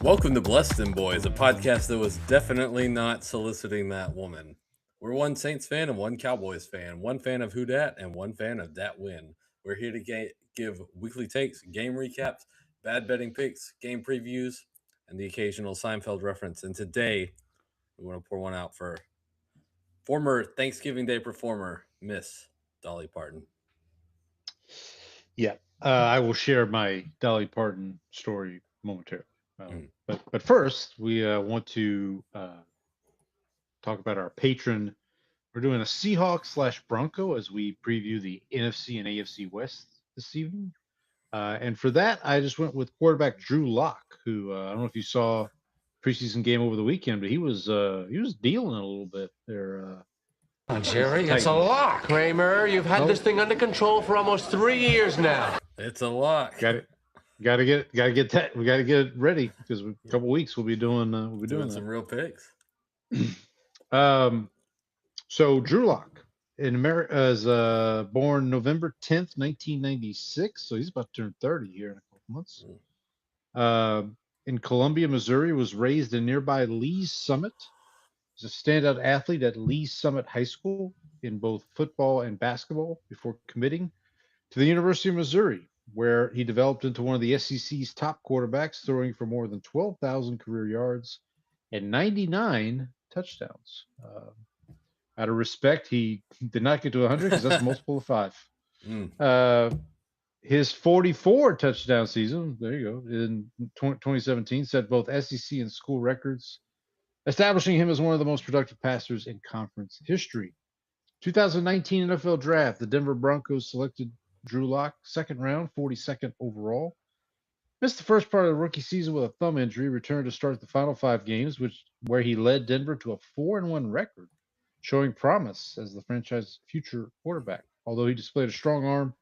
Welcome to Blessed and Boys, a podcast that was definitely not soliciting that woman. We're one Saints fan and one Cowboys fan, one fan of who dat and one fan of dat win. We're here to give weekly takes, game recaps, bad betting picks, game previews, and the occasional Seinfeld reference. And today, we want to pour one out for former Thanksgiving Day performer, Miss Dolly Parton. Yeah, I will share my Dolly Parton story momentarily. But first, we want to talk about our patron. We're doing a Seahawks / Bronco as we preview the NFC and AFC West this evening. And for that, I just went with quarterback Drew Lock, who I don't know if you saw preseason game over the weekend, but he was dealing a little bit there. Jerry, it's a lock. Kramer, you've had this thing under control for almost 3 years now. It's a lock. Got to get that. We got to get it ready because in a couple weeks we'll be doing some real picks. So Drew Lock in America is born November 10th, 1996. So he's about to turn 30 here in a couple months. In Columbia, Missouri, was raised in nearby Lee's Summit. He's a standout athlete at Lee's Summit High School in both football and basketball before committing to the University of Missouri, where he developed into one of the SEC's top quarterbacks, throwing for more than 12,000 career yards and 99 touchdowns. Out of respect, he did not get to 100 because that's a multiple of 5. His 44 touchdown season, there you go, in 2017 set both SEC and school records, establishing him as one of the most productive passers in conference history. 2019 NFL Draft, the Denver Broncos selected Drew Lock, second round, 42nd overall. Missed the first part of the rookie season with a thumb injury, returned to start the final 5 games, where he led Denver to a 4-1 record, showing promise as the franchise's future quarterback. Although he displayed a strong arm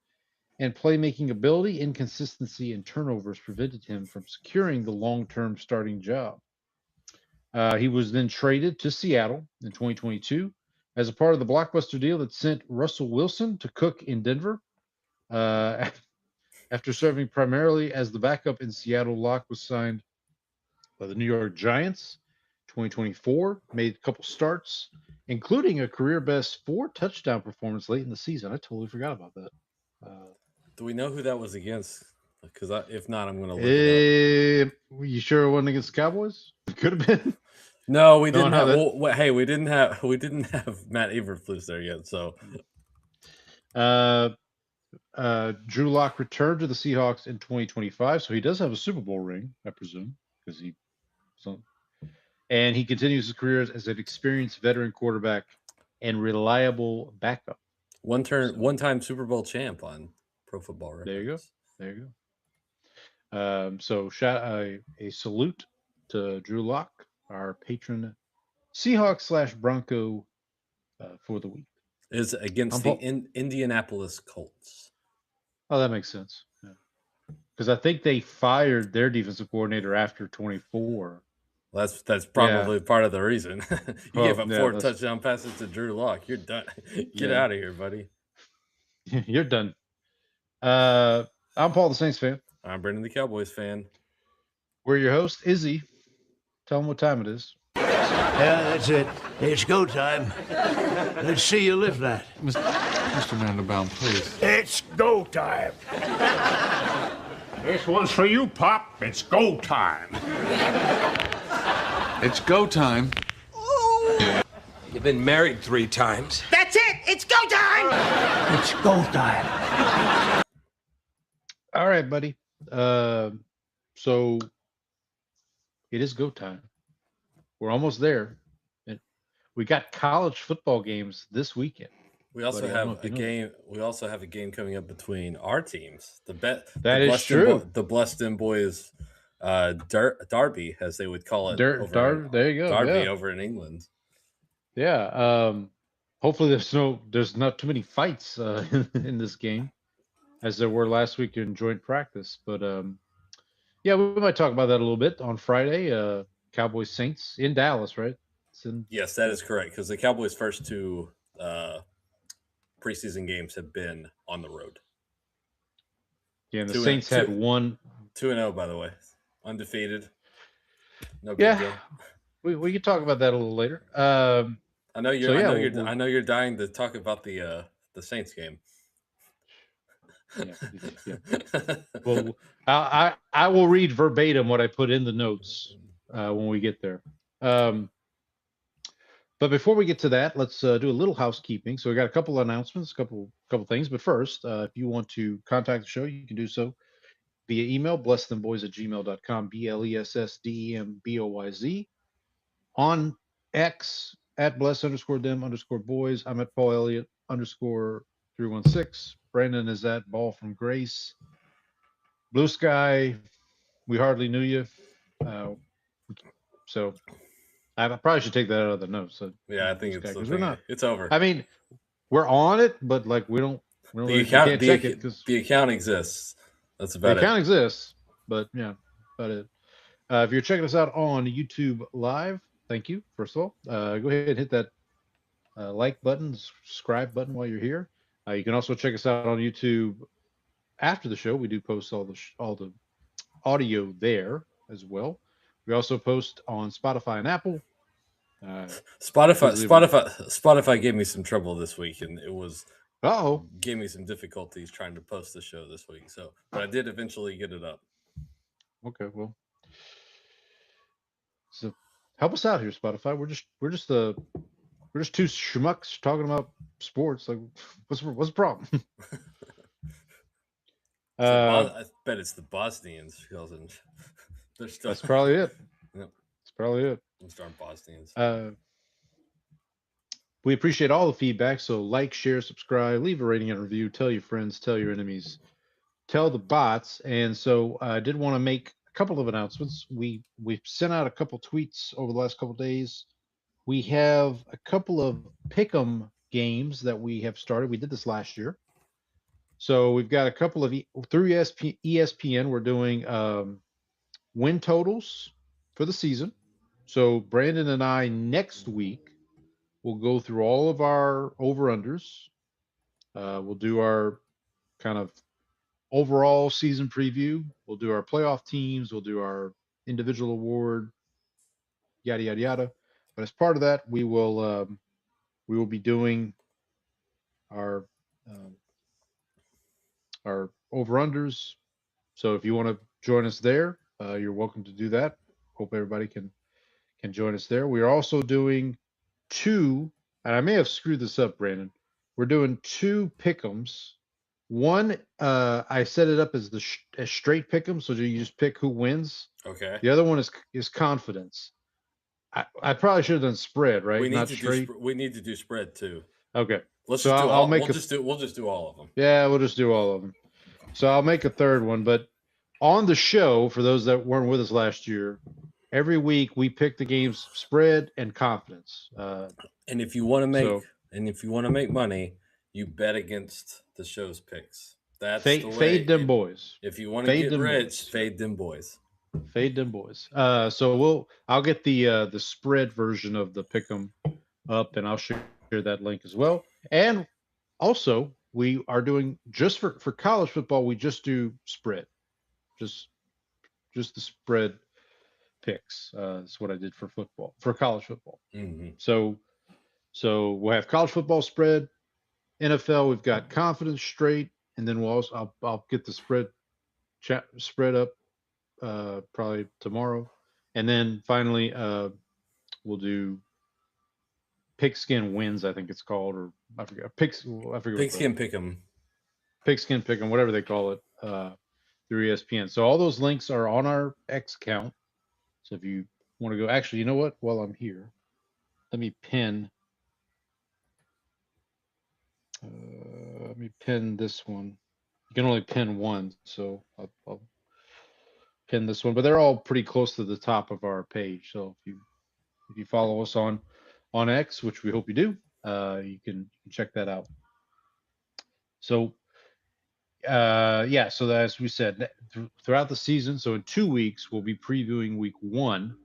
and playmaking ability, inconsistency and turnovers prevented him from securing the long-term starting job. He was then traded to Seattle in 2022 as a part of the blockbuster deal that sent Russell Wilson to cook in Denver. After serving primarily as the backup in Seattle, Lock was signed by the New York Giants 2024, made a couple starts, including a career-best 4 touchdown performance late in the season. I totally forgot about that. Do we know who that was against? Because if not, I'm going to look it up. You sure it wasn't against the Cowboys? It could have been. No, we didn't have. Hey, we didn't have Matt Eberflus there yet. So, Drew Lock returned to the Seahawks in 2025, so he does have a Super Bowl ring, I presume, because and he continues his career as an experienced veteran quarterback and reliable backup. One-time Super Bowl champ on Pro Football Reference. There you go. So a salute to Drew Lock, our patron Seahawks / Bronco for the week. Is against the Indianapolis Colts. Oh, that makes sense. Because I think they fired their defensive coordinator after 24. Well, that's probably part of the reason. You gave up 4 touchdown passes to Drew Lock. You're done. Get out of here, buddy. You're done. I'm Paul, the Saints fan. I'm Brendan, the Cowboys fan. We're your host, Izzy. Tell them what time it is. Yeah, that's it. It's go time. Let's see you lift that. Mr. Mandelbaum, please. It's go time. This one's for you, Pop. It's go time. It's go time. Ooh. You've been married 3 times. That's it. It's go time. It's go time. All right, buddy. So it is go time. We're almost there. We got college football games this weekend. We also have a game. We also have a game coming up between our teams. That is true. The Blessed Boys derby, as they would call it. There you go. Derby over in England. Yeah. Hopefully there's not too many fights in this game. as there were last week in joint practice. But yeah, we might talk about that a little bit on Friday. Cowboys Saints in Dallas, right? Yes, that is correct, because the Cowboys' first two preseason games have been on the road. Yeah, and the Saints had one 2-0, by the way, undefeated. No big deal. We can talk about that a little later. I know you're. I know you're dying to talk about the Saints game. Yeah. Well, I will read verbatim what I put in the notes when we get there. But before we get to that, let's do a little housekeeping. So we got a couple of announcements, couple things. But first, if you want to contact the show, you can do so via email, blessthemboys@gmail.com, BLESSDEMBOYZ. On X at bless_them_boys. I'm at Paul Elliott _316. Brandon is at Ball from Grace. Blue Sky, we hardly knew you. So I probably should take that out of the notes. So, yeah, I think we're not. It's over. I mean, we're on it, but like we don't. The account exists. That's about it. The account exists, but yeah, about it. If you're checking us out on YouTube Live, thank you. First of all, go ahead and hit that like button, subscribe button while you're here. You can also check us out on YouTube after the show. We do post all the audio there as well. We also post on Spotify and Apple. Spotify gave me some trouble this week, and it was gave me some difficulties trying to post the show this week. So, but I did eventually get it up. Okay, well, so help us out here, Spotify. We're just two schmucks talking about sports. Like, what's the problem? I bet it's the Bosnians. That's probably it. Yep. That's probably it. Those darn Bosnians. We appreciate all the feedback. So like, share, subscribe, leave a rating and review. Tell your friends, tell your enemies, tell the bots. And so I did want to make a couple of announcements. We've sent out a couple tweets over the last couple of days. We have a couple of pick'em games that we have started. We did this last year. So we've got a couple of through ESPN. We're doing win totals for the season. So Brandon and I next week will go through all of our over-unders. We'll do our kind of overall season preview. We'll do our playoff teams. We'll do our individual award, yada, yada, yada. But as part of that, we will be doing our over-unders. So if you want to join us there, you're welcome to do that. Hope everybody can join us there. We are also doing two, and I may have screwed this up, Brandon. We're doing two pick'ems. One, I set it up as as straight pick'em, so you just pick who wins. Okay. The other one is confidence. I probably should have done spread, right? We need to do spread too. Okay. We'll just do all of them. Yeah, we'll just do all of them. So I'll make a third one, but on the show, for those that weren't with us last year, every week we pick the games spread and confidence. And if you want to make money, you bet against the show's picks. That's the way. Fade them boys. If you want to get rich, fade them boys. Fade them boys. So I'll get the spread version of the pick'em up, and I'll share that link as well. And also, we are doing just for college football. We just do spread, just the spread picks. That's what I did for college football. Mm-hmm. So we'll have college football spread. NFL, we've got confidence straight, and then I'll get the spread up probably tomorrow, and then finally we'll do pigskin wins, I think it's called, or I forget. Pigskin pick'em. Pigskin pick'em, whatever they call it, through ESPN. So all those links are on our X account. So if you want to go, actually, you know what? While I'm here, let me pin this one. You can only pin one, so I'll pin this one. But they're all pretty close to the top of our page. So if you follow us on X, which we hope you do, you can check that out. So Yeah. So as we said, throughout the season, so in 2 weeks we'll be previewing week 1,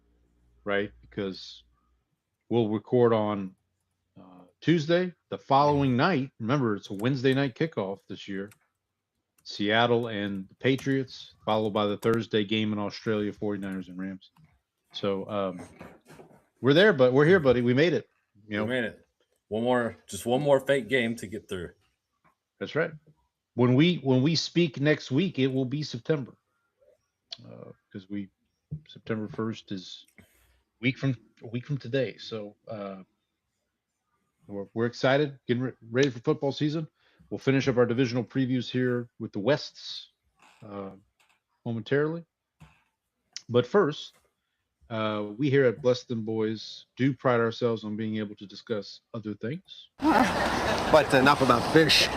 right? Because we'll record on Tuesday. The following night, remember it's a Wednesday night kickoff this year. Seattle and the Patriots, followed by the Thursday game in Australia, 49ers and Rams. So we're there, but we're here, buddy. We made it. You know, We made it. Just one more fake game to get through. that's right. When we speak next week, it will be September, because September 1st is a week from today. So we're excited, getting ready for football season. We'll finish up our divisional previews here with the Wests momentarily. But first, we here at Bless Them Boys do pride ourselves on being able to discuss other things. But enough about fish.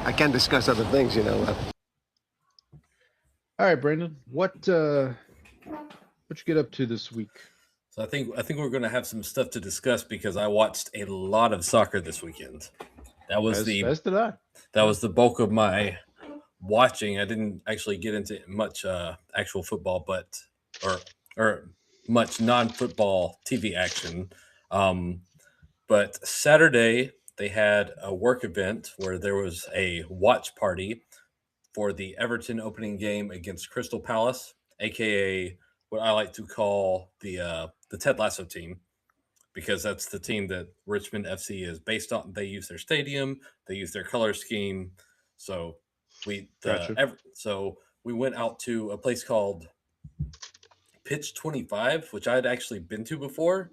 I can discuss other things, you know. All right, Brandon, what you get up to this week? So I think we're going to have some stuff to discuss because I watched a lot of soccer this weekend. That was As did I. That was the bulk of my watching. I didn't actually get into much actual football, or much non-football TV action. But Saturday they had a work event where there was a watch party for the Everton opening game against Crystal Palace, aka what I like to call the Ted Lasso team, because that's the team that Richmond FC is based on. They use their stadium, they use their color scheme. So we went out to a place called Pitch 25, which I had actually been to before,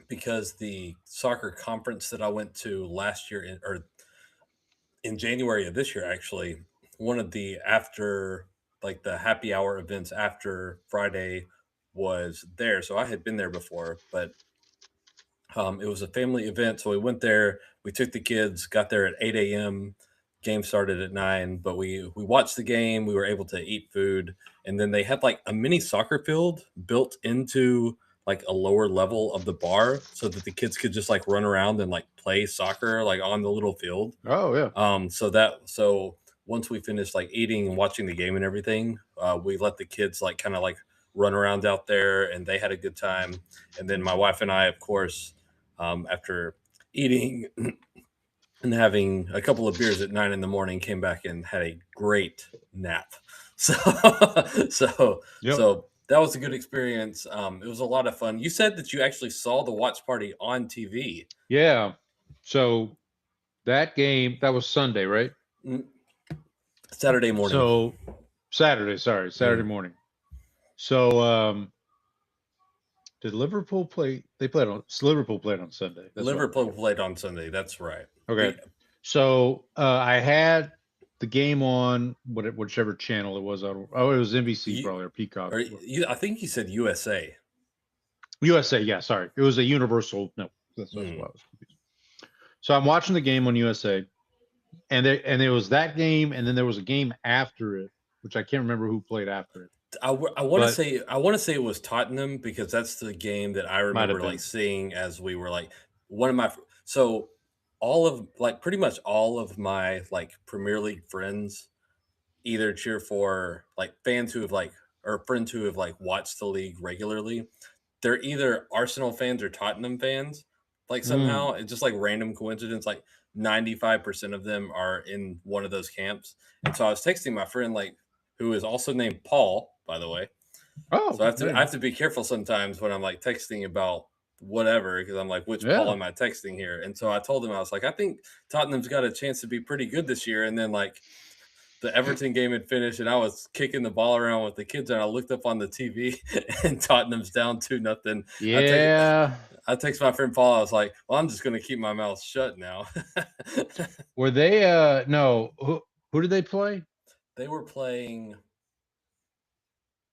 because the soccer conference that I went to last year in January of this year, actually, one of the the happy hour events after Friday was there. So I had been there before, but it was a family event. So we went there, we took the kids, got there at 8 a.m. Game started at 9, but we watched the game. We were able to eat food. And then they had like a mini soccer field built into like a lower level of the bar so that the kids could just like run around and like play soccer like on the little field. Oh yeah. So once we finished like eating and watching the game and everything, we let the kids like kind of like run around out there, and they had a good time. And then my wife and I, of course, after eating and having a couple of beers at 9 a.m, came back and had a great nap. So that was a good experience. It was a lot of fun. You said that you actually saw the watch party on TV. Yeah. So that game, that was Sunday, right? Saturday morning. So Saturday morning. So did Liverpool play? Liverpool played on Sunday. Liverpool played on Sunday. That's right. Okay. So I had the game on whichever channel it was on. Oh, it was NBC probably, or Peacock. I think you said USA. USA, yeah. Sorry, it was a Universal. No, that's what I was confused. So I'm watching the game on USA, and there was that game, and then there was a game after it, which I can't remember who played after it. I want to say it was Tottenham, because that's the game that I remember like seeing as we were like pretty much all of my like Premier League friends either cheer for like fans who have like, or friends who have like watched the league regularly. They're either Arsenal fans or Tottenham fans. Like somehow it's just like random coincidence. Like 95% of them are in one of those camps. And so I was texting my friend, like, who is also named Paul, by the way. Oh, so I have to be careful sometimes when I'm like texting about whatever, because I'm like, which Paul am I texting here? And so I told him, I was like, I think Tottenham's got a chance to be pretty good this year. And then like the Everton game had finished, and I was kicking the ball around with the kids, and I looked up on the TV, and Tottenham's down 2-0. Yeah. I text my friend Paul. I was like, well, I'm just going to keep my mouth shut now. Were they no, who did they play? They were playing.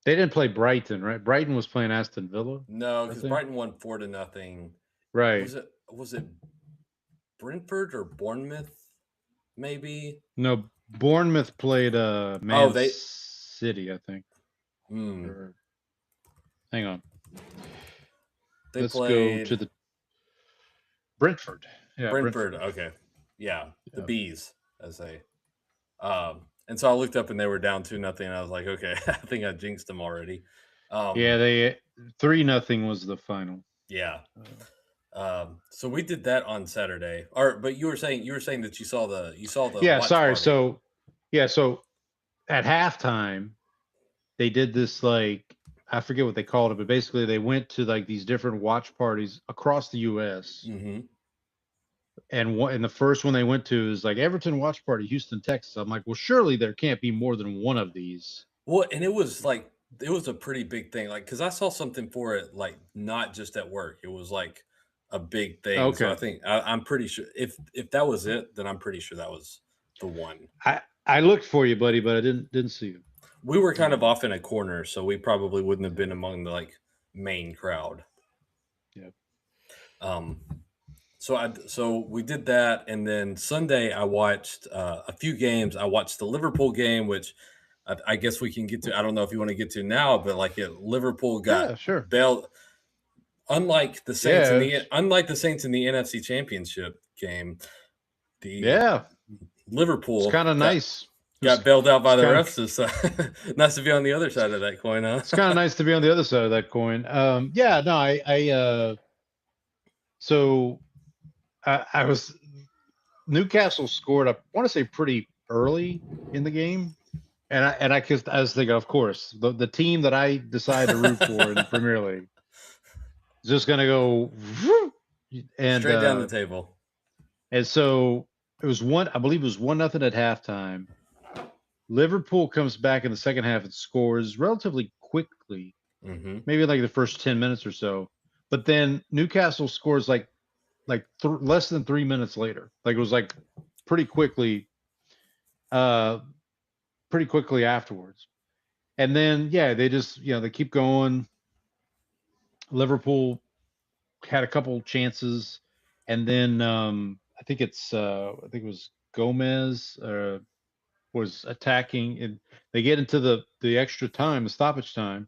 They didn't play Brighton, right? Brighton was playing Aston Villa. No, because Brighton won 4-0. Right. Was it Brentford or Bournemouth? Maybe. No, Bournemouth played Man City, I think. Hang on. Let's go to the Brentford. Yeah, Brentford. Okay. Yeah, the Bees. as they. And so I looked up and they were down 2-0. And I was like, okay, I think I jinxed them already. Yeah, they 3-0 was the final. Yeah. So we did that on Saturday. But you were saying that you saw the Yeah, watch sorry. party. So at halftime, they did this, like, I forget what they called it, but basically they went to like these different watch parties across the U.S. Mm-hmm. And the first one they went to is like Everton Watch Party, Houston, Texas. I'm like, well, surely there can't be more than one of these. Well, and it was a pretty big thing, like because I saw something for it, like not just at work. It was like a big thing. So I Okay. think I'm pretty sure if that was it, then I'm pretty sure that was the one. I looked for you, buddy, but I didn't see you. We were kind of off in a corner, so we probably wouldn't have been among the like main crowd. Yep. So we did that, and then Sunday I watched a few games. I watched the Liverpool game, which I guess we can get to. I don't know if you want to get to now, but like Liverpool got Yeah, sure. bailed. Unlike the Saints in Yeah. the NFC Championship game, Yeah, Liverpool it's kind of nice. got bailed out by the kinda- refs. It's nice to be on the other side of that coin, huh? It's kind of nice to be on the other side of that coin. Yeah, no, so I was Newcastle scored. I want to say pretty early in the game, and I was thinking, of course, the team that I decided to root for in the Premier League is just gonna go and Straight down the table. And so it was I believe it was 1-0 at halftime. Liverpool comes back in the second half and scores relatively quickly, maybe like the first 10 minutes or so. But then Newcastle scores like less than 3 minutes later. Like it was like pretty quickly afterwards. And then they just they keep going. Liverpool had a couple chances, and then I think it was Gomez was attacking, and they get into the extra time, the stoppage time,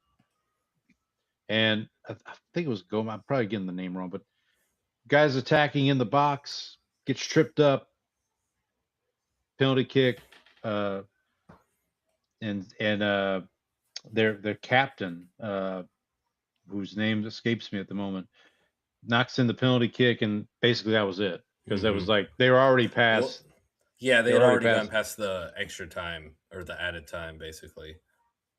and I think it was Gomez. I'm probably getting the name wrong, but guys attacking in the box, gets tripped up, penalty kick, and their captain, whose name escapes me at the moment, knocks in the penalty kick, and basically that was it, because that was like they were already past. Well, yeah, they had already gone past the extra time or the added time, basically.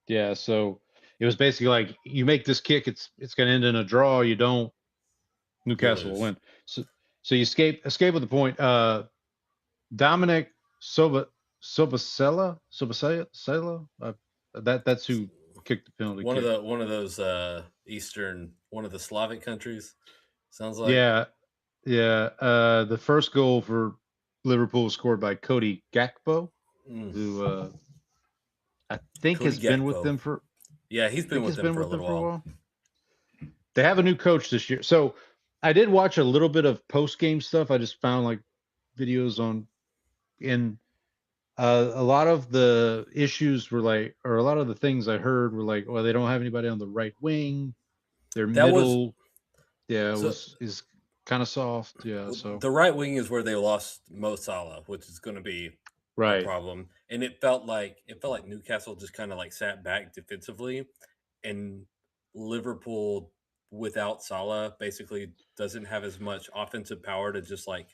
Yeah, so it was basically like you make this kick, it's going to end in a draw. You don't, Newcastle will win. So you escape with the point. Dominic Sobasela, that's who kicked the penalty. One of those one of the Slavic countries. Sounds like. Yeah. The first goal for Liverpool was scored by Cody Gakpo, who I think has been with them for. Yeah, he's been with them for a little while. They have a new coach this year, so I did watch a little bit of post game stuff. I just found like videos in a lot of the issues were like, or a lot of the things I heard were like, well, they don't have anybody on the right wing. Their middle, is kind of soft. Yeah, so the right wing is where they lost Mo Salah, which is going to be a problem. And it felt like Newcastle just kind of like sat back defensively, and Liverpool without Salah basically doesn't have as much offensive power to just like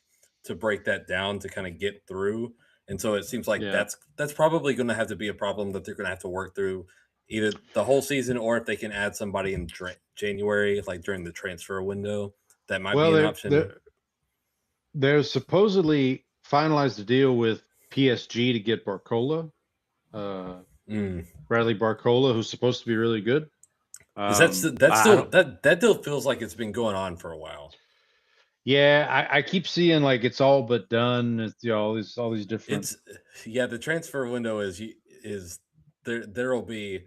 to break that down to kind of get through. And so it seems like that's probably going to have to be a problem that they're going to have to work through either the whole season, or if they can add somebody in January, like during the transfer window, that might be an option. They're supposedly finalized a deal with PSG to get Barcola, Bradley Barcola, who's supposed to be really good. That deal feels like it's been going on for a while. Yeah, I keep seeing like it's all but done. It's all these different. The transfer window is there'll be,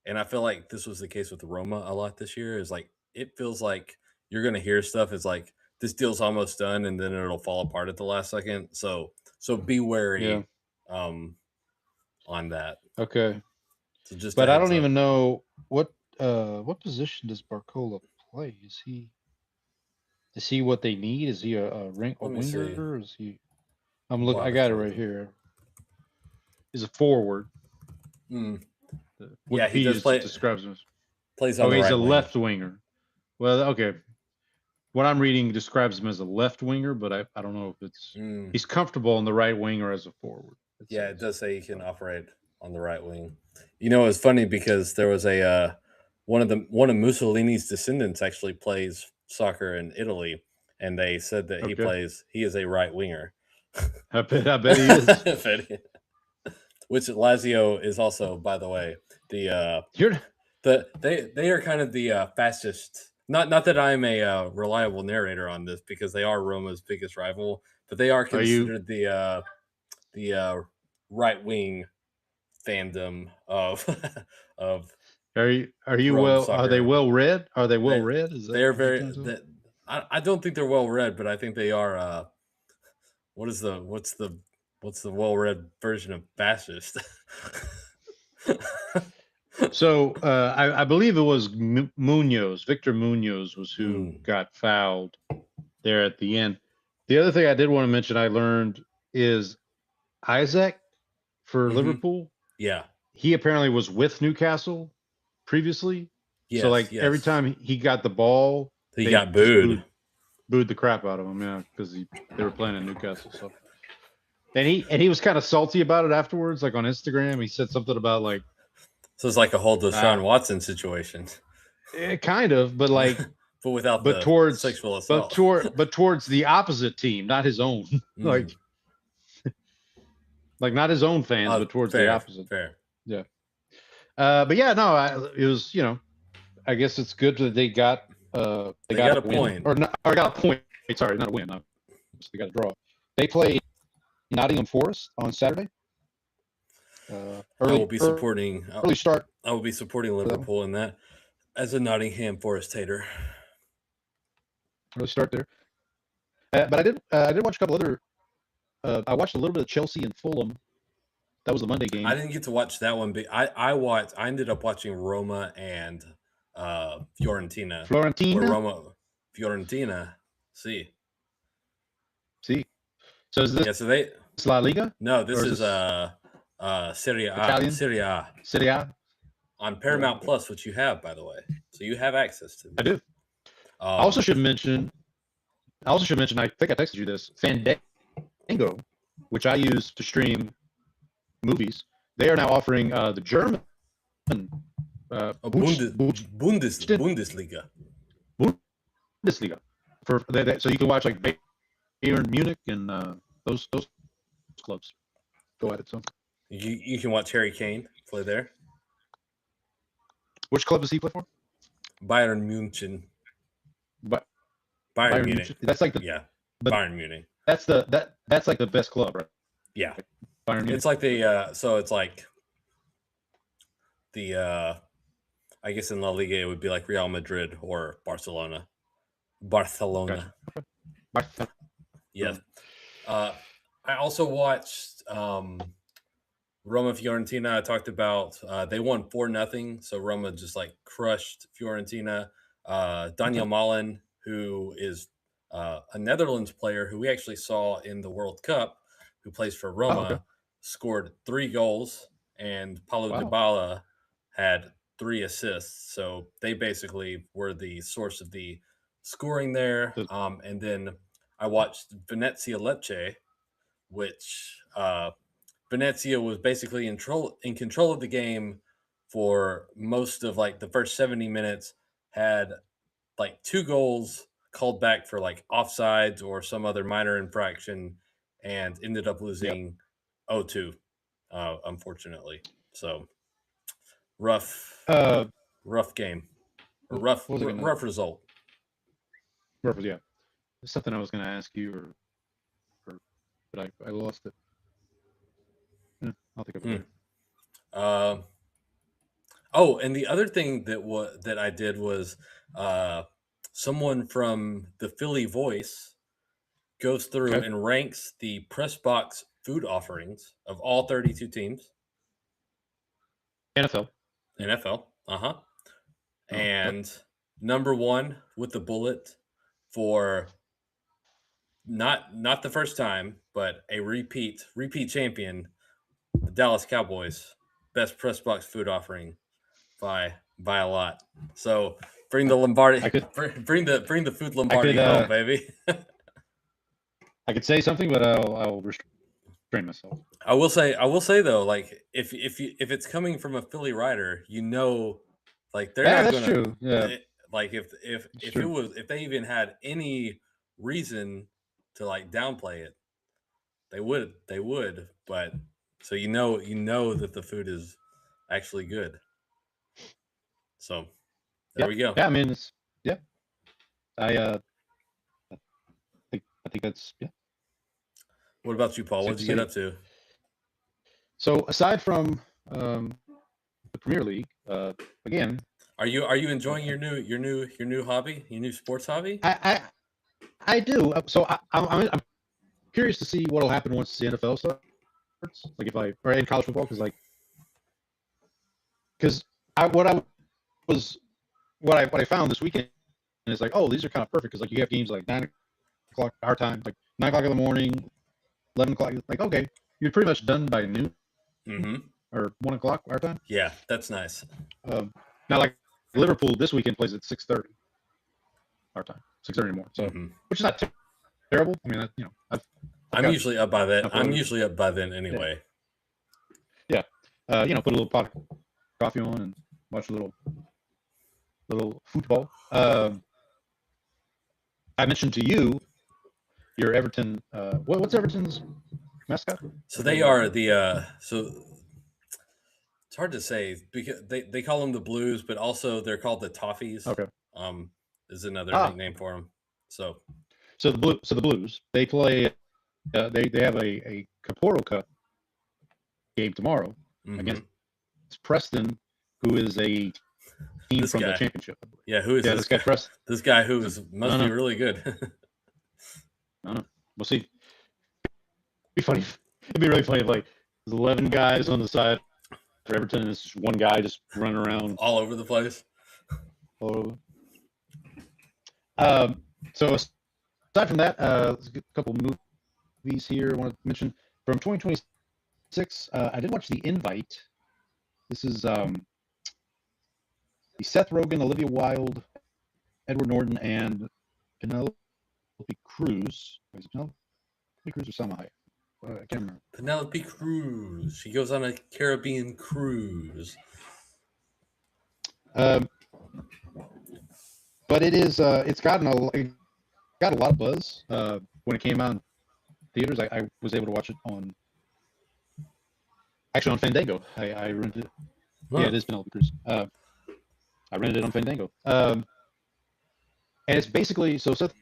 and I feel like this was the case with Roma a lot this year. Is like it feels like you're gonna hear stuff. It's like this deal's almost done, and then it'll fall apart at the last second. So be wary on that. Okay. So just but I don't even know what position does Barcola play? Is he what they need? Is he a winger? Is he? I'm looking. I got it right here. He's a forward. Mm. Yeah, he does play. Describes him as. Plays on Oh, the he's right a wing. left winger. Well, okay. What I'm reading describes him as a left winger, but I don't know if it's. He's comfortable on the right wing or as a forward. It does say he can operate on the right wing. You know, it's funny because there was a one of Mussolini's descendants actually plays soccer in Italy, and they said that he is a right winger. I bet he is. Which Lazio is also, by the way, they are kind of the fastest. Not that I'm a reliable narrator on this because they are Roma's biggest rival, but they are considered the right wing fandom of Are you Rome well? soccer. Are they well read? Are they well read? They're very. I don't think they're well read, but I think they are. What's the well read version of fascist? So I believe it was Munoz. Victor Munoz was who got fouled there at the end. The other thing I did want to mention I learned is Isaac for Liverpool. Yeah. He apparently was with Newcastle previously. Yes, so every time he got the ball, he got booed. Booed the crap out of him, yeah, because they were playing in Newcastle. So and he was kind of salty about it afterwards, like on Instagram. He said something about like, so it's like a whole Deshaun Watson situation. Kind of, but like but without towards sexual assault. But towards the opposite team, not his own. like not his own fans, but towards the opposite. Fair. Yeah. But yeah, no, it was, I guess it's good that they got they got a point. Or got a point. Sorry, not a win. They got a draw. They played Nottingham Forest on Saturday. I will be supporting early start. I will be supporting Liverpool in that as a Nottingham Forest hater. Early start there. But I did watch a couple other. I watched a little bit of Chelsea and Fulham. That was the Monday game. I didn't get to watch that one, but I ended up watching Roma and Fiorentina. Fiorentina. See. So is this? Yeah. So they. La Liga? No, this is Serie A. Italian? Serie A. Serie A? On Paramount Plus, which you have, by the way. So you have access to this. I do. I also should mention, I think I texted you this, Fandango, which I use to stream movies. They are now offering the German Bundesliga. Bundesliga. So you can watch like Bayern Munich and those clubs go at it. So you can watch Harry Kane play there. Which club does he play for? Bayern München. Bayern Munich. That's like Bayern Munich. That's that's like the best club, right? Yeah. Bayern Munich. It's like so it's like the I guess in La Liga it would be like Real Madrid or Barcelona. Gotcha. Yes. I also watched Roma Fiorentina. I talked about they won 4-0, so Roma just like crushed Fiorentina. Daniel Malen, who is a Netherlands player who we actually saw in the World Cup, who plays for Roma, scored 3 goals, and Paulo Dybala had 3 assists. So they basically were the source of the scoring there. And then I watched Venezia Lecce, which Venezia was basically in control of the game for most of like the first 70 minutes, had like 2 goals called back for like offsides or some other minor infraction, and ended up losing 0-2, unfortunately. So rough game, or rough result. Yeah. There's something I was going to ask you, but I lost it. I'll think of it. And the other thing that I did was someone from the Philly Voice goes through and ranks the press box food offerings of all 32 teams. NFL. And number 1 with the bullet for not the first time, but a repeat champion, the Dallas Cowboys, best press box food offering by a lot. So bring the Lombardi, bring the food Lombardi home, baby. I could say something, but I'll restrain myself. I will say though, like if it's coming from a Philly rider, like they're not that's gonna. True. Yeah. Like if they even had any reason to like downplay it, they would. But so you know that the food is actually good. So there we go. Yeah, I mean, I think that's What about you, Paul? What did you get up to? So aside from the Premier League, again, are you enjoying your new hobby, your new sports hobby? I do. So I'm curious to see what'll happen once the NFL starts. Like or in college football, because what I found this weekend is like, oh, these are kind of perfect because like you have games like 9 o'clock our time, like 9 o'clock in the morning, 11 o'clock. Like, okay, you're pretty much done by noon or 1 o'clock our time. Yeah, that's nice. Now, like Liverpool this weekend plays at 6:30 our time, 6:30 in the morning. So, which is not terrible. I mean, I'm usually up by then. I'm usually up by then anyway. Yeah. Put a little pot of coffee on and watch a little football. I mentioned to you your Everton. What's Everton's mascot? So they are the so it's hard to say because they call them the Blues, but also they're called the Toffees. Okay. Is another nickname for them. So the Blues, they play. They have a Caporro Cup game tomorrow against Preston, who is a team from the championship. Yeah, who is this guy? Preston. This guy who must be really good. I don't know. We'll see. It'd be really funny if like there's 11 guys on the side for Everton and it's just one guy just running around all over the place. All over. So aside from that, let's get a couple movies here I want to mention from 2026. I did watch The Invite. This is the Seth Rogen, Olivia Wilde, Edward Norton, and Penelope Cruz. Is it Penelope Cruz or Salma Hayek? I can't remember. Penelope Cruz. She goes on a Caribbean cruise. But it is. It got a lot of buzz when it came out in theaters. I was able to watch it on Fandango. I rented it. Huh. Yeah, it is Penelope Cruz. I rented it on Fandango. And it's basically Seth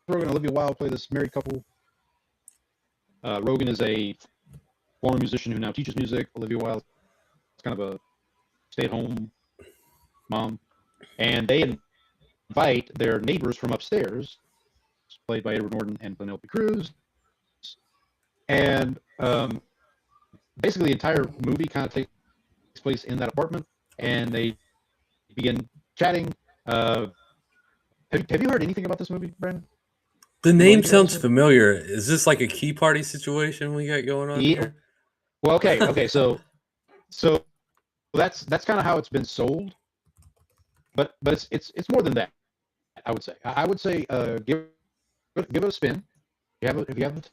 Rogen and Olivia Wilde play this married couple. Rogen is a former musician who now teaches music. Olivia Wilde is kind of a stay-at-home mom, and they invite their neighbors from upstairs, played by Edward Norton and Penelope Cruz, and basically the entire movie kind of takes place in that apartment, and they begin chatting. Have you heard anything about this movie, Brandon? The name sounds familiar. Is this like a Key Party situation we got going on here? Well, okay. So that's kind of how it's been sold, but it's more than that. I would say. Give it a spin. If you haven't.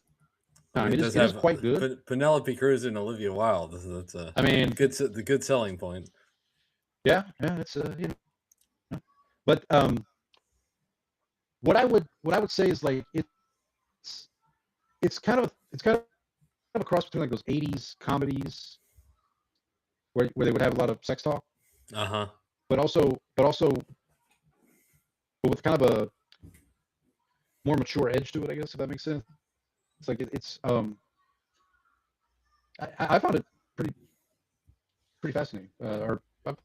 It is quite good. Penelope Cruz and Olivia Wilde. That's the good selling point. Yeah, it's but what I would say is like it's kind of a cross between like those 80s comedies where they would have a lot of sex talk. But also with kind of a more mature edge to it, I guess, if that makes sense. It's like it's I found it pretty fascinating. Or I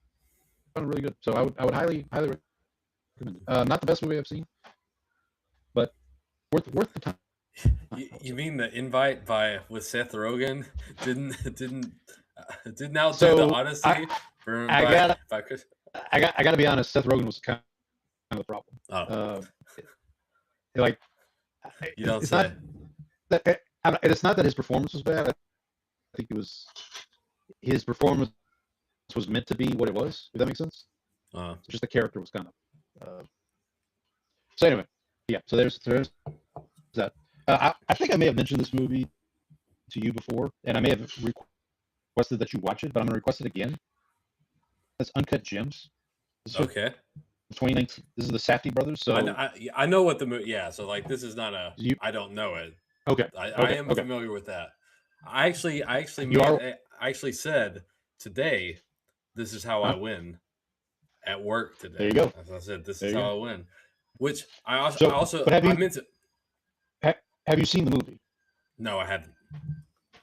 found it really good. So I would highly recommend it. Not the best movie I've seen, but worth the time. You mean The Invite with Seth Rogen didn't outdo the Odyssey? I gotta be honest. Seth Rogen was kind of the problem. You don't It's say. not that, and it's not that his performance was bad. I think it was his performance was meant to be what it was. If that makes sense. Just the character was kind of. So anyway, yeah. So there's that. I think I may have mentioned this movie to you before, and I may have requested that you watch it, but I'm going to request it again. That's Uncut Gems. This is Okay. 2019. This is the Safdie brothers. So I know what the movie. Yeah. So like, this is not a. You- I don't know it. okay. I am okay. familiar with that. I actually said today, this is how I win at work today. There you go. As I said, this There is you how I win. Which I So, also but have you- I meant to. Have you seen the movie? No, I haven't.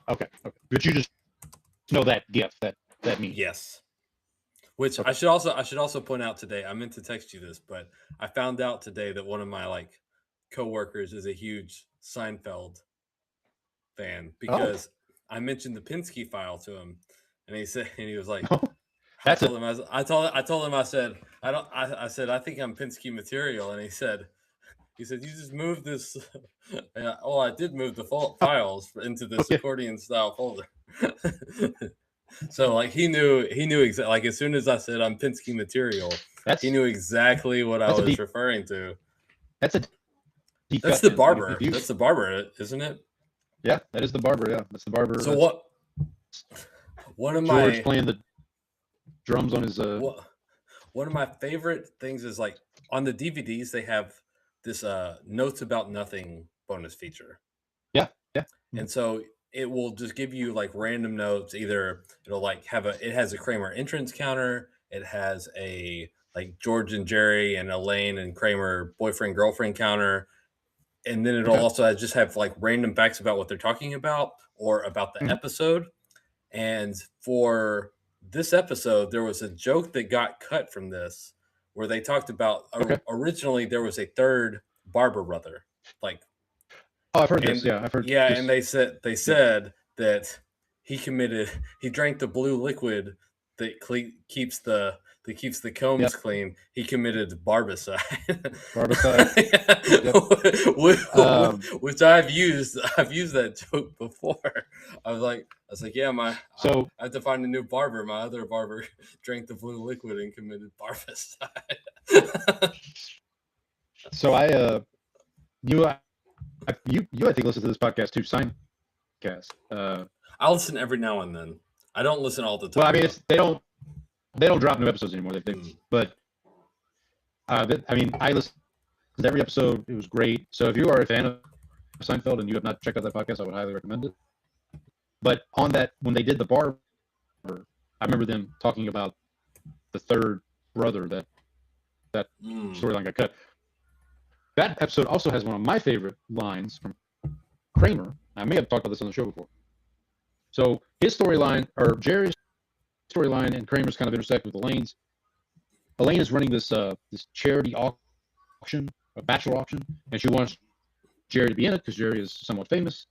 Okay. But you just know that gift that means. Yes. Which Okay. I should also point out today. I meant to text you this, but I found out today that one of my coworkers is a huge Seinfeld fan because I mentioned the Pinsky file to him, and he was like, I told him I said I said I think I'm Pinsky material, and he said you just moved this. I did move the files into this accordion style folder. So he knew exactly, like, as soon as I said I'm Pinsky material, he knew exactly what I was referring to. That's the barber. That's the barber, isn't it? Yeah, that is the barber. Yeah, that's the barber. So what? One of George playing the drums on his. One of my favorite things is on the DVDs they have this notes about nothing bonus feature. Yeah. And so it will just give you random notes. Either it'll it has a Kramer entrance counter. It has a George and Jerry and Elaine and Kramer boyfriend girlfriend counter, and then it'll also just have random facts about what they're talking about or about the episode. And for this episode, there was a joke that got cut from this where they talked about originally there was a third Barber brother. Oh, I've heard this. Yeah, I've heard. Yeah, this. and they said that he drank the blue liquid that keeps the combs clean. He committed barbicide. Which I've used that joke before. I was like, yeah, I have to find a new barber. My other barber drank the blue liquid and committed barbicide. So you I think listen to this podcast too, Signcast. I listen every now and then. I don't listen all the time. Well, I mean, they don't drop new episodes anymore. But I listened to every episode. It was great. So if you are a fan of Seinfeld and you have not checked out that podcast, I would highly recommend it. But on that, when they did the barber, I remember them talking about the third brother that storyline got cut. That episode also has one of my favorite lines from Kramer. I may have talked about this on the show before. So his storyline, or Jerry's storyline, and Kramer's kind of intersect with Elaine's. Elaine is running this charity auction, a bachelor auction, and she wants Jerry to be in it because Jerry is somewhat famous.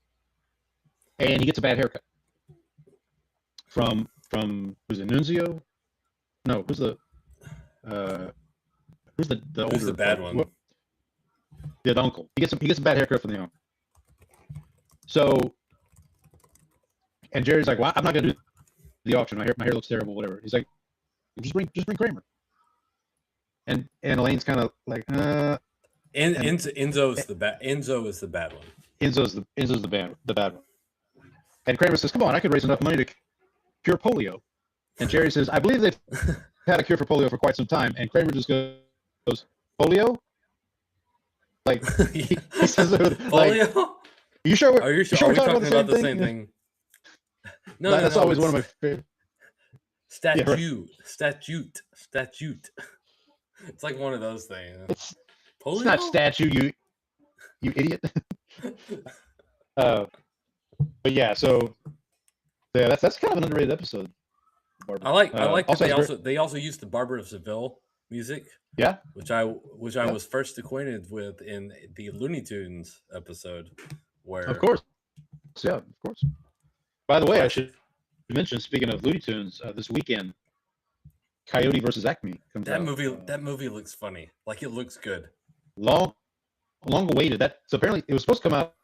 And he gets a bad haircut from who's it, Nunzio? No, who's the older? Who's the bad one? Yeah, the uncle. He gets a bad haircut from the uncle. So, and Jerry's like, "Well, I'm not gonna do the auction. My hair looks terrible. Whatever." He's like, "Just bring Kramer." And Elaine's kind of like, Enzo is the bad one. Enzo's the bad one. And Kramer says, "Come on, I could raise enough money to cure polio." And Jerry says, "I believe they've had a cure for polio for quite some time." And Kramer just goes, "Polio?" He says, polio? You sure? Are you sure? Are we talking about the same thing? No, that's always one of my favorite. Statute. It's like one of those things. It's not statue, you idiot. But yeah, so yeah, that's kind of an underrated episode. I like that they also used the Barber of Seville music. Yeah, which I was first acquainted with in the Looney Tunes episode. Where of course. By the way, I should mention, speaking of Looney Tunes, this weekend, Coyote versus Acme comes out. That movie looks funny. It looks good. Long long awaited. That so apparently it was supposed to come out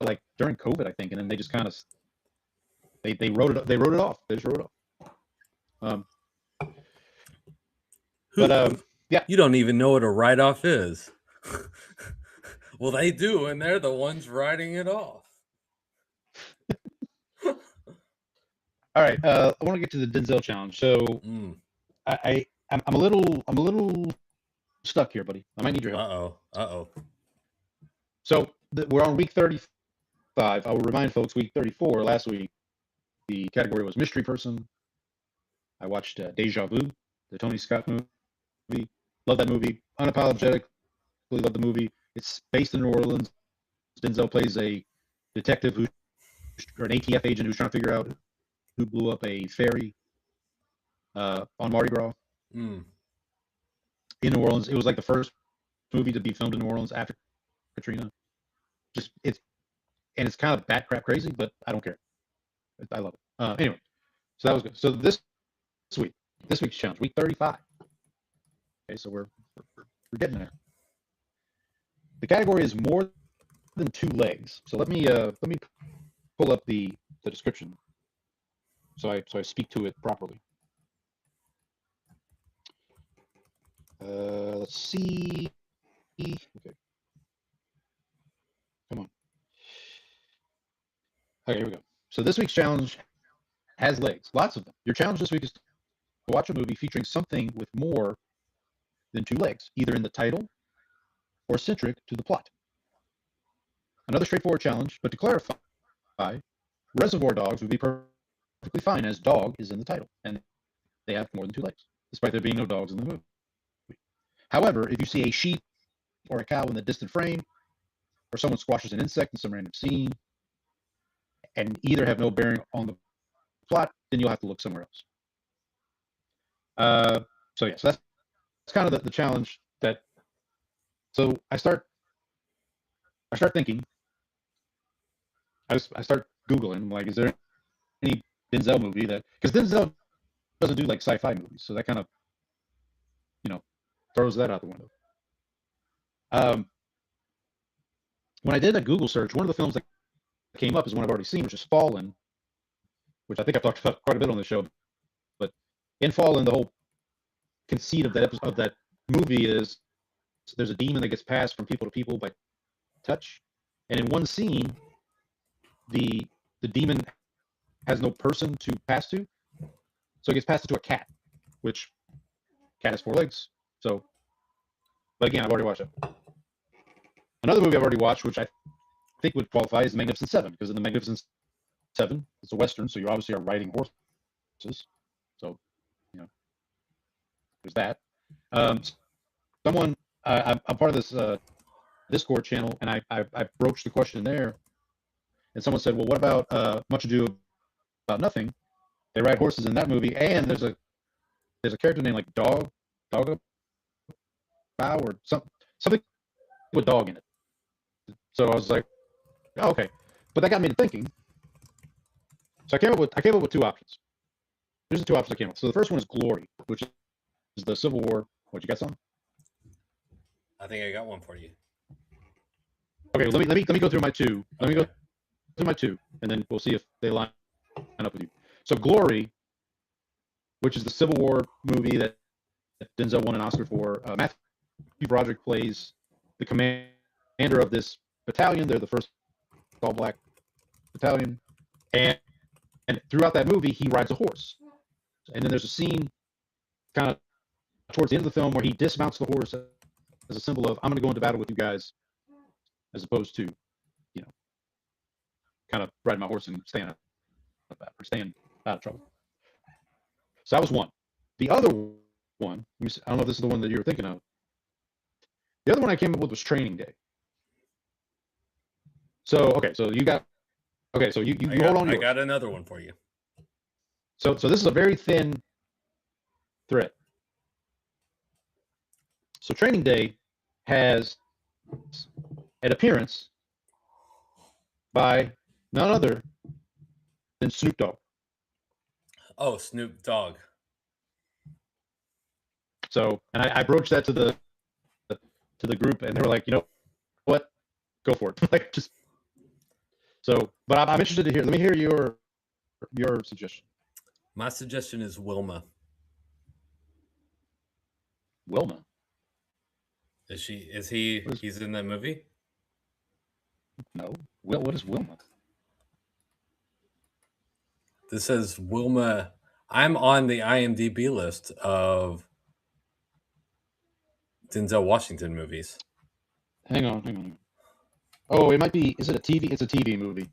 like during COVID, I think, and then they just kind of they wrote it. They wrote it off. They just wrote it off. Yeah. You don't even know what a write-off is. Well, they do, and they're the ones writing it off. All right. I want to get to the Denzel challenge. So I'm a little stuck here, buddy. I might need your help. Uh-oh. So we're on week 35. I will remind folks, week 34 last week, the category was mystery person. I watched Deja Vu, the Tony Scott movie. Love that movie. Unapologetically love the movie. It's based in New Orleans. Denzel plays a detective or an ATF agent who's trying to figure out who blew up a ferry on Mardi Gras in New Orleans. It was like the first movie to be filmed in New Orleans after Katrina. It's kind of bat crap crazy, but I don't care. I love it. Anyway, so that was good. So this week's challenge, week 35. Okay, so we're getting there. The category is more than 2 legs. So let me pull up the description so I speak to it properly. Let's see. Okay. Come on. Okay, here we go. So this week's challenge has legs, lots of them. Your challenge this week is to watch a movie featuring something with more than 2 legs, either in the title or centric to the plot. Another straightforward challenge, but to clarify, Reservoir Dogs would be perfectly fine as dog is in the title, and they have more than 2 legs, despite there being no dogs in the movie. However, if you see a sheep or a cow in the distant frame, or someone squashes an insect in some random scene, and either have no bearing on the plot, then you'll have to look somewhere else. So that's kind of the challenge. So I start thinking. I start Googling, like, is there any Denzel movie because Denzel doesn't do like sci-fi movies, so that kind of throws that out the window. When I did a Google search, one of the films that came up is one I've already seen, which is Fallen, which I think I've talked about quite a bit on the show. But in Fallen, the whole conceit of that movie is there's a demon that gets passed from people to people by touch, and in one scene, the demon has no person to pass to, so it gets passed to a cat, which cat has 4 legs. So, but again, I've already watched it. Another movie I've already watched, which I think would qualify, is The Magnificent Seven, because in The Magnificent Seven, it's a Western, so you obviously are riding horses. So, there's that. I'm part of this Discord channel, and I broached the question there, and someone said, well, what about Much Ado About Nothing? They ride horses in that movie, and there's a character named like Dog or something with dog in it. So I was like, oh, okay. But that got me to thinking. So I came up with 2 options. Here's the 2 options I came up with. So the first one is Glory, which is the Civil War. What, you got some? I think I got one for you. Okay, let me go through my 2. Let me go through my 2, and then we'll see if they line up with you. So Glory, which is the Civil War movie that Denzel won an Oscar for. Matthew Broderick plays the commander of this battalion. They're the first all-black battalion, and throughout that movie, he rides a horse. And then there's a scene kind of towards the end of the film where he dismounts the horse as a symbol of, I'm going to go into battle with you guys, as opposed to, kind of riding my horse and staying out of trouble. So that was one. The other one, I don't know if this is the one that you were thinking of. The other one I came up with was Training Day. So you hold on. I got another one for you. So this is a very thin thread. So Training Day has an appearance by none other than Snoop Dogg. Oh, Snoop Dogg. So, and I broached that to the group, and they were like, what? Go for it. Like just so. But I'm interested to hear. Let me hear your suggestion. My suggestion is Wilma. Wilma. Is she? Is he? What is- He's in that movie. No. Well, what is Wilma? This says Wilma. I'm on the IMDb list of Denzel Washington movies. Hang on. Oh, it might be. Is it a TV? It's a TV movie.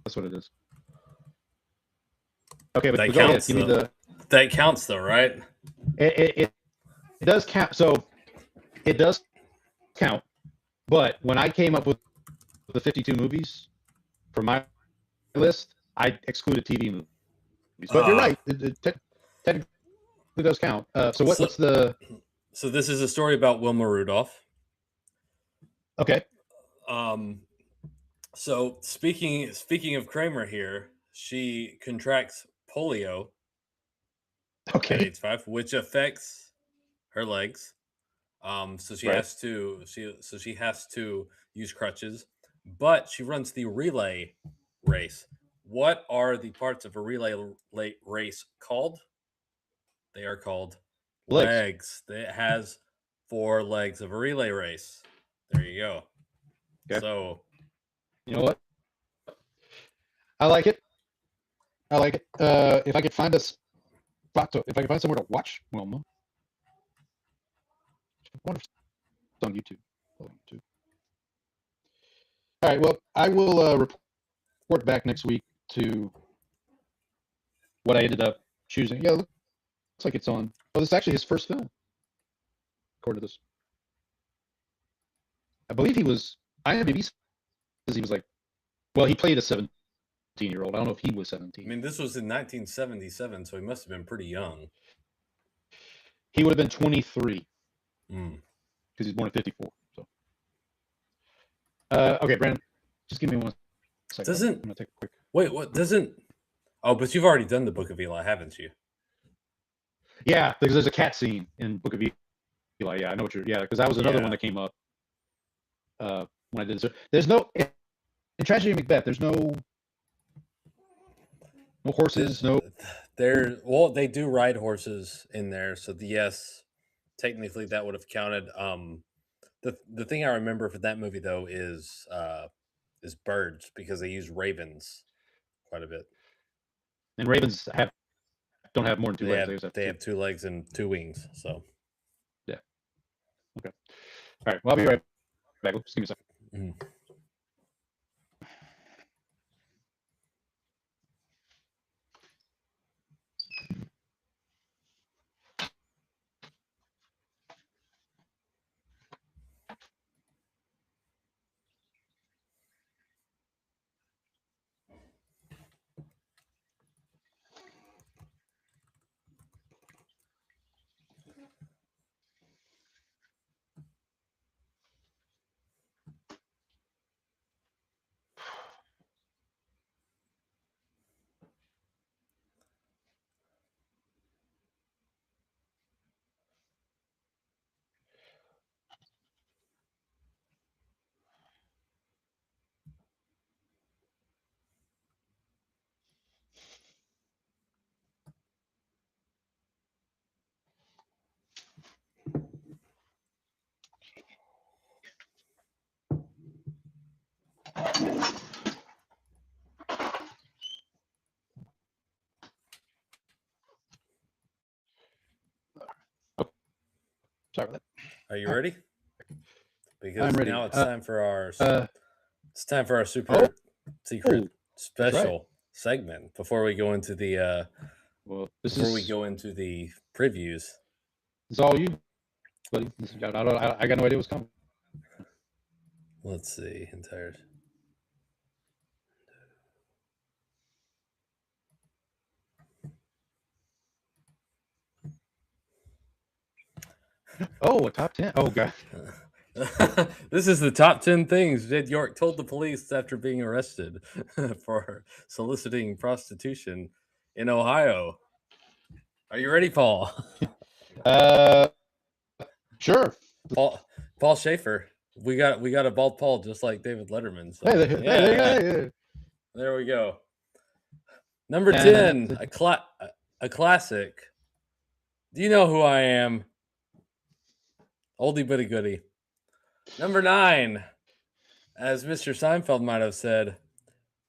That's what it is. Okay, but That go ahead. counts, Give me though. the. That counts, though, right? It does count. So it does count. But when I came up with the 52 movies for my list, I excluded TV movies. But you're right. It technically does count. So what's the? So this is a story about Wilma Rudolph. Okay. So speaking of Kramer here, she contracts polio at Okay. age 5, which affects her legs. So she Right. has to she has to use crutches, but she runs the relay race. What are the parts of a relay race called? They are called legs. It has 4 legs of a relay race. There you go. Okay. So You know what? I like it. If I could find a spot if I could find somewhere to watch Wilma. I wonder if it's on YouTube. Hold on, too. All right. Well, I will report back next week to what I ended up choosing. Yeah, looks like it's on. Oh, this is actually his first film, according to this. I believe he was. IMDb says he was like. Well, he played a 17-year-old. I don't know if he was 17. I mean, this was in 1977, so he must have been pretty young. He would have been 23 Mm. because he's born in 54. So, okay, Brandon, just give me 1 second. Doesn't- I'm gonna take a quick. Wait, what doesn't? Oh, but you've already done the Book of Eli, haven't you? Yeah, because there's a cat scene in Book of Eli. Yeah, I know what you're. Yeah, because that was another Yeah. one that came up when I did this. There's no in Tragedy of Macbeth. There's no horses. No. They do ride horses in there, so yes, technically that would have counted. The thing I remember for that movie though is birds, because they use ravens quite a bit. And ravens don't have more than 2 They legs. have, they have 2 legs and 2 wings. So All right. Well, I'll be right back. Just give me a second. Mhm. Sorry about that. Are you ready? Because ready. now it's time for our super oh, secret that's right. special segment before we go into the Well, we go into the previews. It's all you, buddy. I got no idea what's coming. Let's see. Entire. Oh, a top 10. Oh, God. This is the top 10 things Jed York told the police after being arrested for soliciting prostitution in Ohio. Are you ready, Paul? Sure. Paul Schaefer We got a bald Paul just like David Letterman. So, Hey, there we go. Number Yeah, 10, a classic. Do you know who I am? Oldie but a goodie. Number 9, as Mr. Seinfeld might have said,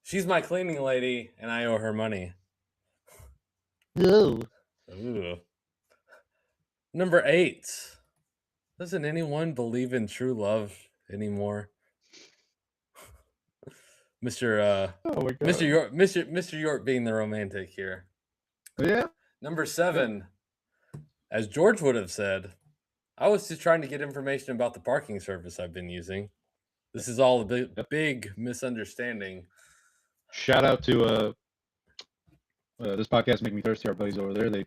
she's my cleaning lady and I owe her money. Ooh. Ooh. Number 8. Doesn't anyone believe in true love anymore? Mr. Oh my God. Mr. York being the romantic here. Yeah. Number 7, as George would have said, I was just trying to get information about the parking service I've been using. This is all a big misunderstanding. Shout out to this podcast Make Me Thirsty. Our buddies over there, they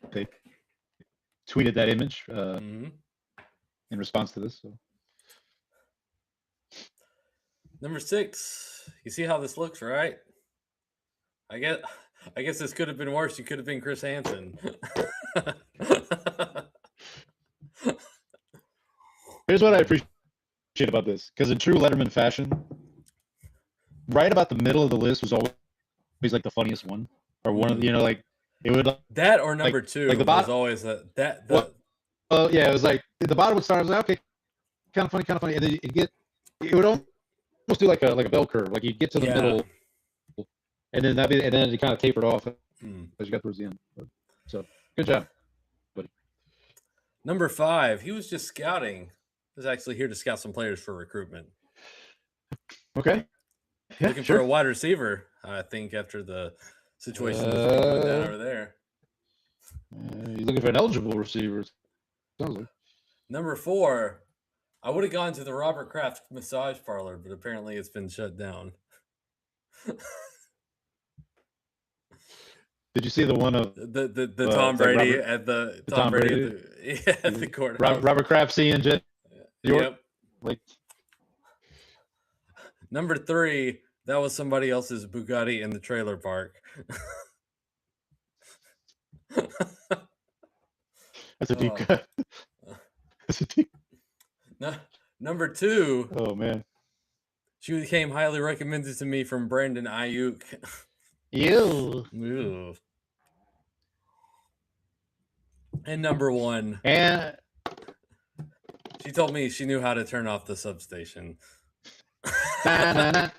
tweeted that image in response to this. So. Number 6, you see how this looks, right? I guess this could have been worse. You could have been Chris Hansen. Here's what I appreciate about this, because in true Letterman fashion, right about the middle of the list was always like the funniest one, or one of the, like it would that or number 2 like the was always that. Well, yeah, it was like the bottom would start. I was like, okay, kind of funny, and then it would almost do like a bell curve, like you get to the middle, and then it kind of tapered off as you got towards the end. So good job, buddy. Number 5, he was just scouting. He was actually here to scout some players for recruitment. Okay. Yeah, Looking for a wide receiver, I think, after the situation that's going down over there. You're looking for an eligible receiver. Sounds like. Number 4, I would have gone to the Robert Kraft massage parlor, but apparently it's been shut down. Did you see the one of the Tom Brady at the Tom Brady at the court? Robert Kraft seeing Jet York? Yep. Like number 3, that was somebody else's Bugatti in the trailer park. That's a deep cut. That's a deep. No, number 2. Oh man. She became highly recommended to me from Brandon Ayuk. Ew. Ew. And number 1. And she told me she knew how to turn off the substation. Whatever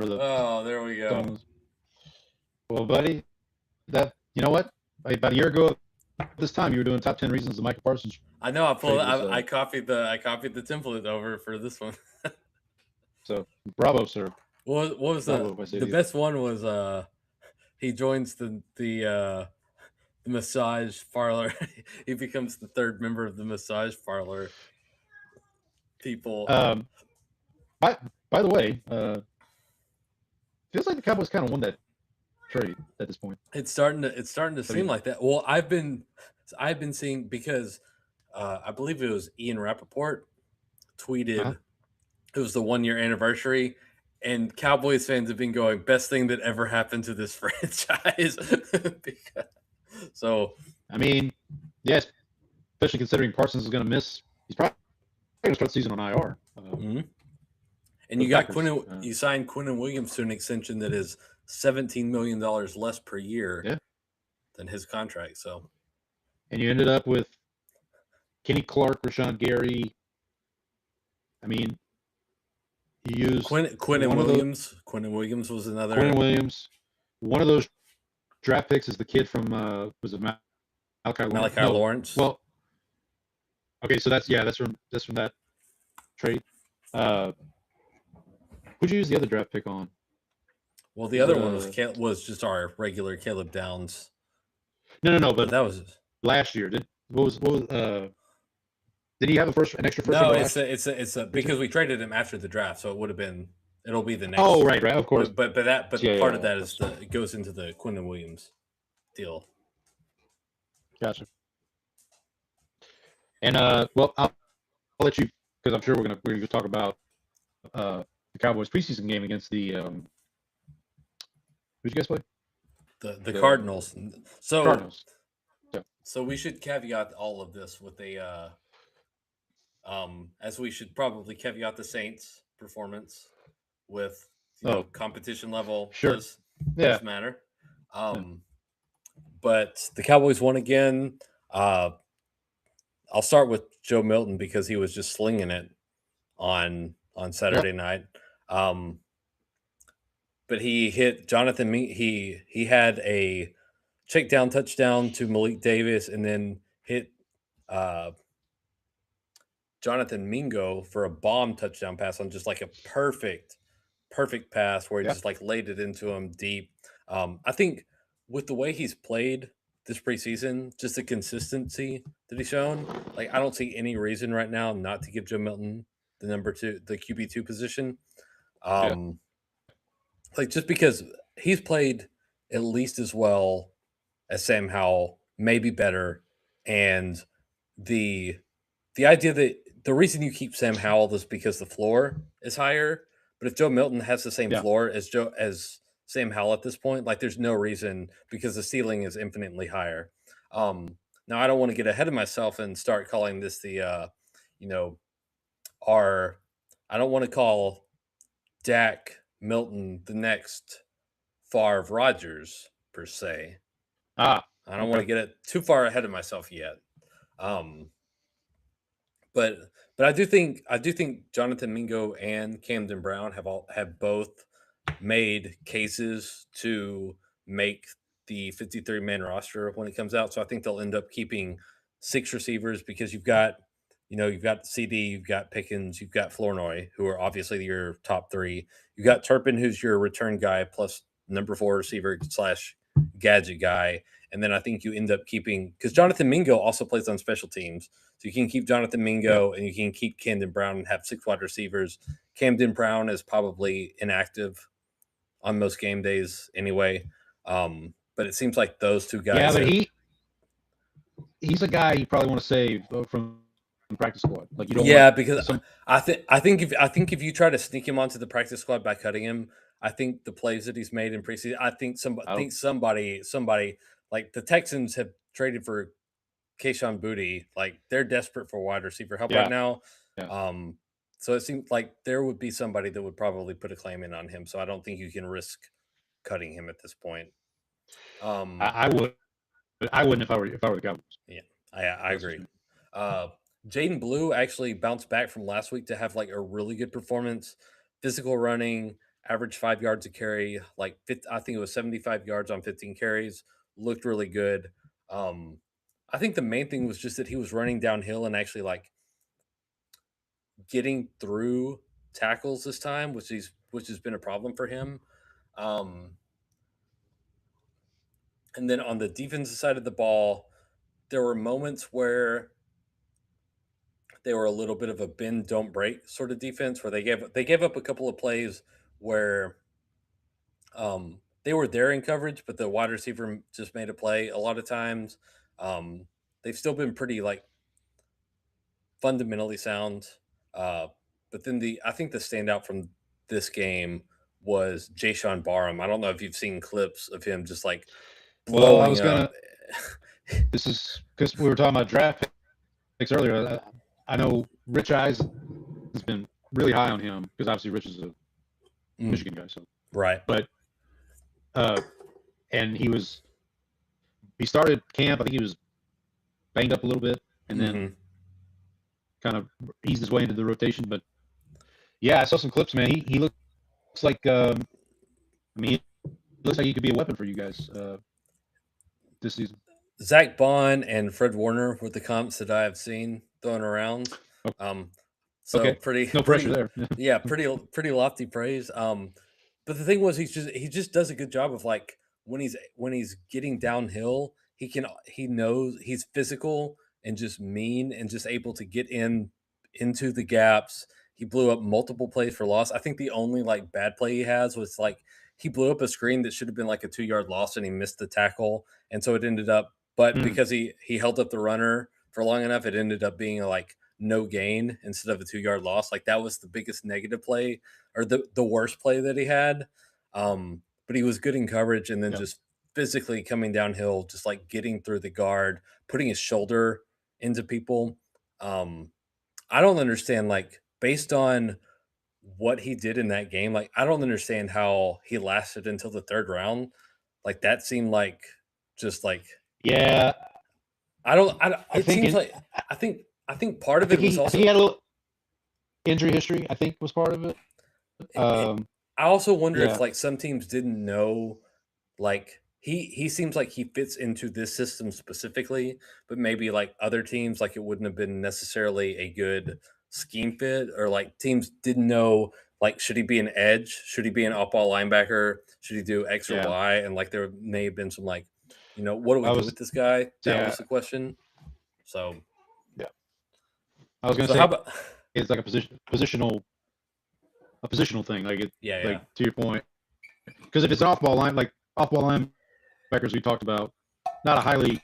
the. Oh, there we go. Well, buddy, you know what? About a year ago, this time you were doing top 10 reasons the Michael Parsons. I know. I copied the template over for this one. So bravo, sir. What was the best one? Was he joins the massage parlor. He becomes the 3rd member of the massage parlor people. By the way, feels like the Cowboys kind of won that trade at this point. It's starting to seem like that. Well, I've been seeing, because I believe it was Ian Rappaport tweeted it was the 1-year anniversary, and Cowboys fans have been going, best thing that ever happened to this franchise. So, I mean, yes, especially considering Parsons is going to miss. He's probably going to start the season on IR. And you got you signed Quinnen Williams to an extension that is $17 million less per year than his contract. So, and you ended up with Kenny Clark, Rashawn Gary. I mean, you used Quinnen Williams. Quinnen Williams was another. Quinnen Williams. One of those draft picks is the kid from was it Malachi Lawrence? Well, okay, so that's from that trade. Who'd you use the other draft pick on? Well, the other one was just our regular Caleb Downs. No, but that was last year. Did he have an extra first? No, it's because we traded him after the draft, so it'll be the next. Oh, right, of course. But part of that is it goes into the Quinnen Williams deal. Gotcha. And well, I'll let you, because I'm sure we're gonna talk about the Cowboys preseason game against the who'd you guys play? The Cardinals. Cardinals. Yeah. So we should caveat all of this with a As we should probably caveat the Saints' performance with competition level Sure. does matter. But the Cowboys won again. I'll start with Joe Milton because he was just slinging it on Saturday night. But he hit Jonathan. He had a check down touchdown to Malik Davis, and then hit Jonathan Mingo for a bomb touchdown pass on just like a perfect pass where he just like laid it into him deep. I think with the way he's played this preseason, just the consistency that he's shown, like I don't see any reason right now not to give Joe Milton the QB2 position. Like just because he's played at least as well as Sam Howell, maybe better, and the idea that the reason you keep Sam Howell is because the floor is higher. But if Joe Milton has the same floor as Sam Howell at this point, like there's no reason because the ceiling is infinitely higher. Now I don't want to get ahead of myself and start calling this the I don't want to call Dak Milton the next Favre Rodgers per se. I don't want to get it too far ahead of myself yet. But I do think Jonathan Mingo and Camden Brown have both made cases to make the 53-man roster when it comes out. So I think they'll end up keeping 6 receivers because you've got CD, you've got Pickens, you've got Flournoy, who are obviously your top 3. You've got Turpin, who's your return guy, plus number 4 receiver / gadget guy. And then I think you end up keeping, because Jonathan Mingo also plays on special teams. So you can keep Jonathan Mingo and you can keep Camden Brown and have 6 wide receivers. Camden Brown is probably inactive on most game days anyway. But it seems like those 2 guys. Yeah, but he's a guy you probably want to save from practice squad. Like you don't. Yeah, because I think if you try to sneak him onto the practice squad by cutting him, I think the plays that he's made in preseason, I think somebody like the Texans have traded for Kayshon Boutte. Like they're desperate for wide receiver help right now. So it seems like there would be somebody that would probably put a claim in on him. So I don't think you can risk cutting him at this point. I would. I wouldn't if I were the Cowboys. Yeah, I agree. Jaden Blue actually bounced back from last week to have like a really good performance. Physical running, average 5 yards a carry, I think it was 75 yards on 15 carries. Looked really good. I think the main thing was just that he was running downhill and actually like getting through tackles this time, which has been a problem for him. And then on the defensive side of the ball, there were moments where they were a little bit of a bend don't break sort of defense where they gave up a couple of plays where they were there in coverage, but the wide receiver just made a play. A lot of times, they've still been pretty like fundamentally sound. But then I think the standout from this game was Jayshon Barham. I don't know if you've seen clips of him just like blowing up. This is because we were talking about draft picks earlier. I know Rich Eisen has been really high on him because obviously Rich is a Michigan guy. So right, but and he started camp. I think he was banged up a little bit, and then kind of eased his way into the rotation. But yeah, I saw some clips, man. He looks like he looks like he could be a weapon for you guys this season. Zach Bond and Fred Warner were the comps that I have seen thrown around. So pretty no pressure there. Yeah, pretty lofty praise. But the thing was, he just does a good job of like when he's getting downhill, he knows he's physical and just mean and just able to get into the gaps. He blew up multiple plays for loss. I think the only like bad play he has was like he blew up a screen that should have been like a 2-yard loss and he missed the tackle, and so it ended up. But because he held up the runner for long enough, it ended up being like no gain instead of a 2-yard loss. Like that was the biggest negative play or the worst play that he had. But he was good in coverage and then just physically coming downhill, just like getting through the guard, putting his shoulder into people. I don't understand, like, based on what he did in that game, like, I don't understand how he lasted until the third round. Like, that seemed like just like Yeah, I don't. I It think seems it, like I think part I of it think was I also. think he had a little injury history. I think was part of it. Um, I also wonder if yeah, like some teams didn't know, like he seems like he fits into this system specifically, but maybe like other teams, like it wouldn't have been necessarily a good scheme fit, or like teams didn't know, like, should he be an edge, should he be an up ball linebacker, should he do X or yeah. Y, and like there may have been some like, what do we I do was with this guy? That yeah was the question. So yeah. I was gonna so how say about it's like a positional thing. Like yeah. like to your point, because if it's an off ball linebackers we talked about, not a highly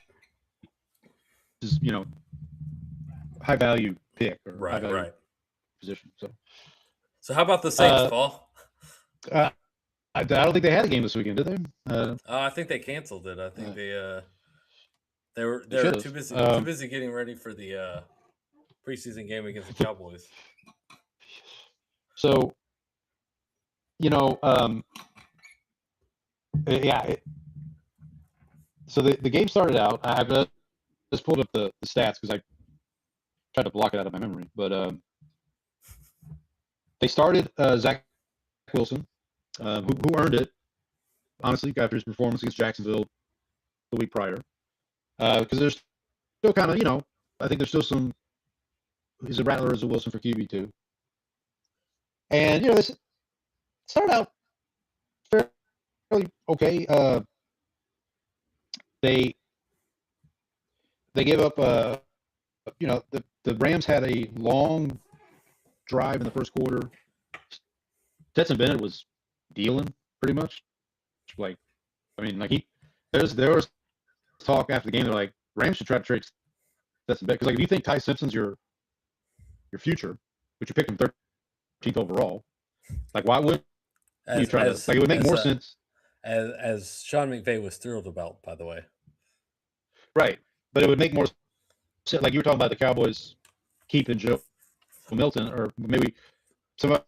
just high value pick or high Right, value right. position. So how about the Saints, Uh, Paul? uh, I don't think they had a game this weekend, did they? I think they canceled it. I think they were They should too busy have. getting ready for the preseason game against the Cowboys. So yeah. So the game started out. I just pulled up the stats because I tried to block it out of my memory. But they started Zach Wilson, who earned it, honestly, after his performance against Jacksonville the week prior. Because there's still kind of, I think there's still some. He's a Rattler as a Wilson for QB2. And, this started out fairly okay. They gave up, the Rams had a long drive in the first quarter. Stetson Bennett was dealing pretty much. Like, I mean, like there was talk after the game. They're like, Rams should try to trade Stetson Bennett because, like, if you think Ty Simpson's your future, which you picked him 13th overall, like, why would you try to? Like, it would make more sense. As Sean McVay was thrilled about, by the way. Right, but it would make more sense. Like you were talking about the Cowboys keeping Joe Milton, or maybe somebody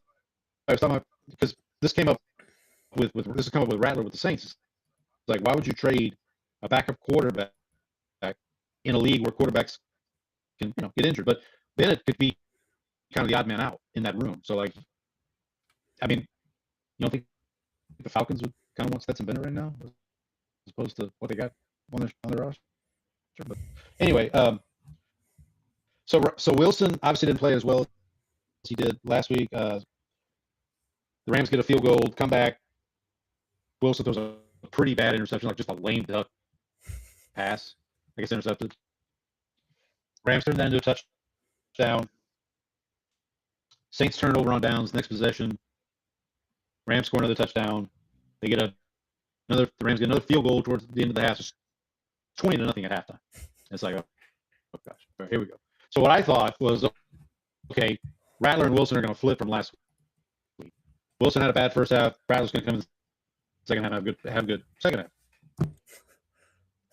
I was talking about, because this came up with Rattler with the Saints. It's like, why would you trade a backup quarterback in a league where quarterbacks can get injured? But Bennett could be kind of the odd man out in that room. So, like, I mean, you don't think the Falcons would kind of want Stetson Bennett right now, as opposed to what they got on their roster? But anyway, so Wilson obviously didn't play as well as he did last week. The Rams get a field goal, come back. Wilson throws a pretty bad interception, like just a lame duck pass. I guess intercepted. Rams turn that into a touchdown. Saints turn it over on downs. Next possession, Rams score another touchdown. They get the Rams get another field goal towards the end of the half. It's 20-0 at halftime. It's like, oh gosh, all right, here we go. So what I thought was, okay, Rattler and Wilson are going to flip from last week. Wilson had a bad first half. Rattler's going to come in the second half, have a good second half.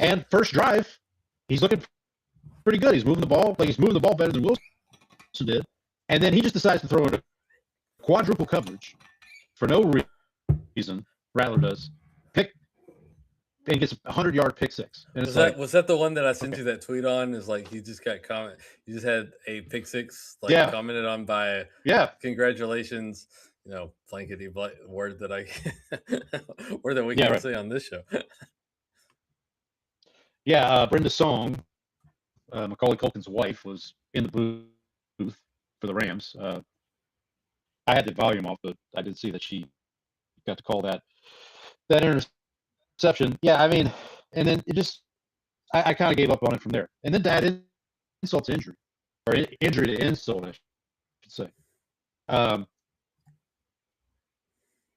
And first drive, he's looking pretty good. He's moving the ball. Like, he's moving the ball better than Wilson did. And then he just decides to throw it quadruple coverage for no reason. Rattler does. And gets a 100-yard pick six. And Was that the one that I sent you that tweet on? Is like, you just got you just had a pick six, like, commented on by congratulations, blankety word that word that we can't say on this show. Brenda Song, Macaulay Culkin's wife, was in the booth for the Rams. I had the volume off, but I did see that she got to call that interception. Yeah, I mean, and then it just, I kind of gave up on it from there. And then to add insult to injury, or injury to insult, I should say.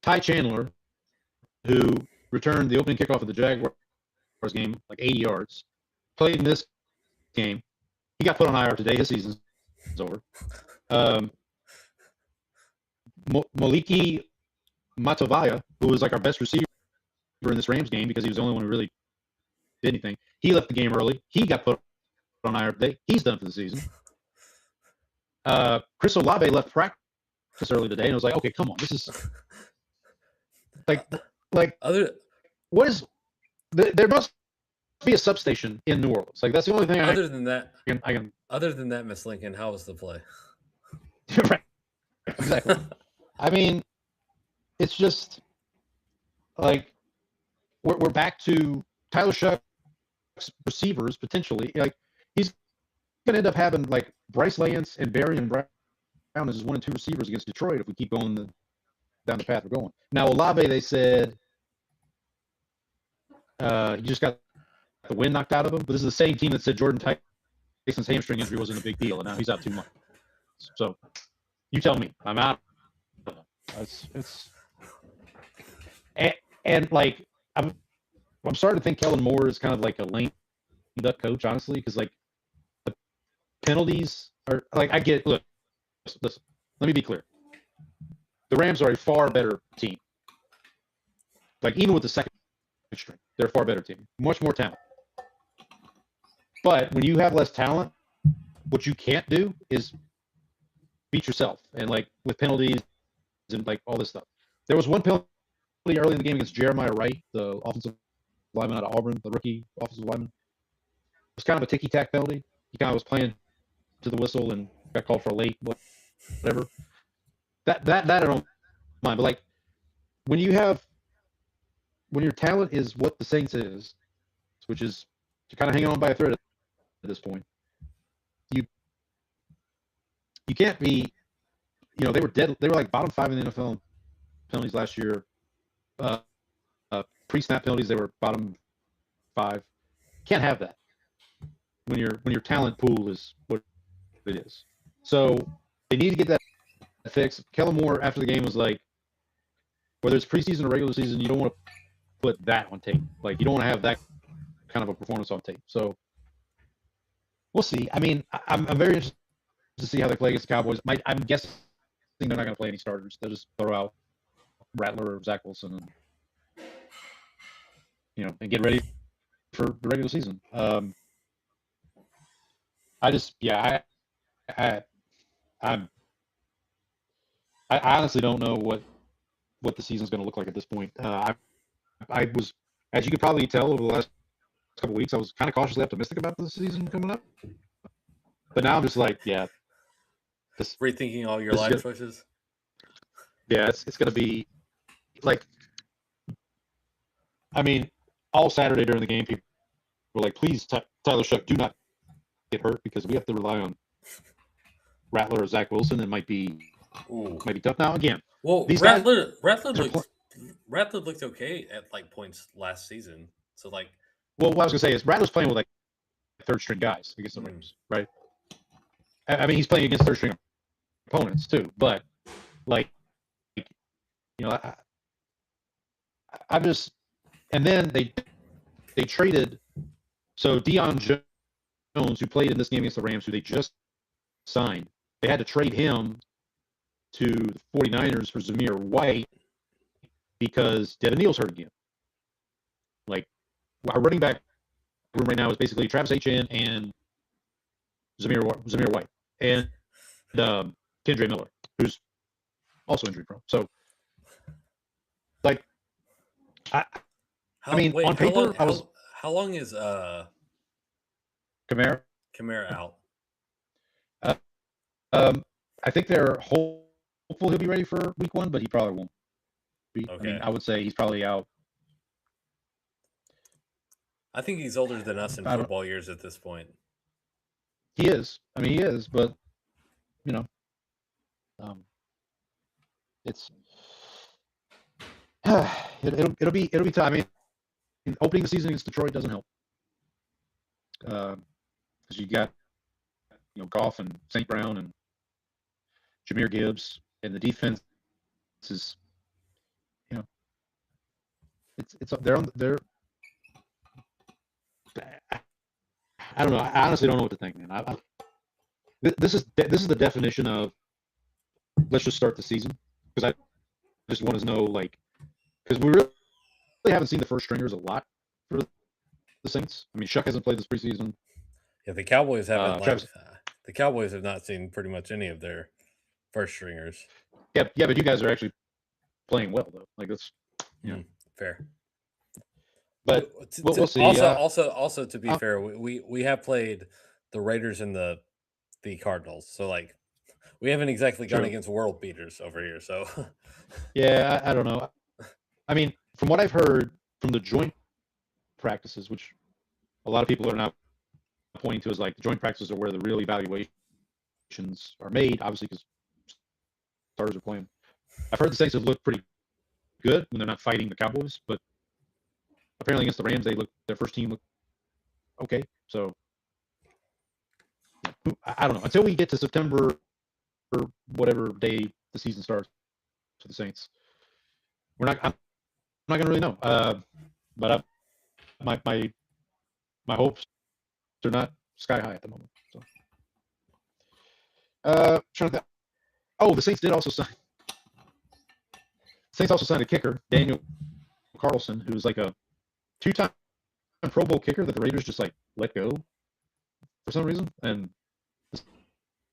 Ty Chandler, who returned the opening kickoff of the Jaguars game like 80 yards, played in this game. He got put on IR today. His season's over. Moliki Matavaya, who was like our best receiver in this Rams game because he was the only one who really did anything, he left the game early. He got put on IR today. He's done for the season. Chris Olave left practice early today, and I was like, okay, come on, this is like Other what is there must be a substation in New Orleans. Like that's the only thing other than that, I can other than that, Miss Lincoln, how was the play? right. Exactly. I mean, it's just like we're back to Tyler Shuck's receivers potentially. Like he's gonna end up having like Bryce Lance and Barry and Brown as his 1 and 2 receivers against Detroit if we keep going down the path we're going. Now Olave, they said he just got the wind knocked out of him, but this is the same team that said Jordan Tyson's hamstring injury wasn't a big deal, and now he's out 2 months. So you tell me, I'm out. It's and like I'm starting to think Kellen Moore is kind of like a lame duck coach, honestly, because like the penalties are like I get. Look, listen. Let me be clear. The Rams are a far better team. Like even with the second string, they're a far better team, much more talent. But when you have less talent, what you can't do is beat yourself, and like with penalties and like all this stuff. There was one penalty early in the game against Jeremiah Wright, the offensive lineman out of Auburn, the rookie offensive lineman. It was kind of a ticky-tack penalty. He kind of was playing to the whistle and got called for a late, whatever. That I don't mind. But like when your talent is what the Saints is, which is you're kind of hanging on by a thread at this point, you can't be. You know, they were dead. They were like bottom 5 in the NFL penalties last year. Pre-snap penalties, they were bottom 5. Can't have that when your talent pool is what it is. So they need to get that fixed. Kellen Moore after the game was like, whether it's preseason or regular season, you don't want to put that on tape. Like you don't want to have that kind of a performance on tape. So we'll see. I mean, I'm very interested to see how they play against the Cowboys. I'm guessing they're not going to play any starters. They'll just throw out Rattler or Zach Wilson and get ready for the regular season. I honestly don't know what the season's going to look like at this point. I was, as you could probably tell over the last couple of weeks, I was kind of cautiously optimistic about the season coming up. But now I'm just like, rethinking all your life choices. Yeah, it's going to be like, I mean, all Saturday during the game, people were like, please, Tyler Shuck, do not get hurt because we have to rely on Rattler or Zach Wilson. It might be tough. Now, again, well, Rattler looked okay at like points last season. So like, well, what I was going to say is Rattler's playing with like third string guys against the Rams, right? I mean, he's playing against third string opponents too, but like, I'm just, and then they traded, so Deion Jones, who played in this game against the Rams, who they just signed, they had to trade him to the 49ers for Zamir White because Devin Neal's hurt again. Like, our running back room right now is basically Travis Etienne and Zamir White and Kendre Miller, who's also injury prone. So, like, on paper, how long is Kamara out? I think they're hopeful he'll be ready for week 1, but he probably won't be. Okay. I mean, I would say he's probably out. I think he's older than us in football years at this point. He is. I mean, he is, but it's it'll be tough. I mean, opening the season against Detroit doesn't help because you got Goff and St. Brown and Jahmyr Gibbs, and the defense is they're I don't know. I honestly don't know what to think, man. This is the definition of let's just start the season, because I just want to know, like, because we really haven't seen the first stringers a lot for the Saints. I mean, Shuck hasn't played this preseason. Yeah, the Cowboys haven't. The Cowboys have not seen pretty much any of their first stringers. Yeah, but you guys are actually playing well though. Like that's Fair. but we'll see. Also, to be fair, we have played the Raiders and the Cardinals, so like we haven't exactly gone against world beaters over here. So yeah, I don't know. I mean, from what I've heard from the joint practices, which a lot of people are now pointing to as like the joint practices are where the real evaluations are made, obviously because starters are playing. I've heard the Saints have looked pretty good when they're not fighting the Cowboys, but apparently against the Rams, their first team looked okay. So I don't know. Until we get to September or whatever day the season starts for the Saints, I'm not going to really know. But my hopes are not sky high at the moment. So, trying to think. Oh, the Saints did also sign. Saints also signed a kicker, Daniel Carlson, who's like a 2-time Pro Bowl kicker that the Raiders just like let go for some reason. And the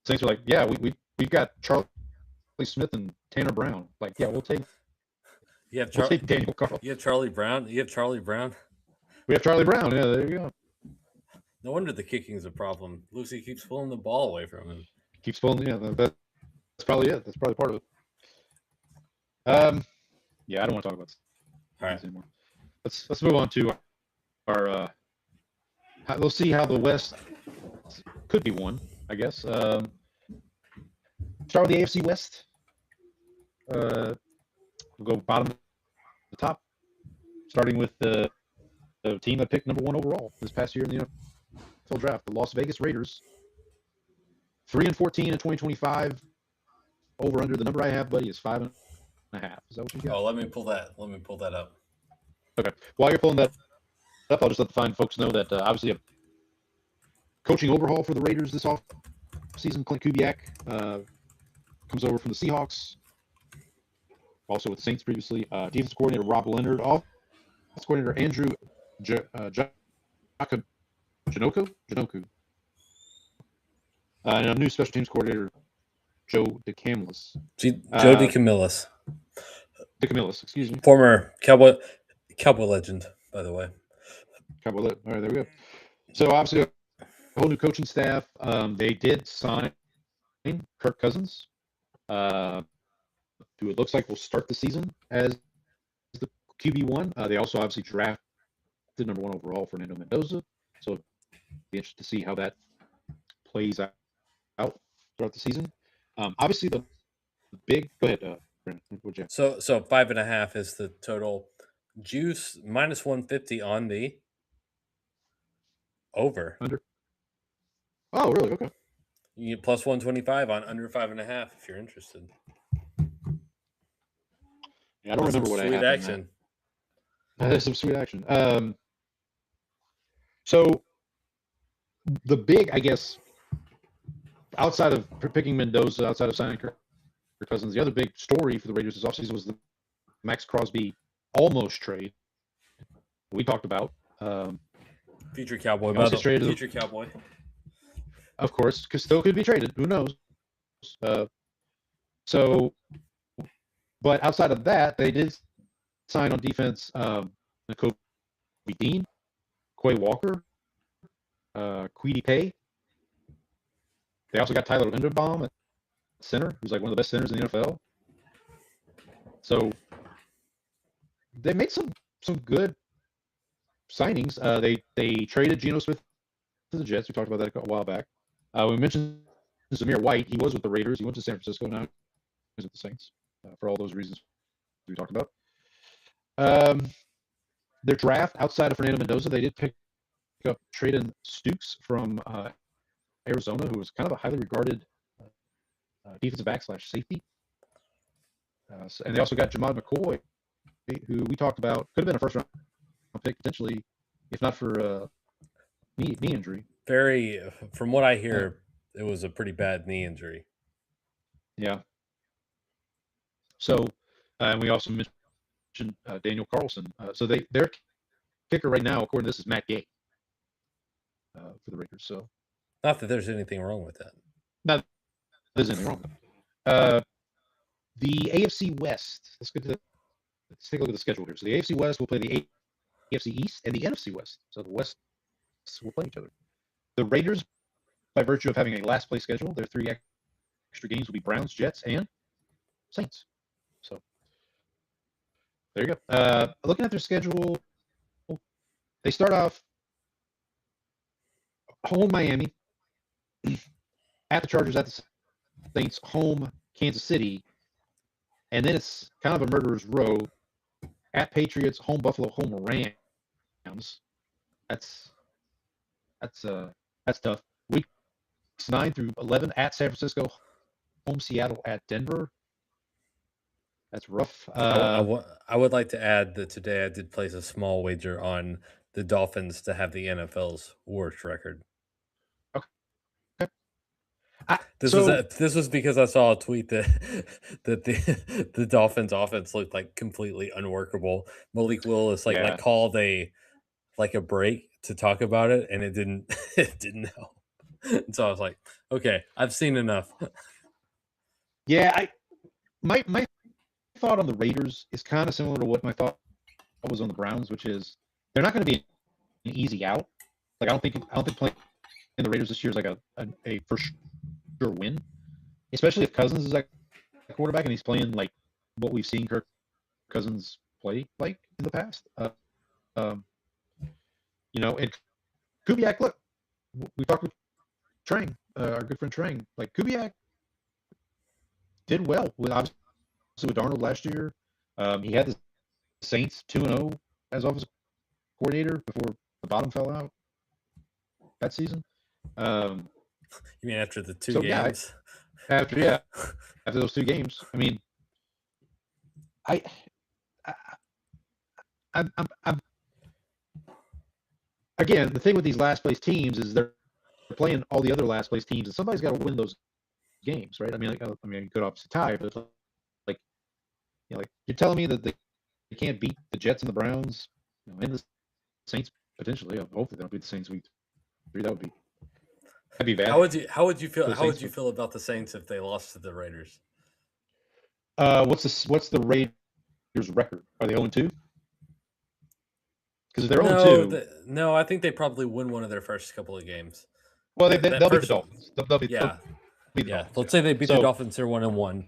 Saints were like, yeah, we've got Charlie Smith and Tanner Brown. Like, yeah, we'll take Daniel Carlson. You have Charlie Brown. You have Charlie Brown. We have Charlie Brown. Yeah, there you go. No wonder the kicking is a problem. Lucy keeps pulling the ball away from him. Keeps pulling. Yeah, that's probably it. That's probably part of it. Yeah, I don't want to talk about this anymore. Let's move on to our. We'll see how the West could be won, I guess. Start with the AFC West. We'll go bottom to top, starting with the team that picked number 1 overall this past year in the NFL draft, the Las Vegas Raiders. 3-14 in 2025. Over under the number I have, buddy, is 5.5. Is that what you got? Oh, let me pull that up. Okay. While you're pulling that up, I'll just let the fine folks know that obviously a coaching overhaul for the Raiders this offseason. Clint Kubiak comes over from the Seahawks, also with the Saints previously. Defensive coordinator Rob Leonard, offensive coordinator Andrew Janoku, and a new special teams coordinator Joe DeCamillis. Joe DeCamillis. DeCamillis, excuse me. Former Cowboy legend, by the way. All right, there we go. So obviously a whole new coaching staff. They did sign Kirk Cousins, who it looks like will start the season as the QB1. They also obviously drafted number 1 overall Fernando Mendoza. So it'll be interesting to see how that plays out throughout the season. Obviously the big. Go ahead, Brandon. What'd you have? So 5.5 is the total. Juice minus 150 on the over. Under. Oh, really? Okay. You get plus 125 on under 5.5 if you're interested. Yeah, I don't remember what I had. Sweet action. That is some sweet action. So the big, I guess, outside of picking Mendoza, outside of signing Kirk Cousins, the other big story for the Raiders this offseason was the Max Crosby almost trade we talked about. Future Cowboy. Future Cowboy. Of course, because still could be traded. Who knows? But outside of that, they did sign on defense Kobe Dean, Quay Walker, Kwity Paye. They also got Tyler Linderbaum at center, who's like one of the best centers in the NFL. So they made some good signings. They traded Geno Smith to the Jets. We talked about that a while back. We mentioned Zamir White. He was with the Raiders. He went to San Francisco. Now he's with the Saints for all those reasons we talked about. Their draft outside of Fernando Mendoza, they did pick up Traden Stukes from Arizona, who was kind of a highly regarded defensive back / safety. And they also got Jamad McCoy, who we talked about, could have been a first-round pick potentially, if not for knee injury. From what I hear, it was a pretty bad knee injury. Yeah. So, and we also mentioned Daniel Carlson. So their kicker right now, according to this, is Matt Gay for the Raiders. So Not that there's anything wrong with that. Not that there's anything wrong with it. The AFC West. Let's take a look at the schedule here. So the AFC West will play the AFC East and the NFC West. So the West will play each other. The Raiders, by virtue of having a last place schedule, their 3 extra games will be Browns, Jets, and Saints. So there you go. Looking at their schedule, they start off home Miami, at the Chargers, at the Saints, home Kansas City, and then it's kind of a murderer's row at Patriots, home Buffalo, home Rams. That's tough. Weeks 9 through 11 at San Francisco, home Seattle, at Denver. That's rough. I would like to add that today I did place a small wager on the Dolphins to have the NFL's worst record. This was because I saw a tweet that the Dolphins offense looked like completely unworkable. Malik Willis called a break to talk about it, and it didn't help. And so I was like, okay, I've seen enough. Yeah, my thought on the Raiders is kind of similar to what my thought was on the Browns, which is they're not going to be an easy out. Like I don't think playing the Raiders this year is like a for sure win, especially if Cousins is like a quarterback and he's playing like what we've seen Kirk Cousins play like in the past. And Kubiak, look, we talked with Trang, our good friend Trang. Like Kubiak did well with Darnold last year. He had the Saints 2-0 as offensive coordinator before the bottom fell out that season. You mean after the two games? After those 2 games. I mean, I'm again, the thing with these last place teams is they're playing all the other last place teams, and somebody's got to win those games, right? I mean, you could obviously tie, but like you're telling me that they can't beat the Jets and the Browns, and the Saints potentially. Hopefully, they don't beat the Saints week 3. That'd be bad. How would you feel? How would you feel about the Saints if they lost to the Raiders? What's the Raiders' record? Are they 0-2? Because if they're 0-2, no, I think they probably win one of their first couple of games. Well, they'll beat the Dolphins. They'll beat the Dolphins. Let's say they beat the Dolphins. They're 1-1.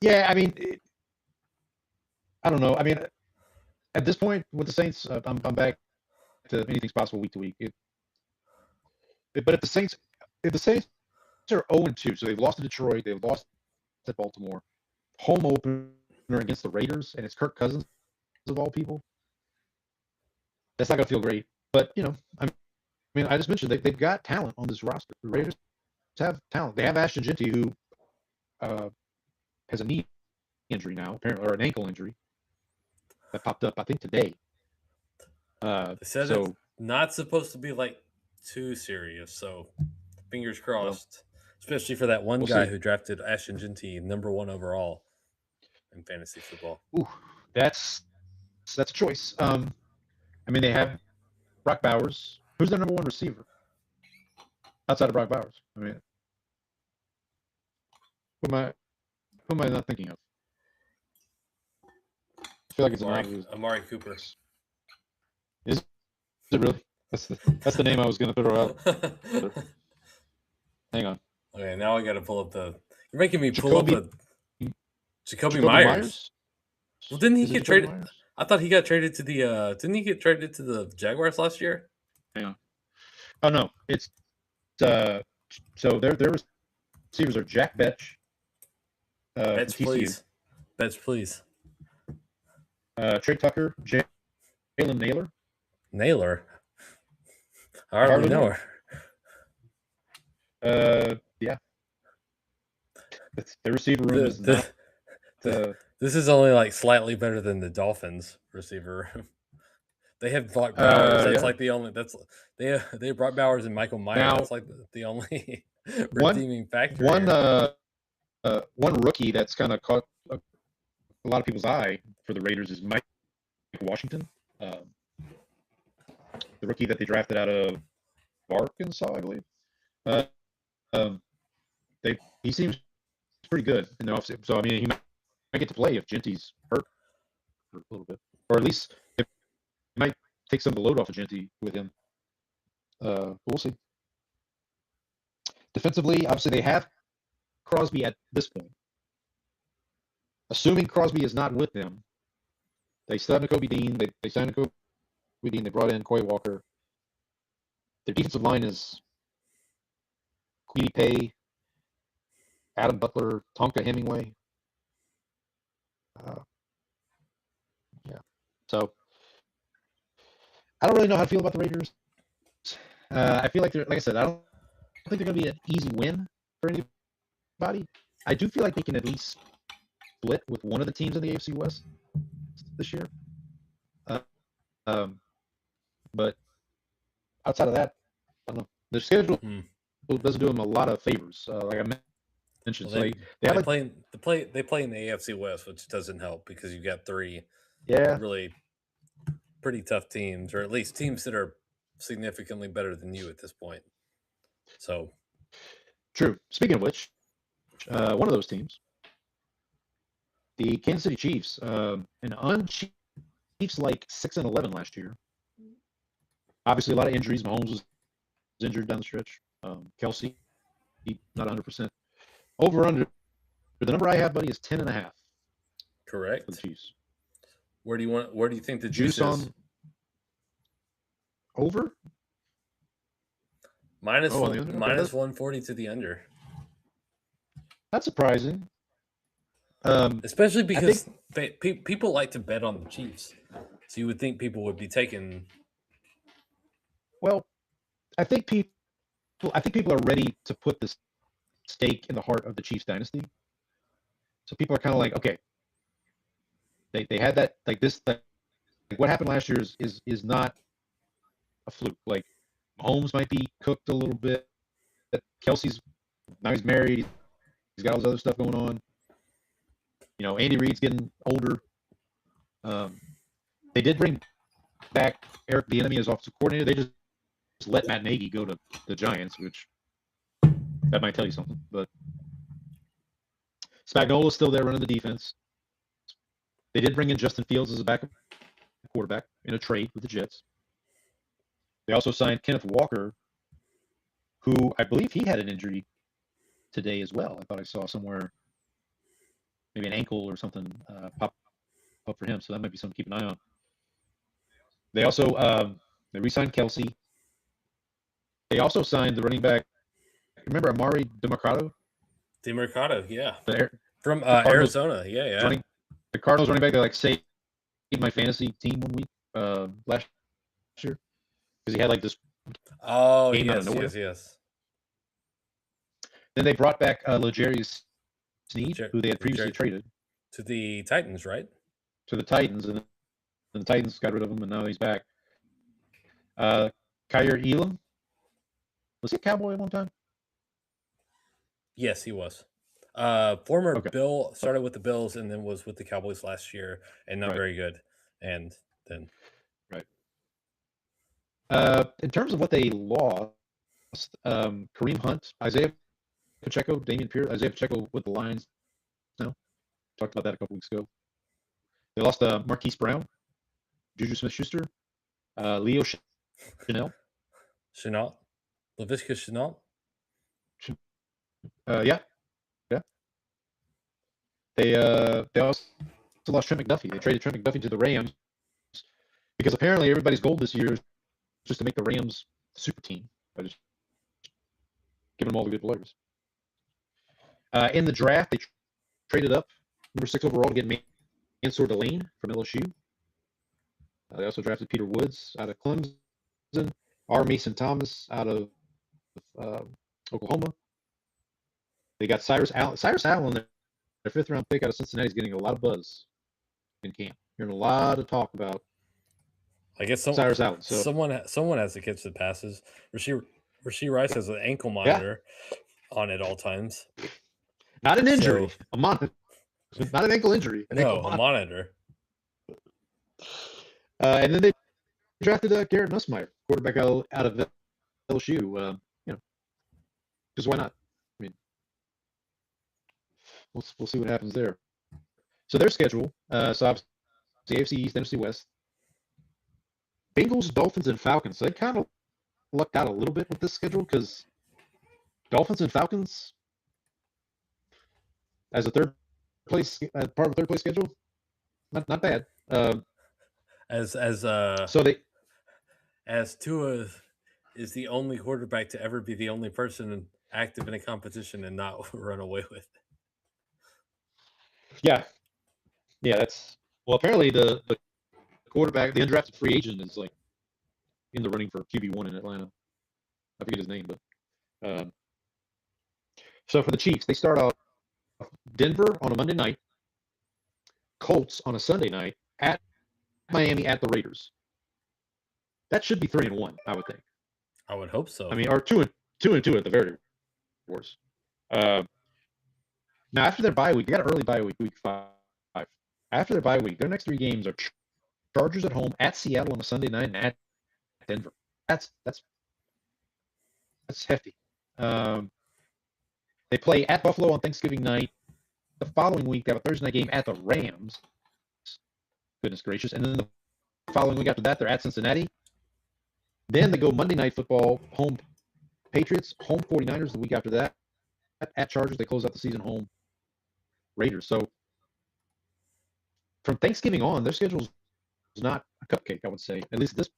Yeah, I mean, I don't know. I mean, at this point with the Saints, I'm back to anything's possible week to week. But if the Saints are 0-2, so they've lost to Detroit, they've lost to Baltimore, home opener against the Raiders, and it's Kirk Cousins of all people, that's not going to feel great. But I just mentioned they've got talent on this roster. The Raiders have talent. They have Ashton Jeanty, who has a knee injury now, apparently, or an ankle injury that popped up, I think, today. They said it's not supposed to be like too serious, so fingers crossed. Especially for that one guy who drafted Ashton Jeanty #1 overall in fantasy football. Ooh, that's a choice. They have Brock Bowers. Who's their #1 receiver outside of Brock Bowers? I mean, who am I not thinking of? I feel like it's Amari Cooper. Is it really? That's the name I was going to throw out. Hang on. Okay, now I got to pull up the. You're making me pull up the Jacoby Myers. Well, didn't he get traded? Myers? I thought he got traded to the. Didn't he get traded to the Jaguars last year? Hang on. Oh no, it's so their receivers are Jack Betch. Betts, please. Betts, please. Trey Tucker, Jalen Naylor. Naylor. I already know her. Yeah. The receiver room is not. This is only like slightly better than the Dolphins receiver room. They have Brock Bowers. That's like the only. They brought Bowers and Michael Myers. Now, that's like the only redeeming factor. One rookie that's kind of caught a lot of people's eye for the Raiders is Mike Washington, the rookie that they drafted out of Arkansas, I believe. Uh, he seems pretty good in the offseason. So I mean, he might get to play if Genty's hurt for a little bit, or at least it might take some of the load off of Genty with him. We'll see. Defensively, obviously they have Crosby at this point. Assuming Crosby is not with them, they still have Nakobe Dean. They signed Nakobe Dean. They brought in Coy Walker. Their defensive line is Queenie Pay, Adam Butler, Tonka Hemingway. Yeah. So I don't really know how to feel about the Raiders. I feel like like I said, I don't think they're going to be an easy win for anybody. I do feel like they can at least split with one of the teams in the AFC West this year. But outside of that, I don't know. Their schedule doesn't do them a lot of favors. Like I mentioned, Well, they play in the AFC West, which doesn't help because you've got three really pretty tough teams, or at least teams that are significantly better than you at this point. So true. Speaking of which, one of those teams, the Kansas City Chiefs, Chiefs like 6-11 last year. Obviously, a lot of injuries. Mahomes was injured down the stretch. Kelsey, not 100%. Over under. The number I have, buddy, is 10.5. correct. For the Chiefs. Where do you think the juice is? On over? Minus 140 to the under. That's surprising. Especially because people like to bet on the Chiefs. So you would think people would be taking. Well, I think people are ready to put this stake in the heart of the Chiefs dynasty. So people are kind of like, okay, they had that, like this, like what happened last year is not a fluke. Like Mahomes might be cooked a little bit. Kelsey's now he's married. He's got all this other stuff going on. Andy Reid's getting older. They did bring back Eric Bieniemy as offensive coordinator. They just let Matt Nagy go to the Giants, which that might tell you something. But Spagnuolo's still there running the defense. They did bring in Justin Fields as a backup quarterback in a trade with the Jets. They also signed Kenneth Walker, who I believe he had an injury today as well. I thought I saw somewhere maybe an ankle or something pop up for him. So that might be something to keep an eye on. They also they re-signed Kelsey. They also signed the running back. Remember Amari DeMarcado? Yeah. From Arizona. Yeah. The Cardinals running back that saved my fantasy team 1 week last year because he had like this. Oh, game out of nowhere. yes. Then they brought back L'Jarius Sneed, who they had previously traded to the Titans, right? To the Titans, and the Titans got rid of him, and now he's back. Kyer Elam, was he a Cowboy at one time? Yes, he was. Former Bill, started with the Bills and then was with the Cowboys last year, and not very good. And then in terms of what they lost, Kareem Hunt, Isaiah Pacheco, Damian Pierce, Isaiah Pacheco with the Lions now. Talked about that a couple weeks ago. They lost Marquise Brown, Juju Smith-Schuster, Leo Chanel. Laviska Chanel. Yeah. They also lost Trent McDuffie. They traded Trent McDuffie to the Rams because apparently everybody's goal this year is just to make the Rams the super team by just giving them all the good players. In the draft, they traded up number 6 overall to get Mansour Delane from LSU. They also drafted Peter Woods out of Clemson, R. Mason Thomas out of Oklahoma. They got Cyrus Allen, their 5th-round pick out of Cincinnati, is getting a lot of buzz in camp. Hearing a lot of talk about. I guess Cyrus Allen. So someone has to catch the passes. Rasheed Rice has an ankle monitor on at all times. Not an injury, a monitor. Not an ankle injury. A monitor. And then they drafted Garrett Nussmeier, quarterback out of LSU. Because why not? I mean, we'll see what happens there. So their schedule, so obviously AFC East, NFC West, Bengals, Dolphins, and Falcons. So they kind of lucked out a little bit with this schedule because Dolphins and Falcons as a third place, part of a third place schedule, not bad. So they as Tua is the only quarterback to ever be the only person active in a competition and not run away with it. yeah, that's well apparently the quarterback, the undrafted free agent is like in the running for QB1 in Atlanta. I forget his name, but so for the Chiefs, they start off Denver on a Monday night, Colts on a Sunday night, at Miami, at the Raiders. That should be 3-1, I would think. I would hope so. I mean, or 2-2 at the very worst. Now after their bye week, they got an early bye week, week 5. After their bye week, their next 3 games are Chargers at home, at Seattle on a Sunday night, and at Denver. That's hefty. They play at Buffalo on Thanksgiving night. The following week, they have a Thursday night game at the Rams. Goodness gracious. And then the following week after that, they're at Cincinnati. Then they go Monday Night Football, home Patriots, home 49ers the week after that. At Chargers, they close out the season home Raiders. So from Thanksgiving on, their schedule is not a cupcake, I would say, at least at this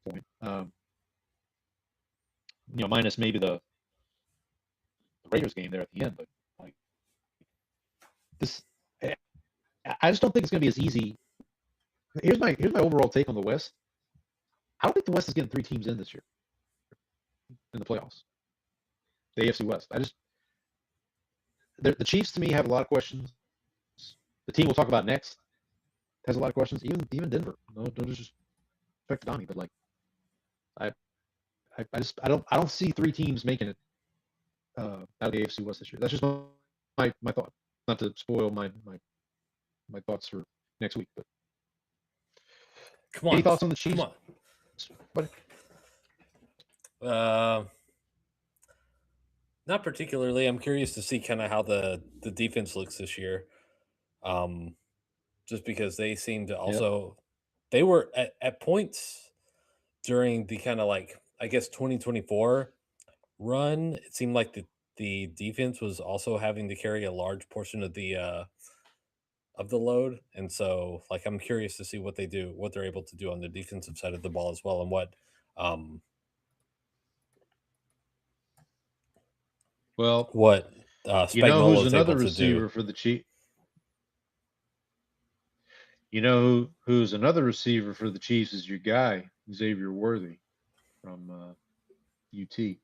point. Minus maybe the Raiders game there at the end, but like this, I just don't think it's going to be as easy. Here's my overall take on the West. I don't think the West is getting 3 teams in this year in the playoffs. The AFC West. The Chiefs to me have a lot of questions. The team we'll talk about next has a lot of questions. Even Denver. No disrespect to Donnie, but like I don't see 3 teams making it out of the AFC West this year. That's just my thought. Not to spoil my thoughts for next week, but Come on. any thoughts on the Chiefs? Come What? on. Not particularly. I'm curious to see kind of how the defense looks this year. Just because they seem to also they were at points during the kind of like I guess 2024 run, it seemed like the defense was also having to carry a large portion of the load, and so like I'm curious to see what they're able to do on the defensive side of the ball as well, and what you know who's Spagnuolo's another able to receiver do. for the Chiefs? You know who's another receiver for the Chiefs is your guy, Xavier Worthy from UT.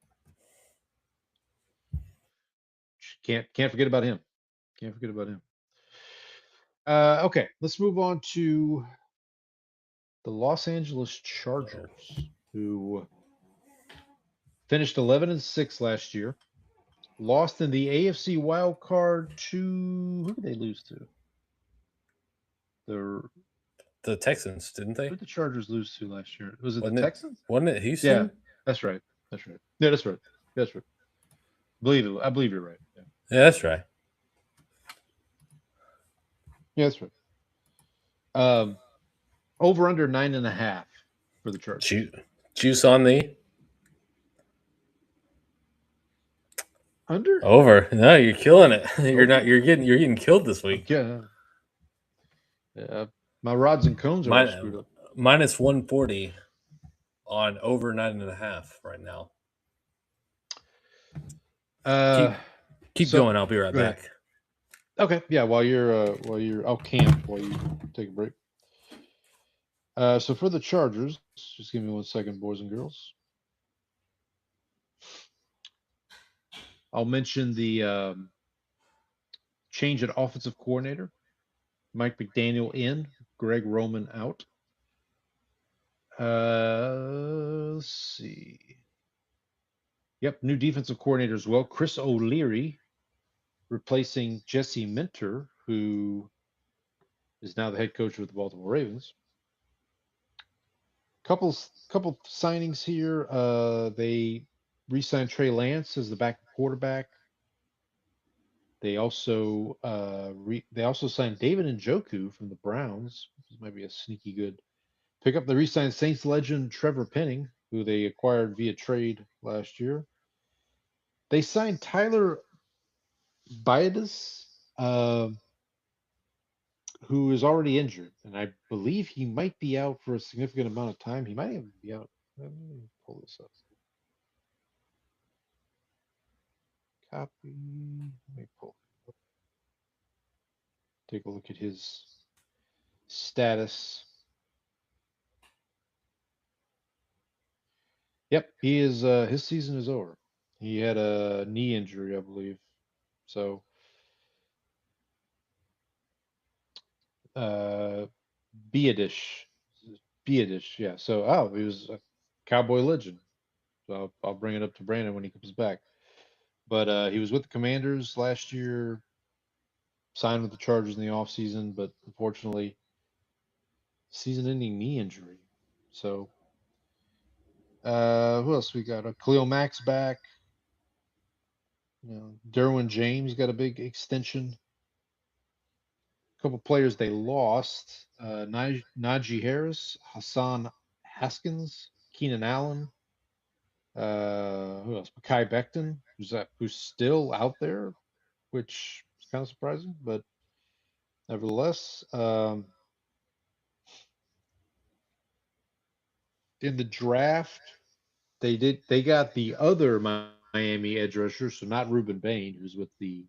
Can't forget about him. Can't forget about him. Okay, let's move on to the Los Angeles Chargers, who finished 11-6 last year. Lost in the AFC wild card to who did they lose to? The Texans, didn't they? Who did the Chargers lose to last year? Was it Wasn't the it- Texans? Wasn't it Houston? Yeah, that's right. That's right. Yeah, that's right. That's right. I believe you're right. Yeah, Yeah, that's right. yeah that's right. Over under 9.5 for the Chargers. Juice on the Under? over. No, you're killing it. You're not. You're getting killed this week. Yeah. My rods and cones are all screwed up. Minus 140 on over 9.5 right now. Keep so- going. I'll be right go ahead. back. Okay, yeah. While I'll camp while you take a break. So for the Chargers, just give me 1 second, boys and girls. I'll mention the change at offensive coordinator. Mike McDaniel in, Greg Roman out. Let's see. Yep, new defensive coordinator as well. Chris O'Leary replacing Jesse Minter, who is now the head coach with the Baltimore Ravens. Couple signings here. They re-signed Trey Lance as the backup quarterback. They also they also signed David Njoku from the Browns. This might be a sneaky good pickup. They re-signed Saints legend Trevor Penning, who they acquired via trade last year. They signed Tyler Biadasz, who is already injured, and I believe he might be out for a significant amount of time. He might even be out. Let me pull this up. Copy. Let me pull. Take a look at his status. Yep, he is. His season is over. He had a knee injury, I believe. So, uh, Biadish, Biadish, yeah. So, oh, he was a Cowboy legend. So I'll bring it up to Brandon when he comes back. But he was with the Commanders last year, signed with the Chargers in the offseason, but unfortunately, season-ending knee injury. So, who else we got? Khalil Mack's back. Derwin James got a big extension. A couple players they lost: Najee Harris, Hassan Haskins, Keenan Allen. Who else? Mekhi Becton, who's still out there, which is kind of surprising, but nevertheless, in the draft, they got the other Miami edge rusher, so not Reuben Bain, who's with the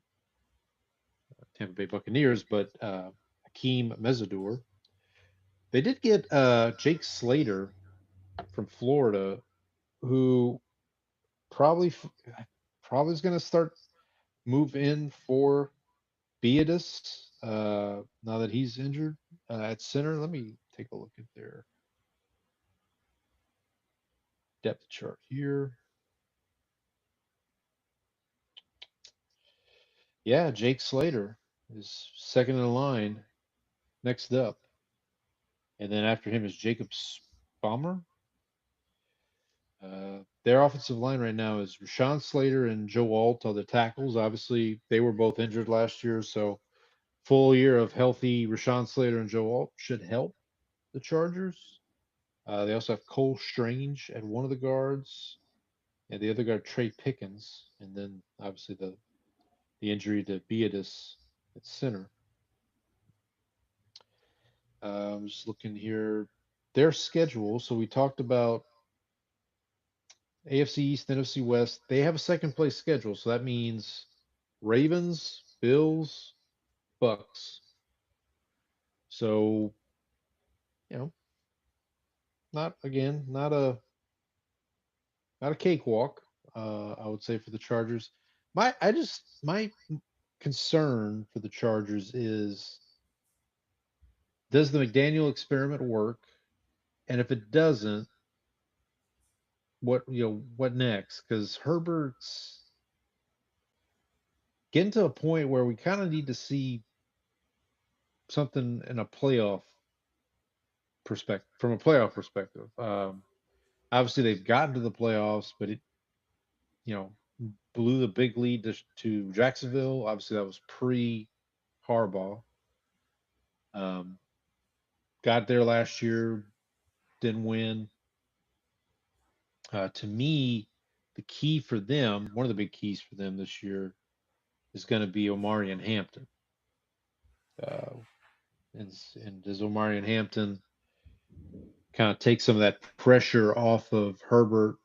Tampa Bay Buccaneers, but Hakeem Mesidor. They did get Jake Slater from Florida, who probably is going to start move in for Biadasz now that he's injured at center. Let me take a look at their depth chart here. Yeah, Jake Slater is second in line, next up. And then after him is Jacob Spommer. Their offensive line right now is Rashawn Slater and Joe Alt are the tackles. Obviously, they were both injured last year, so full year of healthy Rashawn Slater and Joe Alt should help the Chargers. They also have Cole Strange at one of the guards, and the other guard Trey Pickens, and then obviously the injury to Biadasz at center. I'm just looking here. Their schedule. So we talked about AFC East, NFC West. They have a second place schedule. So that means Ravens, Bills, Bucks. So, not a cakewalk, I would say, for the Chargers. My concern for the Chargers is, does the McDaniel experiment work? And if it doesn't, what next? Because Herbert's getting to a point where we kind of need to see something in a playoff perspective, from a playoff perspective. Obviously, they've gotten to the playoffs, but it, blew the big lead to Jacksonville. Obviously, that was pre-Harbaugh. Got there last year, didn't win. To me, the key for them, one of the big keys for them this year, is going to be Omarion Hampton. And does Omarion Hampton kind of take some of that pressure off of Herbert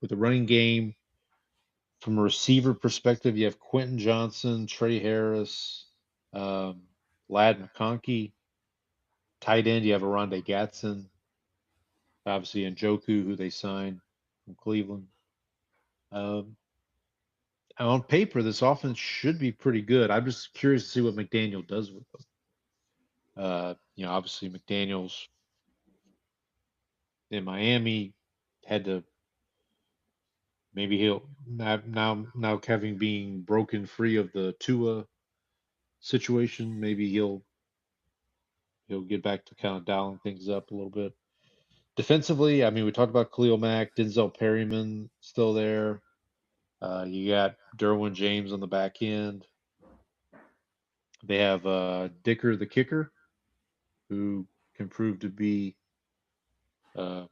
with the running game? From a receiver perspective, you have Quentin Johnson, Trey Harris, Lad McConkey. Tight end, you have Aronde Gatson. Obviously, Njoku, who they signed from Cleveland. On paper, this offense should be pretty good. I'm just curious to see what McDaniel does with them. Obviously McDaniel's in Miami had to, maybe he'll now having being broken free of the Tua situation, maybe he'll get back to kind of dialing things up a little bit. Defensively, I mean, we talked about Khalil Mack, Denzel Perryman still there. You got Derwin James on the back end. They have Dicker the kicker, who can prove to be a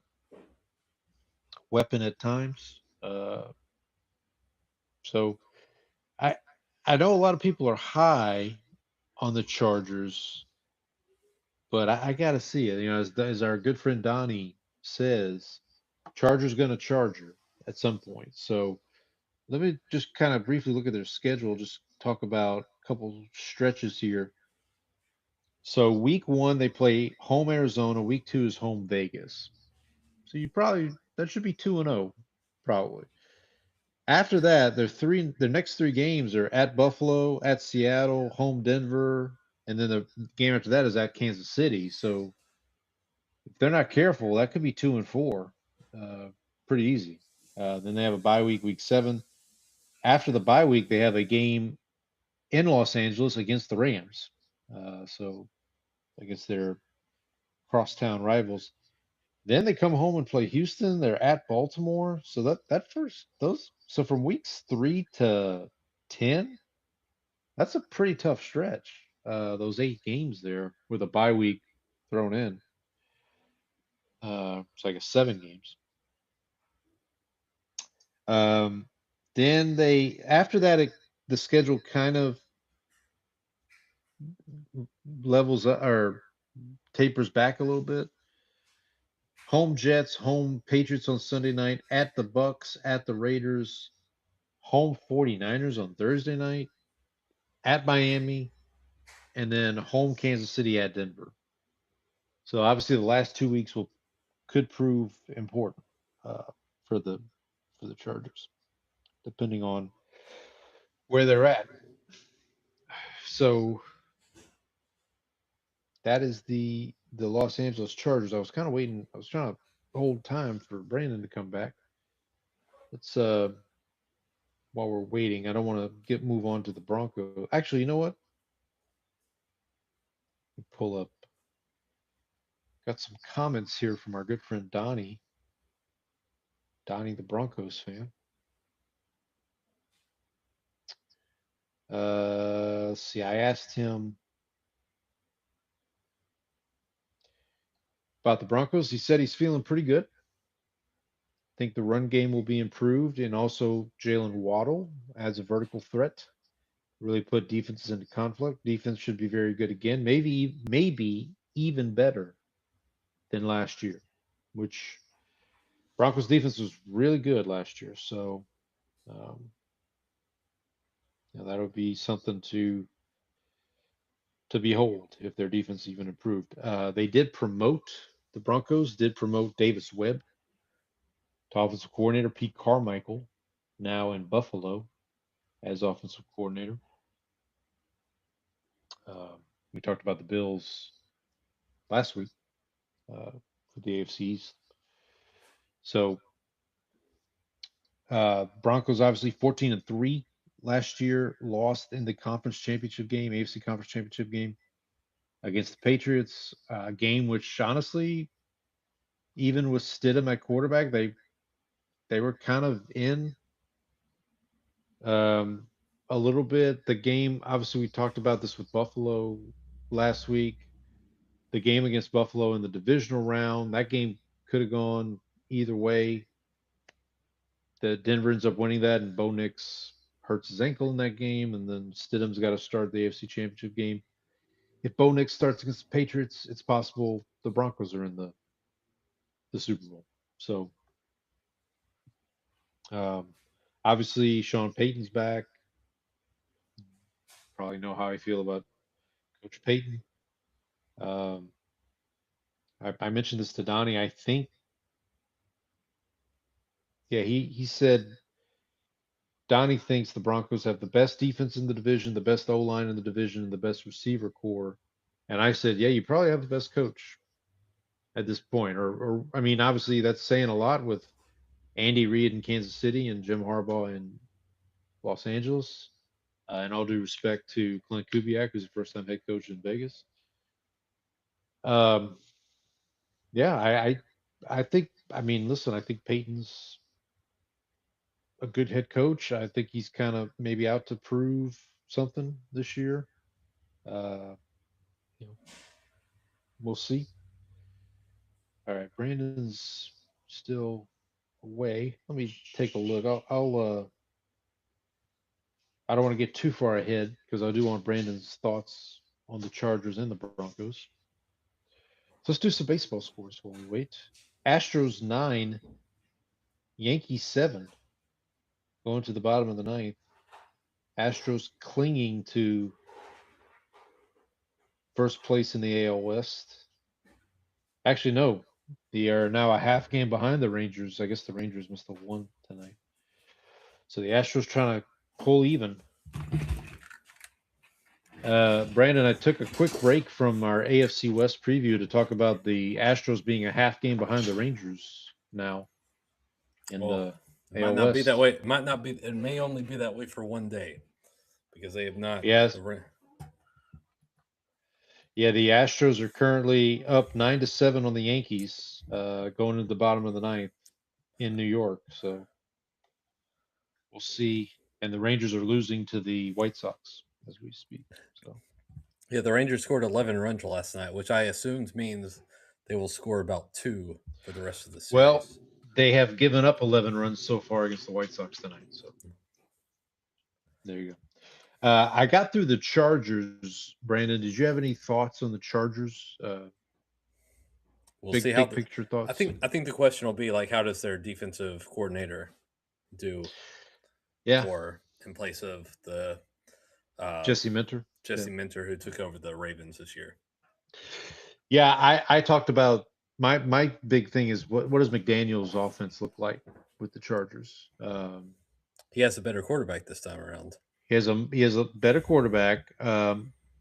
weapon at times. So I I know a lot of people are high on the Chargers, but I got to see it. As our good friend Donnie says, Chargers going to Charger at some point. So let me just kind of briefly look at their schedule. Just talk about a couple stretches here. So week 1 they play home Arizona. Week 2 is home Vegas. So that should be 2-0 probably. After that, their next 3 games are at Buffalo, at Seattle, home Denver, and then the game after that is at Kansas City. So if they're not careful, that could be 2-4, pretty easy. Then they have a bye week, week 7. After the bye week, they have a game in Los Angeles against the Rams. So I guess they're crosstown rivals. Then they come home and play Houston. They're at Baltimore. So so from weeks 3 to 10, that's a pretty tough stretch. Those 8 games there with a bye week thrown in. So I guess 7 games. Then after that, the schedule kind of levels up or tapers back a little bit. Home Jets, home Patriots on Sunday night, at the Bucks, at the Raiders, home 49ers on Thursday night, at Miami, and then home Kansas City at Denver. So obviously the last 2 weeks could prove important for the Chargers, depending on where they're at. So that is the Los Angeles Chargers. I was kind of waiting. I was trying to hold time for Brandon to come back. Let's while we're waiting, I don't want to move on to the Broncos. Actually, you know what? Pull up. Got some comments here from our good friend Donnie. Donnie, the Broncos fan. Let's see. I asked him about the Broncos. He said he's feeling pretty good. Think the run game will be improved, and also Jalen Waddle adds a vertical threat. Really put defenses into conflict. Defense should be very good again. Maybe even better than last year, which Broncos defense was really good last year. So um, that'll be something to behold if their defense even improved. The Broncos did promote Davis Webb to offensive coordinator. Pete Carmichael, now in Buffalo, as offensive coordinator. We talked about the Bills last week for the AFCs. So Broncos obviously 14-3 last year, lost in the conference championship game, AFC conference championship game against the Patriots. A game which honestly, even with Stidham at quarterback, they were kind of in a little bit. The game, obviously, we talked about this with Buffalo last week. The game against Buffalo in the divisional round, that game could have gone either way. The Denver ends up winning that, and Bo Nix hurts his ankle in that game, and then Stidham's got to start the AFC Championship game. If Bo Nix starts against the Patriots, it's possible the Broncos are in the Super Bowl. So obviously Sean Payton's back. Probably know how I feel about Coach Payton. I mentioned this to Donnie. I think, yeah, he said Donnie thinks the Broncos have the best defense in the division, the best O line in the division, and the best receiver core. And I said, yeah, you probably have the best coach at this point. Or I mean, obviously that's saying a lot with Andy Reid in Kansas City and Jim Harbaugh in Los Angeles. And all due respect to Clint Kubiak, who's the first-time head coach in Vegas. Yeah, I think. I mean, listen, I think Peyton's a good head coach. I think he's kind of maybe out to prove something this year. Uh, you know, we'll see. All right, Brandon's still away. Let me take a look. I don't want to get too far ahead because I do want Brandon's thoughts on the Chargers and the Broncos. So let's do some baseball scores while we wait. Astros 9, Yankees 7, going to the bottom of the ninth. Astros clinging to first place in the AL West. Actually, no, they are now a half game behind the Rangers. I guess the Rangers must have won tonight. So the Astros trying to pull even. Brandon, I took a quick break from our AFC West preview to talk about the Astros being a half game behind the Rangers now in the It AL might not be West. that way. It might not be. It may only be that way for one day because they have not. Yes. Yeah, the Astros are currently up 9-7 on the Yankees, going into the bottom of the ninth in New York. So we'll see. And the Rangers are losing to the White Sox as we speak. So Yeah, the Rangers scored 11 runs last night, which I assumed means they will score about 2 for the rest of the series. well, they have given up 11 runs so far against the White Sox tonight. So there you go. I got through the Chargers. Brandon, did you have any thoughts on the Chargers? we'll Big, see how big picture thoughts. I think the question will be like, how does their defensive coordinator do? Yeah, Or in place of the Jesse Minter. Jesse Minter, who took over the Ravens this year. Yeah, I talked about my big thing is what does McDaniel's offense look like with the Chargers? He has a better quarterback this time around. He has a better quarterback.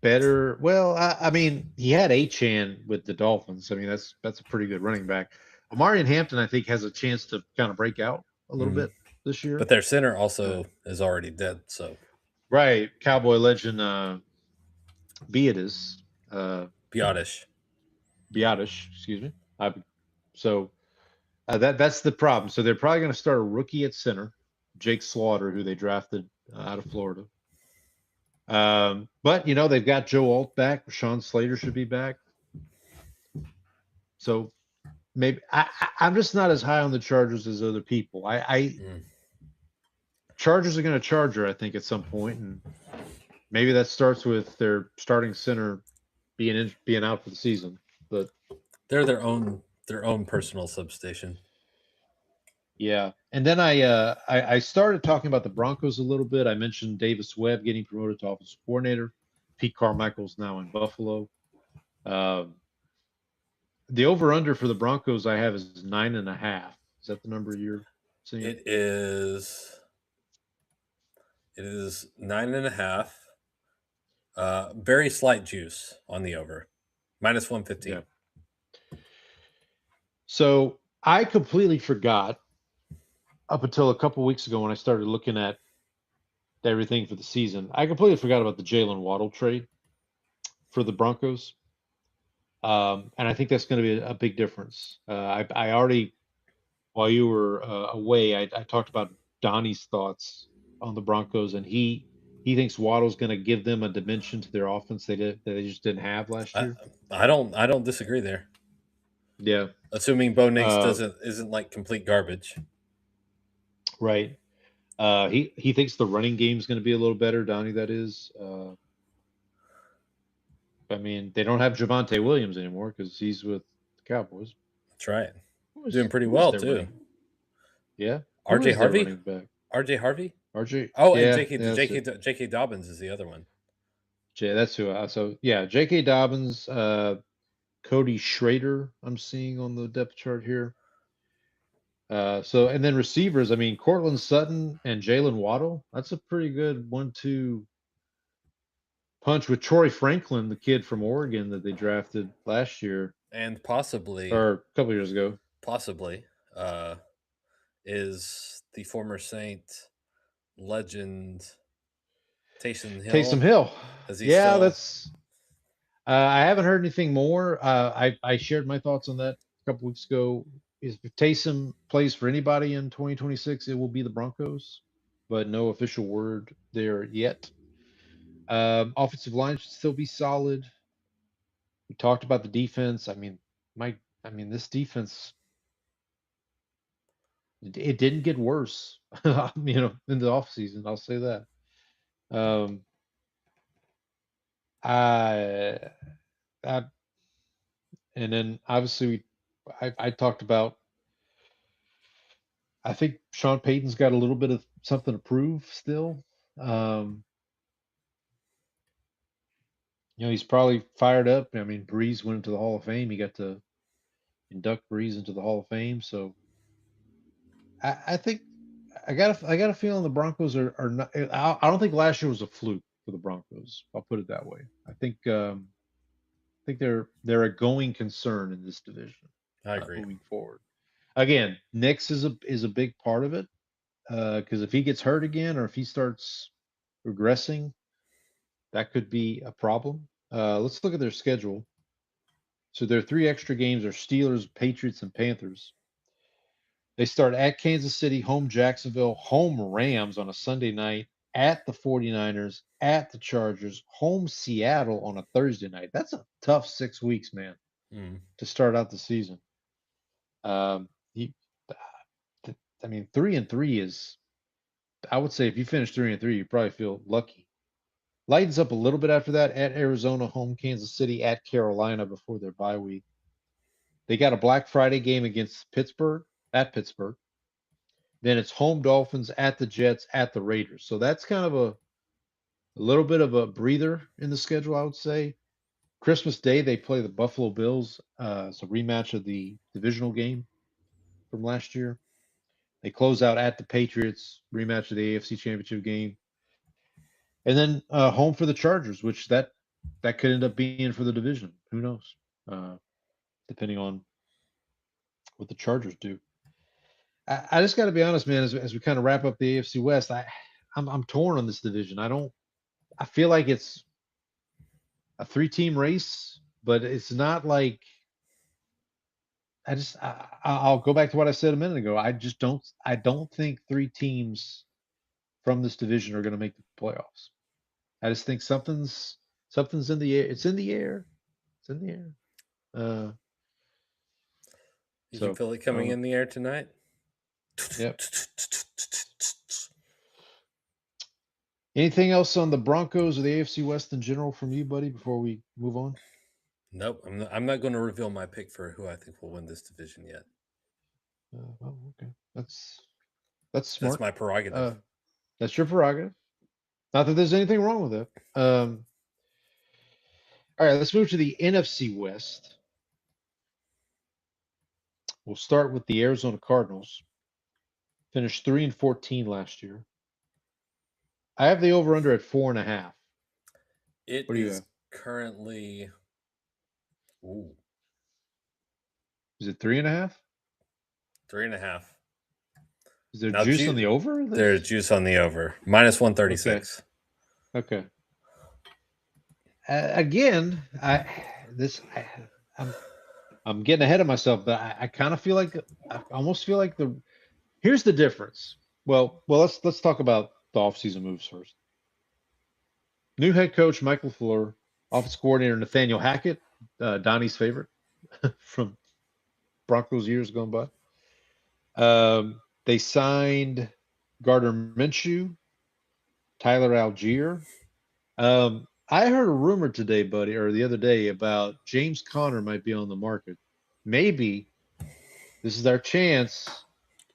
Better. Well, I mean, he had Achane with the Dolphins. I mean, that's a pretty good running back. Omarion Hampton, I think, has a chance to kind of break out a little bit this year. But their center also is already dead. So right, Cowboy legend Biadasz. Biadasz, excuse me. That's the problem. So they're probably going to start a rookie at center, Jake Slaughter, who they drafted out of Florida. But they've got Joe Alt back. Rashawn Slater should be back. So maybe I'm just not as high on the Chargers as other people. Chargers are going to Charger, I think, at some point, and maybe that starts with their starting center being out for the season. But they're their own personal substation. Yeah, and then I started talking about the Broncos a little bit. I mentioned Davis Webb getting promoted to offensive coordinator. Pete Carmichael's now in Buffalo. The over/under for the Broncos I have is 9.5. Is that the number you're seeing? It is 9.5. Very slight juice on the over, -115. Yeah. So I completely forgot up until a couple weeks ago when I started looking at everything for the season. I completely forgot about the Jalen Waddle trade for the Broncos. And I think that's going to be a big difference. I already, while you were away, I talked about Donnie's thoughts on the Broncos, and he thinks Waddle's going to give them a dimension to their offense that they just didn't have last year. I don't disagree there. Yeah, assuming Bo Nix isn't like complete garbage. Right. He thinks the running game is going to be a little better, Donnie. That is. I mean, they don't have Javonte Williams anymore because he's with the Cowboys. That's right. He's doing pretty well too. Running? Yeah. RJ Harvey. RJ Harvey. RJ. Oh, yeah, and J.K. Dobbins is the other one. That's who. J.K. Dobbins, Cody Schrader. I'm seeing on the depth chart here. And then receivers. I mean, Cortland Sutton and Jalen Waddle. That's a pretty good 1-2 punch with Troy Franklin, the kid from Oregon that they drafted last year, and possibly or a couple years ago. Possibly, is the former Saint legend Taysom Hill. Taysom Hill. Yeah, that's. I haven't heard anything more. I shared my thoughts on that a couple weeks ago if Taysom plays for anybody in 2026, it will be the Broncos, but no official word there yet. Offensive line should still be solid. We talked about the defense. This defense, it didn't get worse, in the offseason. I'll say that. Um, I, I, and then obviously, I talked about. I think Sean Payton's got a little bit of something to prove still. Um, he's probably fired up. I mean, Breeze went into the Hall of Fame. He got to induct Breeze into the Hall of Fame. So I think I got a feeling the Broncos are not. I don't think last year was a fluke for the Broncos. I'll put it that way. I think they're a going concern in this division I agree. moving forward. Again, Nix is a big part of it because if he gets hurt again or if he starts regressing, that could be a problem. Let's look at their schedule. So their 3 extra games are Steelers, Patriots, and Panthers. They start at Kansas City, home Jacksonville, home Rams on a Sunday night, at the 49ers, at the Chargers, home Seattle on a Thursday night. That's a tough 6 weeks, man, to start out the season. He, I mean, 3-3 is, I would say if you finish 3-3, you probably feel lucky. Lightens up a little bit after that at Arizona, home Kansas City, at Carolina before their bye week. They got a Black Friday game against Pittsburgh, at Pittsburgh. Then it's home Dolphins, at the Jets, at the Raiders. So that's kind of a little bit of a breather in the schedule, I would say. Christmas Day, they play the Buffalo Bills. It's a rematch of the divisional game from last year. They close out at the Patriots, rematch of the AFC Championship game. And then home for the Chargers, which that could end up being for the division. Who knows? Depending on what the Chargers do. I just got to be honest, man. As we kind of wrap up the AFC West, I'm torn on this division. I feel like it's a 3-team race, but it's not like. I'll go back to what I said a minute ago. I don't think 3 teams from this division are going to make the playoffs. I just think something's in the air. It's in the air. It's in the air. You can feel it coming in the air tonight. Yep. Anything else on the Broncos or the AFC West in general from you, buddy, before we move on? Nope. I'm not going to reveal my pick for who I think will win this division yet. Okay. That's smart. That's my prerogative. That's your prerogative. Not that there's anything wrong with it. All right, let's move to the NFC West. We'll start with the Arizona Cardinals. Finished 3-14 last year. I have the over/under at 4.5. It is currently. Ooh. Is it 3.5? 3.5. Is there juice on the over? There's juice on the over. Minus 136. Okay. Again, I'm getting ahead of myself, but I kind of feel like I almost feel like here's the difference. Well, let's talk about the offseason moves first. New head coach Michael Fleur, offense coordinator Nathaniel Hackett, Donnie's favorite from Broncos years gone by. They signed Gardner Minshew, Tyler Algier. I heard a rumor today, buddy, or the other day about James Conner might be on the market. Maybe this is our chance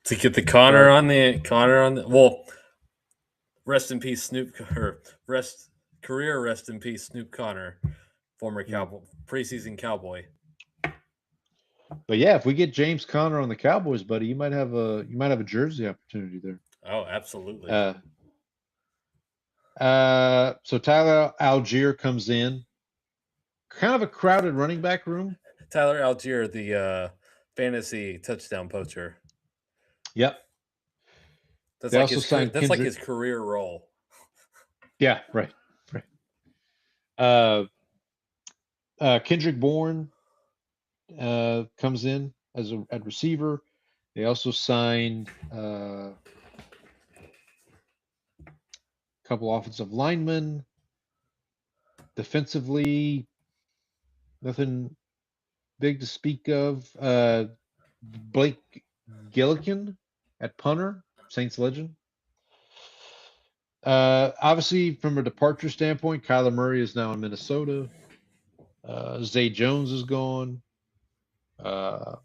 to get the Conner on the. Well, rest in peace, Snoop. Career rest in peace, Snoop Conner, former Cowboy, preseason Cowboy. But yeah, if we get James Conner on the Cowboys, buddy, you might have a jersey opportunity there. Oh, absolutely. So Tyler Algier comes in. Kind of a crowded running back room. Tyler Algier, the fantasy touchdown poacher. Yep. That's like his career role. Yeah, right. Kendrick Bourne comes in. at receiver. They also signed a couple offensive linemen. Defensively, nothing big to speak of. Blake Gillikin at punter, Saints legend. Obviously, from a departure standpoint, Kyler Murray is now in Minnesota. Zay Jones is gone. A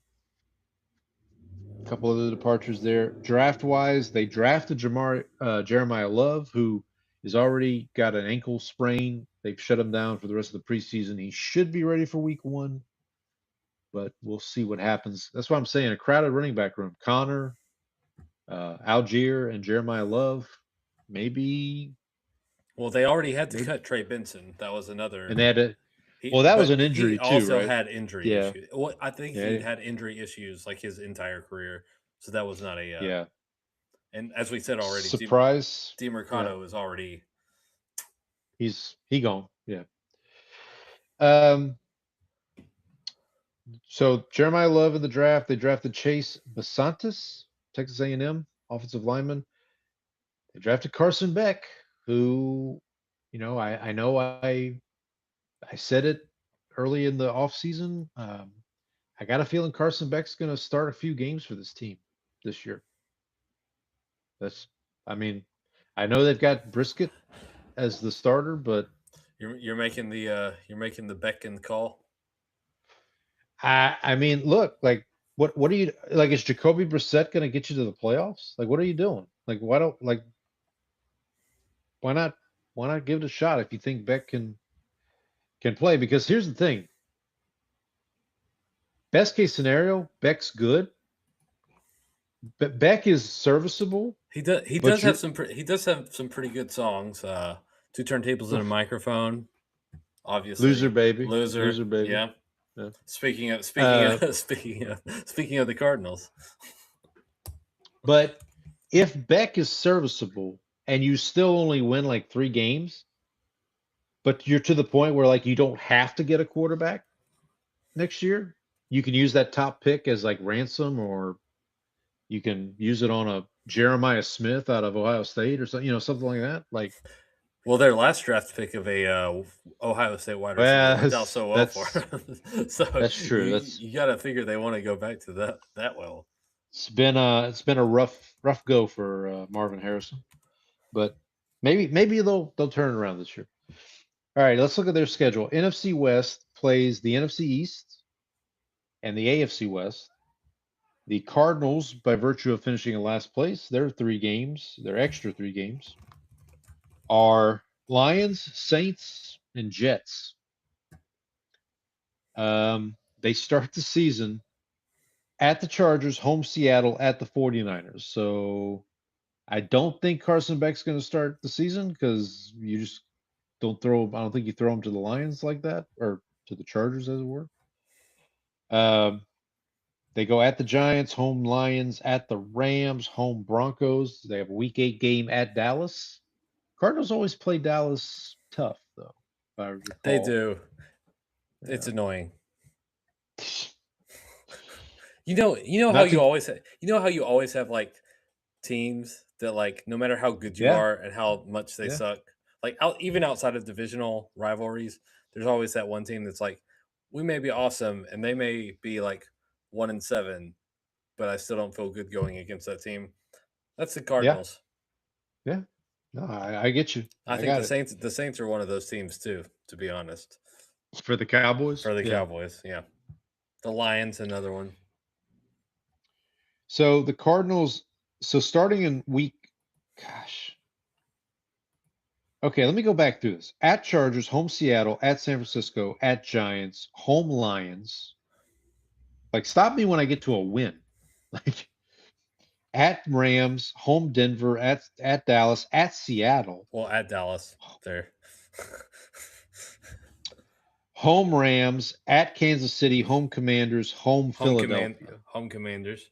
couple other departures there. Draft wise, they drafted Jeremiah Love, who has already got an ankle sprain. They've shut him down for the rest of the preseason. He should be ready for week 1, but we'll see what happens. That's why I'm saying a crowded running back room. Connor, Algier, and Jeremiah Love. Maybe. Well, they already had to cut Trey Benson. That was another. And they had to. Well, that was an injury he too, also right? had injury Yeah. issues. Well, I think Yeah. he had injury issues like his entire career. So that was not a. Yeah. And as we said already, Surprise. DeMercado is already. He gone. Yeah. So Jeremiah Love in the draft, they drafted Chase Basantis, Texas A&M offensive lineman. They drafted Carson Beck, who, I know I said it early in the offseason. I got a feeling Carson Beck's going to start a few games for this team this year. I know they've got Brisket as the starter, but You're making the Beck and call. Look, like what are you like? Is Jacoby Brissett going to get you to the playoffs? Like, what are you doing? Like, why not give it a shot if you think Beck can play? Because here's the thing: best case scenario, Beck's good. But Beck is serviceable. He does have some pretty good songs. 2 turntables and a microphone. Obviously, Loser baby. Yeah. Yeah. Speaking of the Cardinals. But if Beck is serviceable and you still only win like 3 games, but you're to the point where like you don't have to get a quarterback next year, you can use that top pick as like ransom, or you can use it on a Jeremiah Smith out of Ohio State or something, something like that. Like, well, their last draft pick of a Ohio State wide receiver worked out so well for them. So that's true. You got to figure they want to go back to that well. It's been a rough go for Marvin Harrison, but maybe they'll turn it around this year. All right, let's look at their schedule. NFC West plays the NFC East and the AFC West. The Cardinals, by virtue of finishing in last place, their extra 3 games, are Lions, Saints, and Jets. They start the season at the Chargers, home Seattle, at the 49ers. So I don't think Carson Beck's going to start the season because you just don't throw him. I don't think you throw him to the Lions like that, or to the Chargers, as it were. They go at the Giants, home Lions, at the Rams, home Broncos. They have a Week 8 game at Dallas. Cardinals always play Dallas tough, though. If I recall. They do. Yeah. It's annoying. You know how you always have like teams that like no matter how good you are and how much they suck, like even outside of divisional rivalries, there's always that one team that's like, we may be awesome and they may be like 1-7, but I still don't feel good going against that team. That's the Cardinals. Yeah. No, I get you. I think the Saints are one of those teams too, to be honest. For the Cowboys? Cowboys, yeah. The Lions, another one. So the Cardinals, starting in okay, let me go back through this. At Chargers, home Seattle, at San Francisco, at Giants, home Lions. Like, stop me when I get to a win. Like, at Rams, home Denver, at Dallas, at Seattle. Well, at Dallas, there. Home Rams, at Kansas City, home Commanders, home Philadelphia. Home Commanders,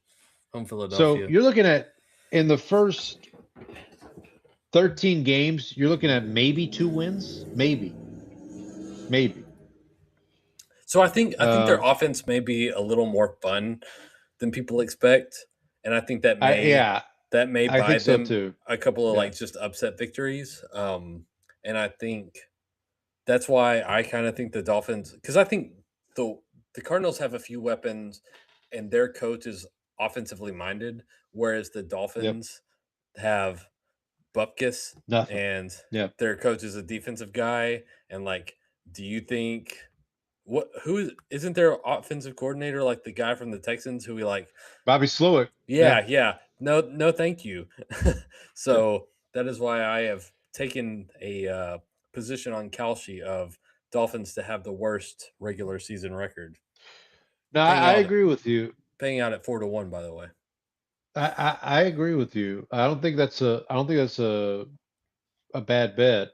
home Philadelphia. So you're looking at, in the first 13 games, you're looking at maybe 2 wins. Maybe. So So I think their offense may be a little more fun than people expect, and I think that may I buy think so them too. a couple of Yeah. like just upset victories. And I think that's why I kind of think the Dolphins, because I think the Cardinals have a few weapons, and their coach is offensively minded, whereas the Dolphins have Bupkis Nothing. and Yeah. their coach is a defensive guy. And like, do you think who isn't their offensive coordinator like the guy from the Texans who we like? Bobby Slowick. Yeah. No, thank you. So that is why I have taken a position on Kalshi of Dolphins to have the worst regular season record. No, Paying I out- agree with you. Paying out at 4-1, by the way. I agree with you. I don't think that's a bad bet.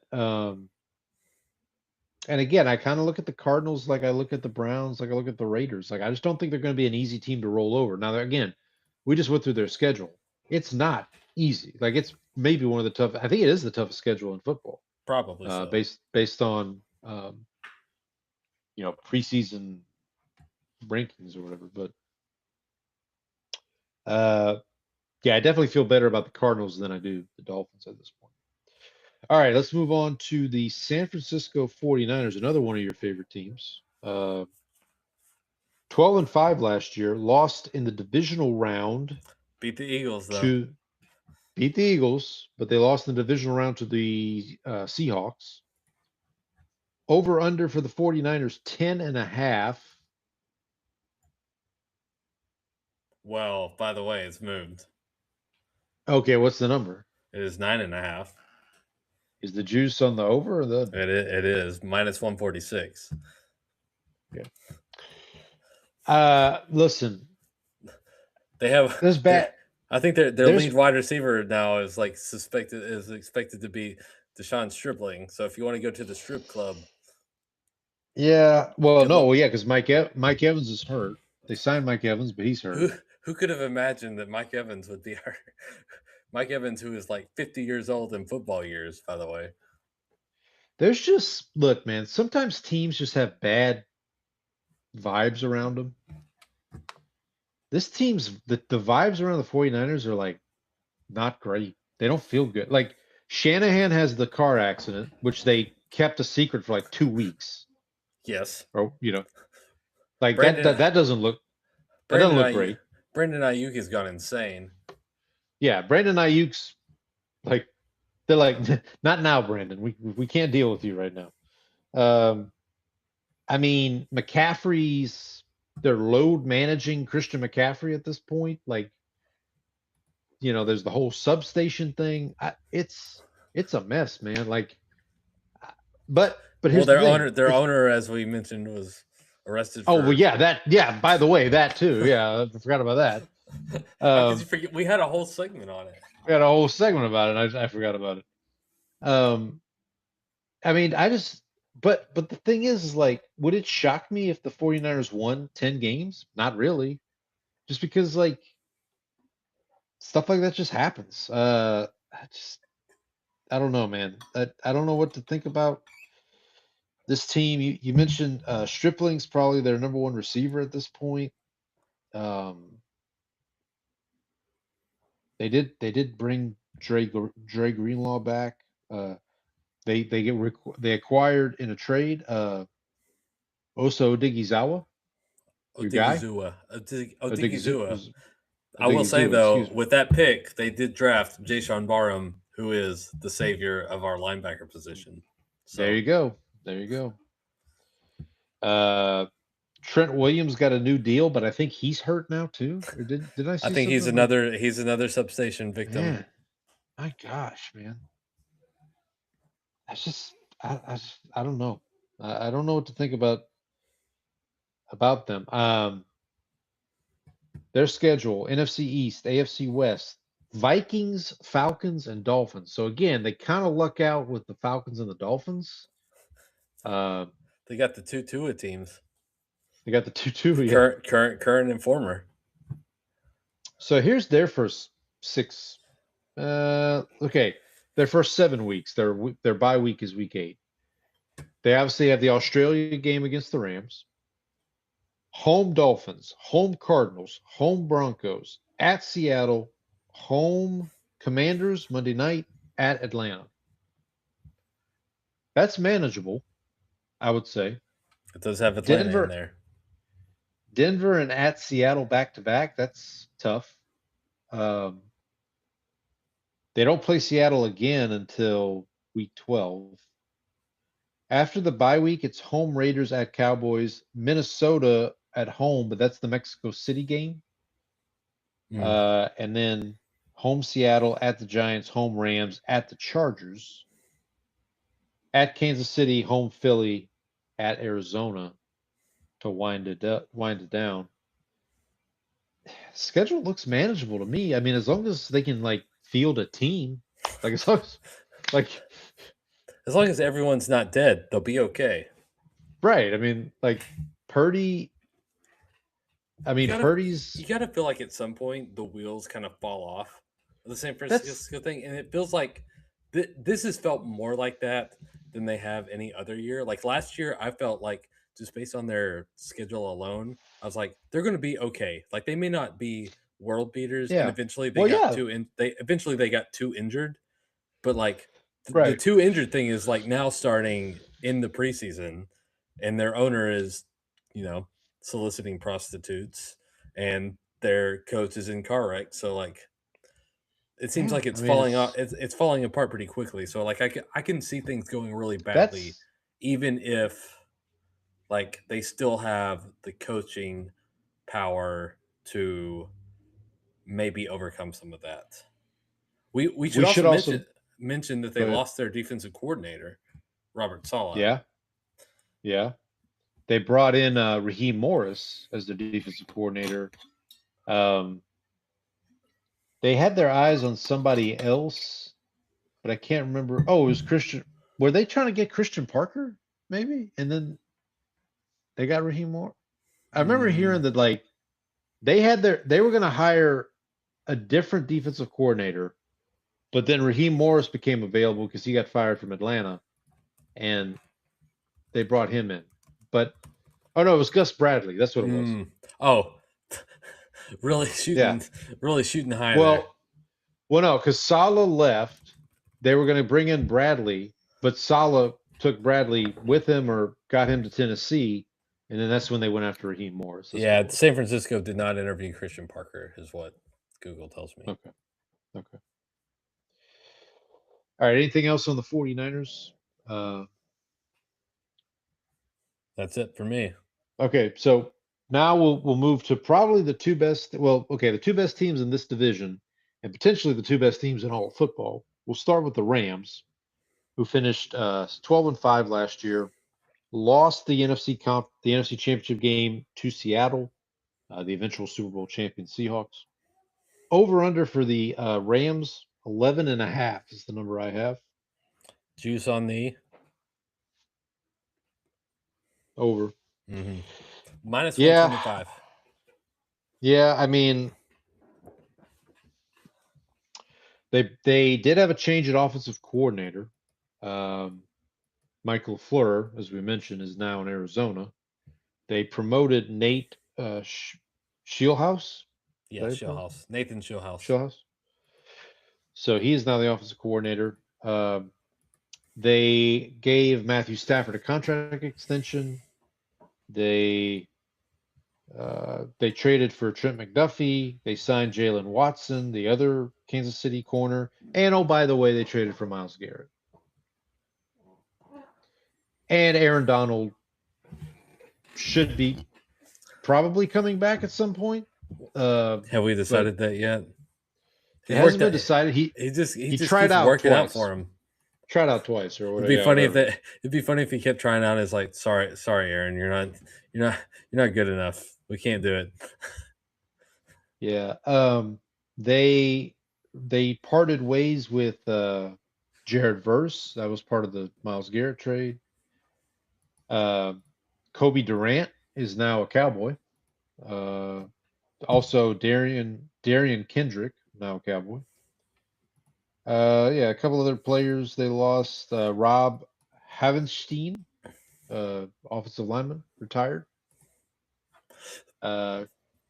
And again, I kind of look at the Cardinals like I look at the Browns, like I look at the Raiders. Like I just don't think they're going to be an easy team to roll over. Now, again, we just went through their schedule. It's not easy. Like it's maybe one of the tough. I think it is the toughest schedule in football, Probably so. based on preseason rankings or whatever. But yeah, I definitely feel better about the Cardinals than I do the Dolphins at this point. All right, let's move on to the San Francisco 49ers, another one of your favorite teams. 12-5 last year, lost in the divisional round. Beat the Eagles, though. Beat the Eagles, but they lost in the divisional round to the Seahawks. Over under for the 49ers, 10.5. Well, by the way, it's moved. Okay, what's the number? It is 9.5. Is the juice on the over or the? It is minus 146. Listen, They have there's bad. I think their there's- lead wide receiver now is expected to be Deshaun Stripling. So if you want to go to the strip club, Yeah, well, Good no, luck. well, yeah, because Mike Evans is hurt. They signed Mike Evans, but he's hurt. who could have imagined that Mike Evans would be our Mike Evans, who is like 50 years old in football years, by the way. There's just look, man. Sometimes teams just have bad vibes around them. This team's the vibes around the 49ers are like not great. They don't feel good. Like Shanahan has the car accident, which they kept a secret for like 2 weeks. Yes. Or like Brandon- that doesn't look great. Brandon Ayuk has gone insane. Yeah, Brandon Ayuk's like they're like not now, Brandon. We can't deal with you right now. I mean, they're load managing Christian McCaffrey at this point. Like, there's the whole substation thing. It's a mess, man. Like, but here's Their the thing. owner, as we mentioned, was arrested. Oh, well, yeah. By the way, that too. Yeah, I forgot about that. How could you forget? We had a whole segment on it. We had a whole segment about it. I forgot about it. I mean, but the thing is like, would it shock me if the 49ers won 10 games? Not really. Just because like stuff like that just happens. I don't know, man. I don't know what to think about this team. You mentioned Stripling's probably their number one receiver at this point. They did bring Dre Greenlaw back. They acquired in a trade Osa Odighizuwa. Your guy? Odighizuwa. I will say though, with that pick, they did draft Jason Barham, who is the savior of our linebacker position. So There you go. Trent Williams got a new deal, but I think he's hurt now too. Or did I see? I think he's something like- another substation victim. Man, my gosh, man. That's just I don't know. I don't know what to think about them. Their schedule: NFC East, AFC West, Vikings, Falcons, and Dolphins. So again, they kind of luck out with the Falcons and the Dolphins. They got the two Tua teams. They got the 2-2. Yeah. Current and former. So here's their first 6. Okay, their first 7 weeks. Their bye week is week 8. They obviously have the Australia game against the Rams. home Dolphins, home Cardinals, home Broncos, at Seattle, home Commanders Monday night, at Atlanta. That's manageable, I would say. It does have Atlanta Denver- in there. Denver and at Seattle back to back. That's tough. They don't play Seattle again until week 12. After the bye week, it's home Raiders at Cowboys, Minnesota at home, but that's the Mexico City game. And then home Seattle at the Giants, home Rams at the Chargers, at Kansas City, home Philly, at Arizona to wind it down. Schedule looks manageable to me. I mean, as long as they can like field a team, like as long as As long as everyone's not dead, they'll be okay. right. I mean, like Purdy. I mean, Purdy's. You gotta feel like at some point the wheels kind of fall off of the San Francisco thing, and it feels like this has felt more like that than they have any other year. Like last year, I felt like just based on their schedule alone, I was like, they're going to be okay. Like they may not be world beaters, Yeah. and eventually they Well, got yeah. they got too injured, but like the Right. too injured thing is like now starting in the preseason, and their owner is, soliciting prostitutes, and their coach is in car wreck. So like, it seems Yeah, like it's I mean, falling it's- off. It's falling apart pretty quickly. So like, I can see things going really badly, That's even if like they still have the coaching power to maybe overcome some of that. We should also mention that they Go ahead. lost their defensive coordinator, Robert Saleh. Yeah. They brought in Raheem Morris as the defensive coordinator. They had their eyes on somebody else, but I can't remember. Oh, it was Christian. Were they trying to get Christian Parker, maybe? And then they got Raheem Morris. I remember hearing that like they were going to hire a different defensive coordinator, but then Raheem Morris became available because he got fired from Atlanta, and they brought him in. But oh no, it was Gus Bradley. That's what it was. Oh, really shooting high. Well, no, because Saleh left. They were going to bring in Bradley, but Saleh took Bradley with him or got him to Tennessee, and then that's when they went after Raheem Morris. Yeah, San Francisco did not interview Christian Parker, is what Google tells me. Okay. All right. Anything else on the 49ers? That's it for me. Okay, so now we'll move to probably the two best. Well, okay, the two best teams in this division, and potentially the two best teams in all of football. We'll start with the Rams, who finished 12-5 last year, lost the NFC Championship game to Seattle, the eventual Super Bowl champion Seahawks. Over under for the Rams 11.5 is the number I have. Juice on the Over. Mm-hmm. Minus Yeah. 125. Yeah, I mean, they did have a change at offensive coordinator. Michael Fleur, as we mentioned, is now in Arizona. They promoted Nate Scheelhaus. Yeah, Scheelhaus. Nathan Scheelhaus. Scheelhaus. So he is now the offensive coordinator. They gave Matthew Stafford a contract extension. They traded for Trent McDuffie. They signed Jalen Watson, the other Kansas City corner. And oh, by the way, they traded for Myles Garrett. And Aaron Donald should be probably coming back at some point. Have we decided that yet? It hasn't been decided. He just tried keeps out working twice. out for him. Tried out twice or whatever. It'd be funny if he kept trying out. It's like, sorry, Aaron, you're not good enough. We can't do it. Yeah. They parted ways with Jared Verse. That was part of the Myles Garrett trade. Kobe Durant is now a Cowboy. Also Darian Kendrick, now a Cowboy. Yeah, a couple other players they lost. Rob Havenstein, offensive lineman, retired.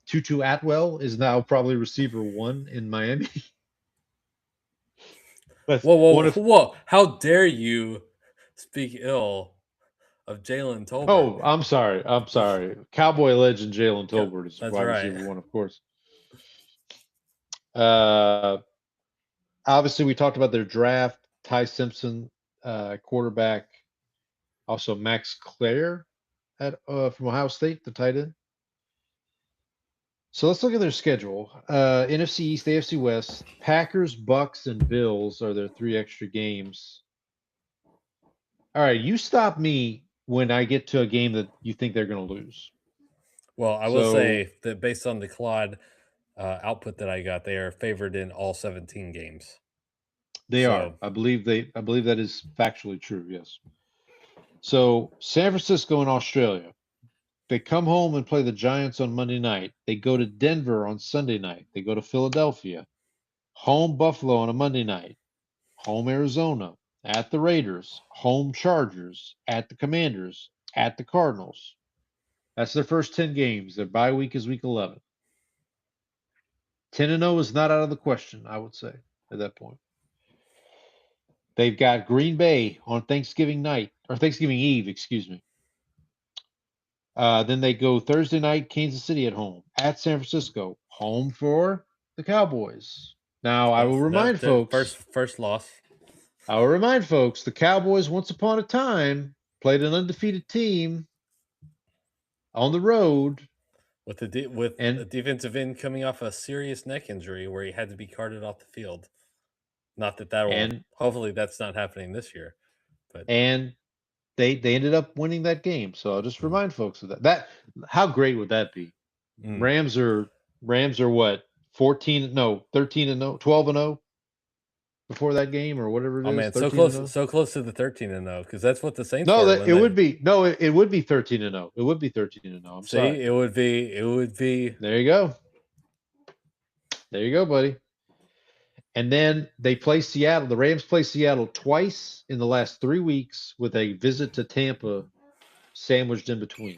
Tutu Atwell is now probably receiver 1 in Miami. That's Whoa, one whoa, of whoa! How dare you speak ill of Jalen Tolbert? Oh, I'm sorry. I'm sorry. Cowboy legend Jalen Yeah, Tolbert is that's wide right. receiver 1, of course. Obviously, we talked about their draft. Ty Simpson, quarterback. Also, Max Clare from Ohio State, the tight end. So let's look at their schedule. NFC East, AFC West. Packers, Bucks, and Bills are their 3 extra games. All right, you stop me when I get to a game that you think they're going to lose. Well, I will say that based on the Claude output that I got, they are favored in all 17 games. They are. I believe that is factually true. Yes. So San Francisco and Australia, they come home and play the Giants on Monday night. They go to Denver on Sunday night. They go to Philadelphia, home Buffalo on a Monday night, home Arizona, at the Raiders, home Chargers, at the Commanders, at the Cardinals. That's their first 10 games. Their bye week is week 11. 10-0 is not out of the question, I would say, at that point. They've got Green Bay on Thanksgiving night, or Thanksgiving Eve, excuse me. Then they go Thursday night, Kansas City at home, at San Francisco, home for the Cowboys. Now, I will remind folks, First loss. I will remind folks, the Cowboys once upon a time played an undefeated team on the road. With a defensive end coming off a serious neck injury where he had to be carted off the field. Not that will. Hopefully, that's not happening this year. But they ended up winning that game. So I'll just remind folks of that. How great would that be? Rams are what? 13-0, 12-0 before that game or whatever it is. Oh man, so close to the 13-0 because that's what the Saints No, were. it would be 13-0. It would be 13-0. I'm sorry. It would be. There you go. There you go, buddy. And then they play Seattle. The Rams play Seattle twice in the last 3 weeks with a visit to Tampa sandwiched in between.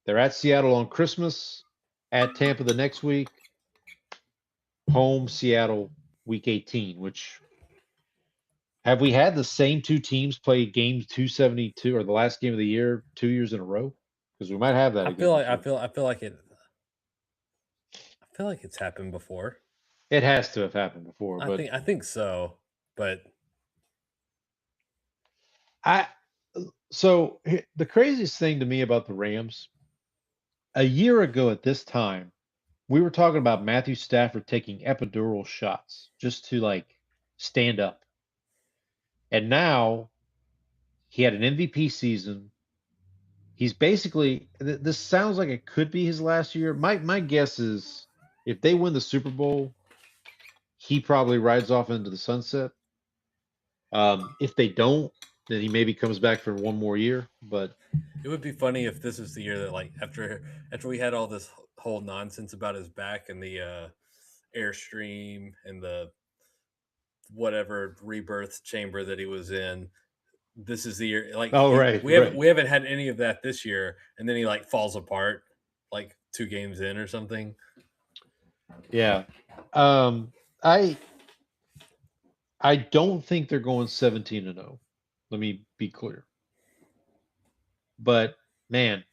They're at Seattle on Christmas, at Tampa the next week, home Seattle week 18, which have we had the same 2 teams play game 272 or the last game of the year 2 years in a row? Because we might have that. I feel like it's happened before. It has to have happened before. I think so, but so the craziest thing to me about the Rams, a year ago at this time, we were talking about Matthew Stafford taking epidural shots just to stand up. And now he had an MVP season. He's basically, this sounds like it could be his last year. My guess is if they win the Super Bowl, he probably rides off into the sunset. If they don't, then he maybe comes back for one more year. But it would be funny if this is the year that after we had all this whole nonsense about his back and the Airstream and the whatever rebirth chamber that he was in. This is the year. We haven't had any of that this year, and then he falls apart 2 games in or something. Yeah. I don't think they're going 17-0. Let me be clear. But man,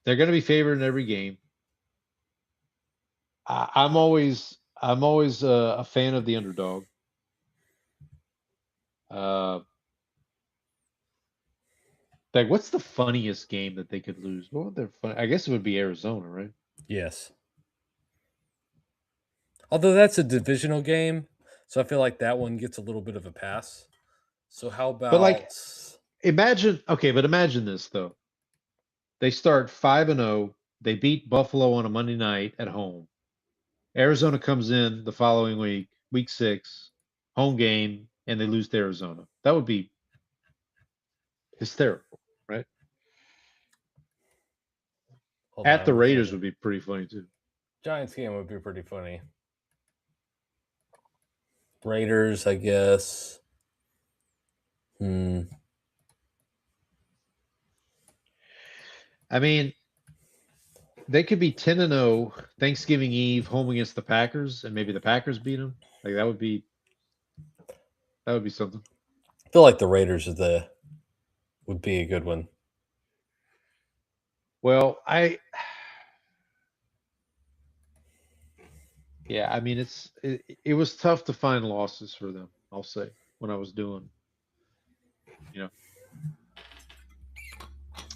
they're going to be favored in every game. I'm always a fan of the underdog. What's the funniest game that they could lose? What would their I guess it would be Arizona, right? Yes. Although that's a divisional game, so I feel like that one gets a little bit of a pass. So how about? But imagine this though. They start 5-0. They beat Buffalo on a Monday night at home. Arizona comes in the following week, week 6, home game, and they lose to Arizona. That would be hysterical, right? At the Raiders would be pretty funny too. Giants game would be pretty funny. Raiders, I guess. I mean, they could be 10-0 Thanksgiving Eve home against the Packers, and maybe the Packers beat them. Like that would be something. I feel like the Raiders would be a good one. Well, yeah, I mean it was tough to find losses for them, I'll say, when I was doing,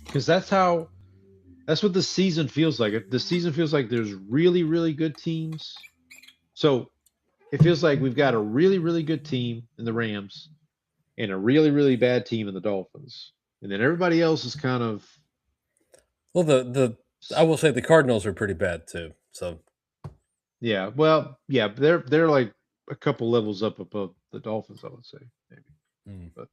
because that's what the season feels like. The season feels like there's really, really good teams. So it feels like we've got a really, really good team in the Rams and a really, really bad team in the Dolphins. And then everybody else is kind of Well, I will say the Cardinals are pretty bad too. So yeah, well, yeah, they're like a couple levels up above the Dolphins, I would say, maybe. But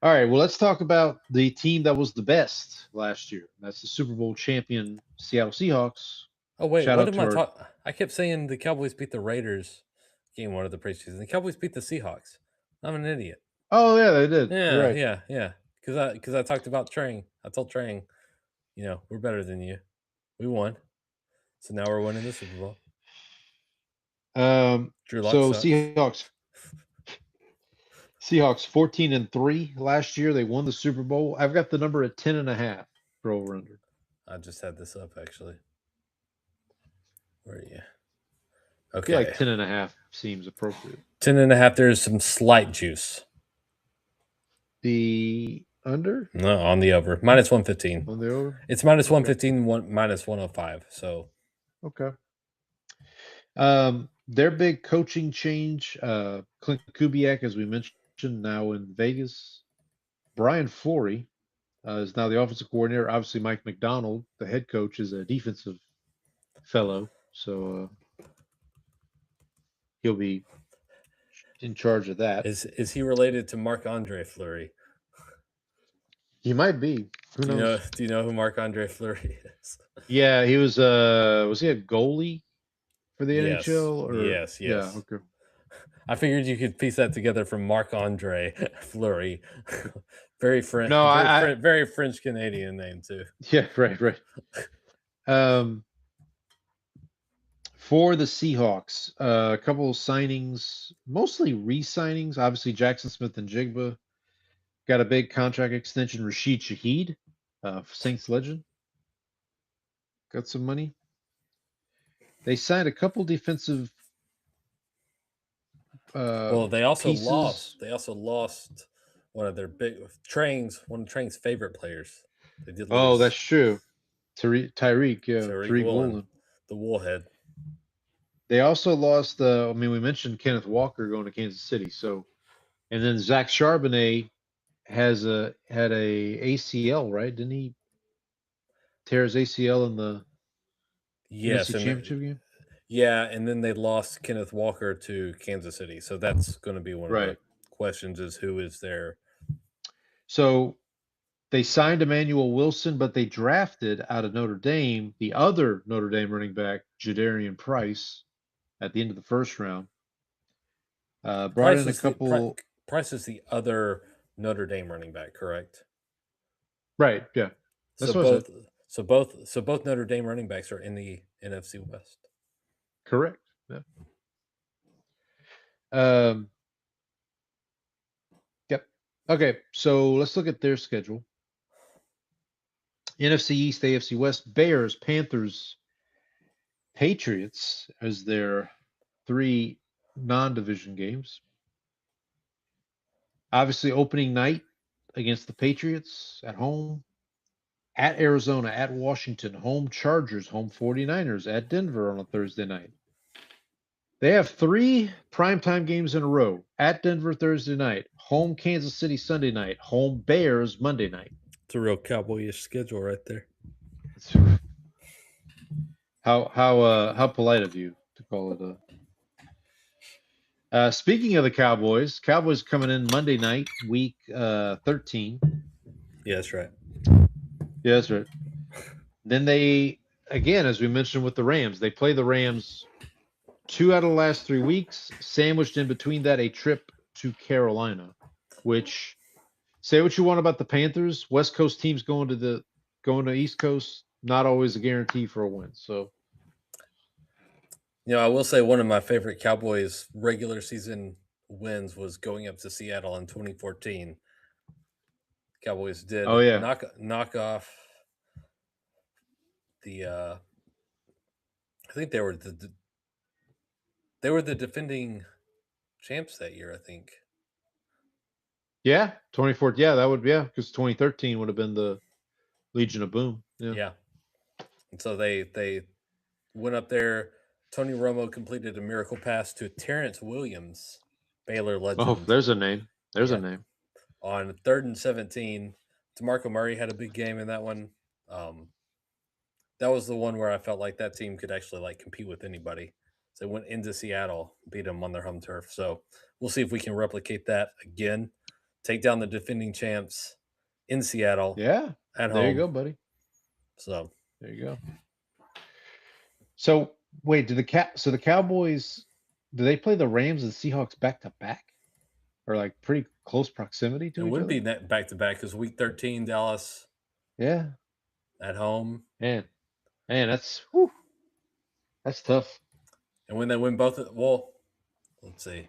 all right, well, let's talk about the team that was the best last year. That's the Super Bowl champion Seattle Seahawks. oh wait, Shout what out am I to our- talking? I kept saying the Cowboys beat the Raiders game one of the preseason. The Cowboys beat the Seahawks. I'm an idiot. Oh yeah, they did. Yeah, You're right. yeah. Because I talked about Trang. I told Trang, we're better than you. We won. So now we're winning the Super Bowl. Drew Lock So sucks. Seahawks 14-3 last year. They won the Super Bowl. I've got the number at 10.5 for over under. I just had this up actually. Where are you? I Okay. feel like 10.5 seems appropriate. 10.5. There's some slight juice. The under No, on the over. Minus 115. on the over. It's minus 115, minus 105. So Okay. Their big coaching change, Clint Kubiak, as we mentioned, now in Vegas. Brian Fleury is now the offensive coordinator. Obviously, Mike McDonald, the head coach, is a defensive fellow, so he'll be in charge of that. is he related to Marc-Andre Fleury? He might be. Who knows? Do you know who Marc-Andre Fleury is? Yeah, he was he a goalie for the Yes. NHL? Or Yes. yeah, okay. I figured you could piece that together from Marc-Andre Fleury. Very French. No, very French Canadian name too. Yeah, right. For the Seahawks, a couple of signings, mostly re-signings. Obviously, Jackson Smith and Jigba got a big contract extension. Rashid Shaheed, Saints legend, got some money. They signed a couple defensive. Well, they also pieces. lost one of their one of Trang's favorite players. They did. Oh, lose that's true. Tyreek, yeah, Tariq Tariq Woolen, Woolen. the Woolhead. They also lost. I mean, we mentioned Kenneth Walker going to Kansas City. So, and then Zach Charbonnet had a ACL, right? Didn't he tear his ACL in the Yes, NFC and Championship game? yeah, and then they lost Kenneth Walker to Kansas City. So that's going to be one of Right. the questions: is who is there? So they signed Emmanuel Wilson, but they drafted out of Notre Dame the other Notre Dame running back, Jadarian Price, at the end of the first round. Brought in a couple. Price is the other Notre Dame running back, correct? Right. Yeah. That's So what I said. both Notre Dame running backs are in the NFC West. Correct. Yeah. Yep. Okay. So let's look at their schedule. NFC East, AFC West, Bears, Panthers, Patriots as their 3 non-division games. Obviously, opening night against the Patriots at home, at Arizona, at Washington, home Chargers, home 49ers, at Denver on a Thursday night. They have 3 primetime games in a row. At Denver Thursday night, home Kansas City Sunday night, home Bears Monday night. It's a real cowboyish schedule right there. How polite of you to call it a. Speaking of the Cowboys coming in Monday night, week 13. Yeah, that's right. Yeah, that's right. Then they, again, as we mentioned with the Rams, they play the Rams 2 out of the last 3 weeks, sandwiched in between that a trip to Carolina, which, say what you want about the Panthers, West Coast teams going to the going to East Coast, not always a guarantee for a win. So, I will say one of my favorite Cowboys regular season wins was going up to Seattle in 2014. Cowboys did Oh, yeah. knock off the I think they were the defending champs that year, I think. yeah, 2014. Yeah, that would be, because 2013 would have been the Legion of Boom. Yeah. Yeah. And so they went up there. Tony Romo completed a miracle pass to Terrence Williams, Baylor legend. Oh, there's a name. There's Yeah. a name. On 3rd and 17. DeMarco Murray had a big game in that one. That was the one where I felt like that team could actually compete with anybody. So they went into Seattle, beat them on their home turf. So we'll see if we can replicate that again. Take down the defending champs in Seattle. Yeah. At home. There you go, buddy. So there you go. So wait, the Cowboys, do they play the Rams and Seahawks back to back, or pretty close proximity to it each would other? be back to back because week 13 Dallas. Yeah. At home. Man, that's tough. And when they win both, let's see,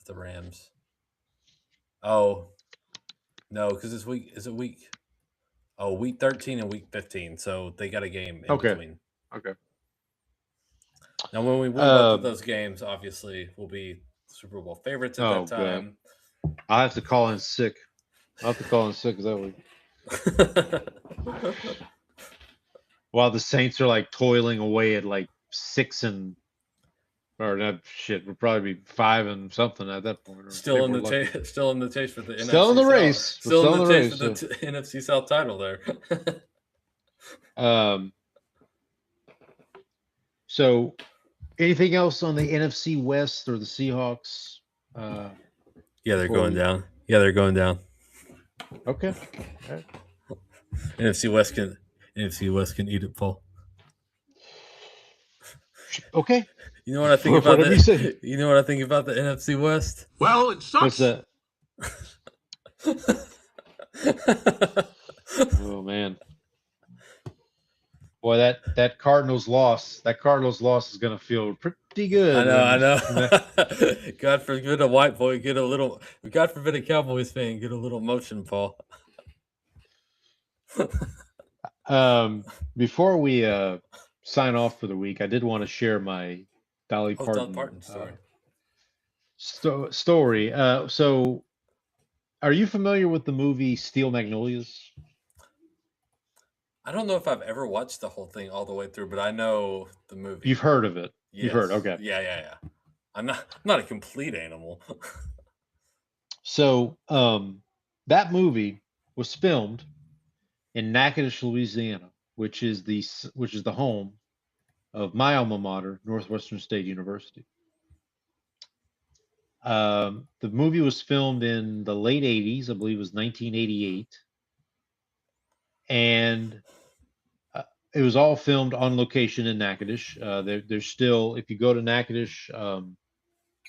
the Rams. Oh, no, because it's week 13 and week 15. So they got a game in between. Okay. Now, when we win both of those games, obviously we'll be Super Bowl favorites at that time. I'll have to call in sick. That week. While the Saints are toiling away at 6 and, or not shit, we'll probably be 5 and something at that point. Still in the chase. Still in the chase for the NFC. Still in the race. Still in the chase for the NFC South title there. So, anything else on the NFC West or the Seahawks? Yeah, they're going down. They're going down. Okay. All right. NFC West can eat it, Paul. Okay. You know what I think about that? You know what I think about the NFC West? Well, it sucks. What's that? Oh man. Boy, that Cardinals loss is gonna feel pretty good. I know. God forbid a white boy get a little. God forbid a Cowboys fan get a little motion, Paul. Before we sign off for the week, I did want to share my Dolly Parton story. Story. So, are you familiar with the movie Steel Magnolias? I don't know if I've ever watched the whole thing all the way through, but I know the movie. You've heard of it. Yes. You've heard. Okay. Yeah. I'm not a complete animal. So, that movie was filmed in Natchitoches, Louisiana, which is the home of my alma mater, Northwestern State University. The movie was filmed in the late 80s, I believe it was 1988. And it was all filmed on location in Natchitoches. There's still, if you go to Natchitoches, one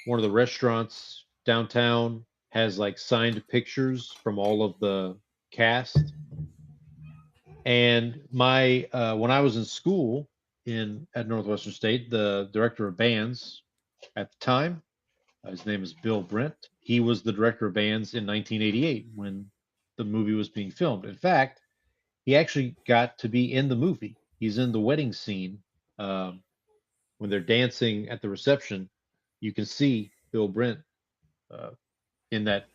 of the restaurants downtown has signed pictures from all of the cast. And my when I was in school at Northwestern State, the director of bands at the time, his name is Bill Brent. He was the director of bands in 1988 when the movie was being filmed. In fact, he actually got to be in the movie. He's in the wedding scene when they're dancing at the reception. You can see Bill Brent in that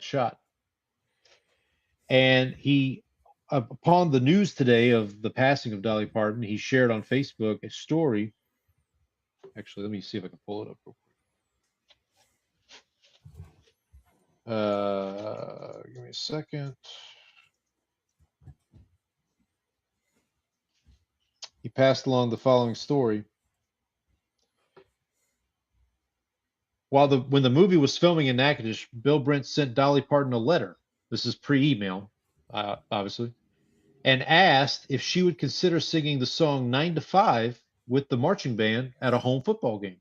shot. And he, upon the news today of the passing of Dolly Parton, he shared on Facebook a story. Actually, let me see if I can pull it up real quick. Give me a second. He passed along the following story. When the movie was filming in Natchitoches, Bill Brent sent Dolly Parton a letter. This is pre-email, obviously, and asked if she would consider singing the song 9 to 5 with the marching band at a home football game.